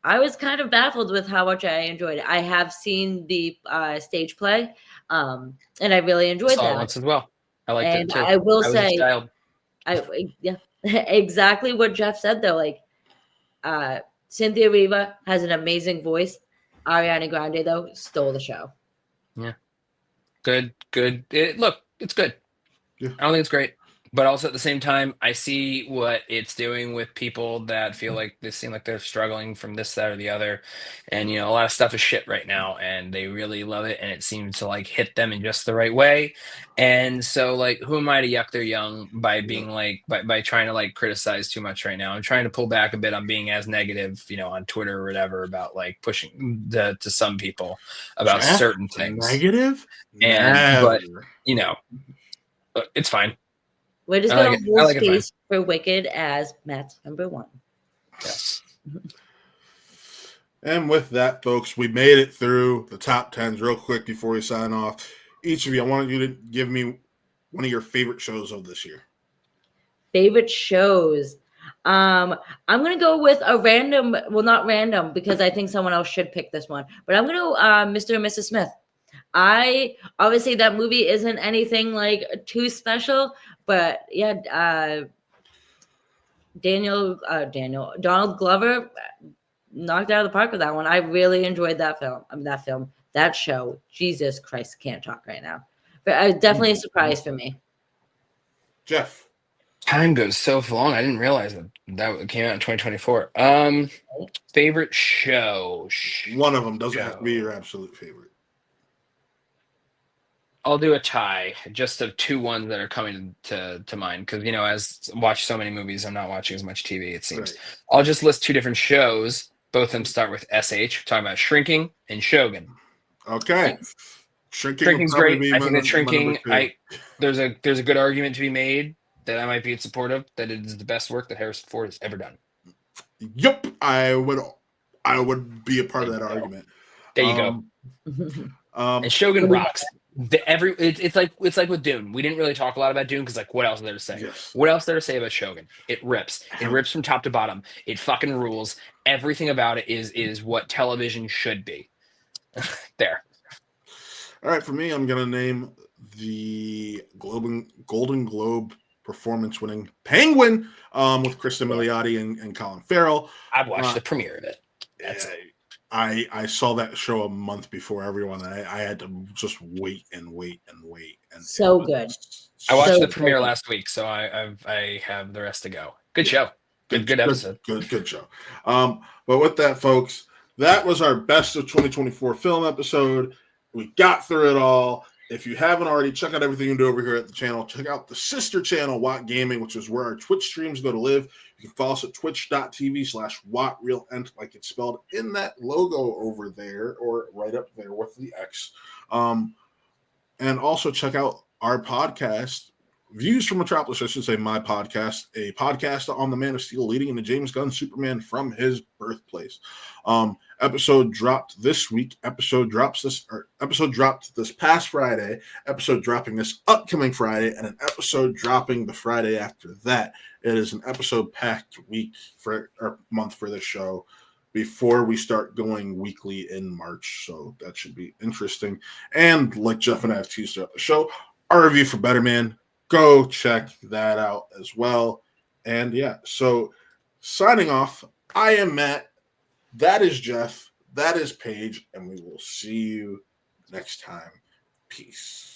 S3: I was kind of baffled with how much I enjoyed it. I have seen the stage play, and I really enjoyed that
S2: once as well. I liked it too.
S3: I will say, exactly what Geoff said though. Like, Cynthia Erivo has an amazing voice. Ariana Grande though stole the show.
S2: Yeah, good. It's good.
S1: Yeah.
S2: I don't think it's great, but also at the same time, I see what it's doing with people that feel like they seem like they're struggling from this, that, or the other, and a lot of stuff is shit right now, and they really love it, and it seems to like hit them in just the right way. And so, like, who am I to yuck their young by being by trying to like criticize too much right now? I'm trying to pull back a bit on being as negative, on Twitter or whatever about like pushing to some people about certain things.
S1: Negative,
S3: but
S2: it's fine.
S3: We're just going to hold space for Wicked as Matt's number one.
S2: Yes.
S1: And with that, folks, we made it through the top 10s real quick before we sign off. Each of you, I want you to give me one of your favorite shows of this year.
S3: Favorite shows? I'm going to go with a random, well, not random, because I think someone else should pick this one. But I'm going to go Mr. and Mrs. Smith. Obviously that movie isn't anything like too special, but Donald Glover knocked out of the park with that one. I really enjoyed that film. That show. Jesus Christ, can't talk right now. But definitely a surprise for me.
S1: Geoff.
S2: Time goes so long. I didn't realize that came out in 2024. Favorite show.
S1: One of them doesn't have to be your absolute favorite.
S2: I'll do a tie, just of two ones that are coming to mind, because as I watch so many movies, I'm not watching as much TV. It seems.
S1: Right.
S2: I'll just list two different shows. Both of them start with SH. Talking about Shrinking and Shogun.
S1: Okay. Shrinking
S2: Shrinking's great. I think that
S1: my
S2: Shrinking.
S1: number 2.
S2: There's a good argument to be made that I might be in support of, that it is the best work that Harrison Ford has ever done.
S1: Yep, I would be a part of that argument.
S2: There you go. And Shogun rocks. It's like with Dune. We didn't really talk a lot about Dune because what else is there to say?
S1: Yes.
S2: What else is there to say about Shogun? It rips. It rips from top to bottom. It fucking rules. Everything about it is what television should be. There.
S1: All right, for me, I'm gonna name the Golden Globe performance-winning Penguin with Kristen Milioti and Colin Farrell.
S2: I've watched the premiere of it. That's it.
S1: I saw that show a month before everyone. I had to just wait and wait. And
S3: so good.
S2: I watched the premiere last week, so I have the rest to go. Good show. Good episode.
S1: Good show. But with that, folks, that was our best of 2024 film episode. We got through it all. If you haven't already, check out everything you do over here at the channel. Check out the sister channel, Watt Gaming, which is where our Twitch streams go to live. You can follow us at twitch.tv/WattRealEnt, like it's spelled in that logo over there or right up there with the X. And also check out our podcast, Views from Metropolis, I should say, my podcast, a podcast on the Man of Steel leading into James Gunn's Superman from his birthplace. Episode dropped this week. Episode dropped this past Friday. Episode dropping this upcoming Friday, and an episode dropping the Friday after that. It is an episode-packed week or month for this show before we start going weekly in March. So that should be interesting. And like Geoff and I have teased throughout the show, our review for Better Man. Go check that out as well. And yeah, so signing off, I am Matt. That is Geoff. That is Paige. And we will see you next time. Peace.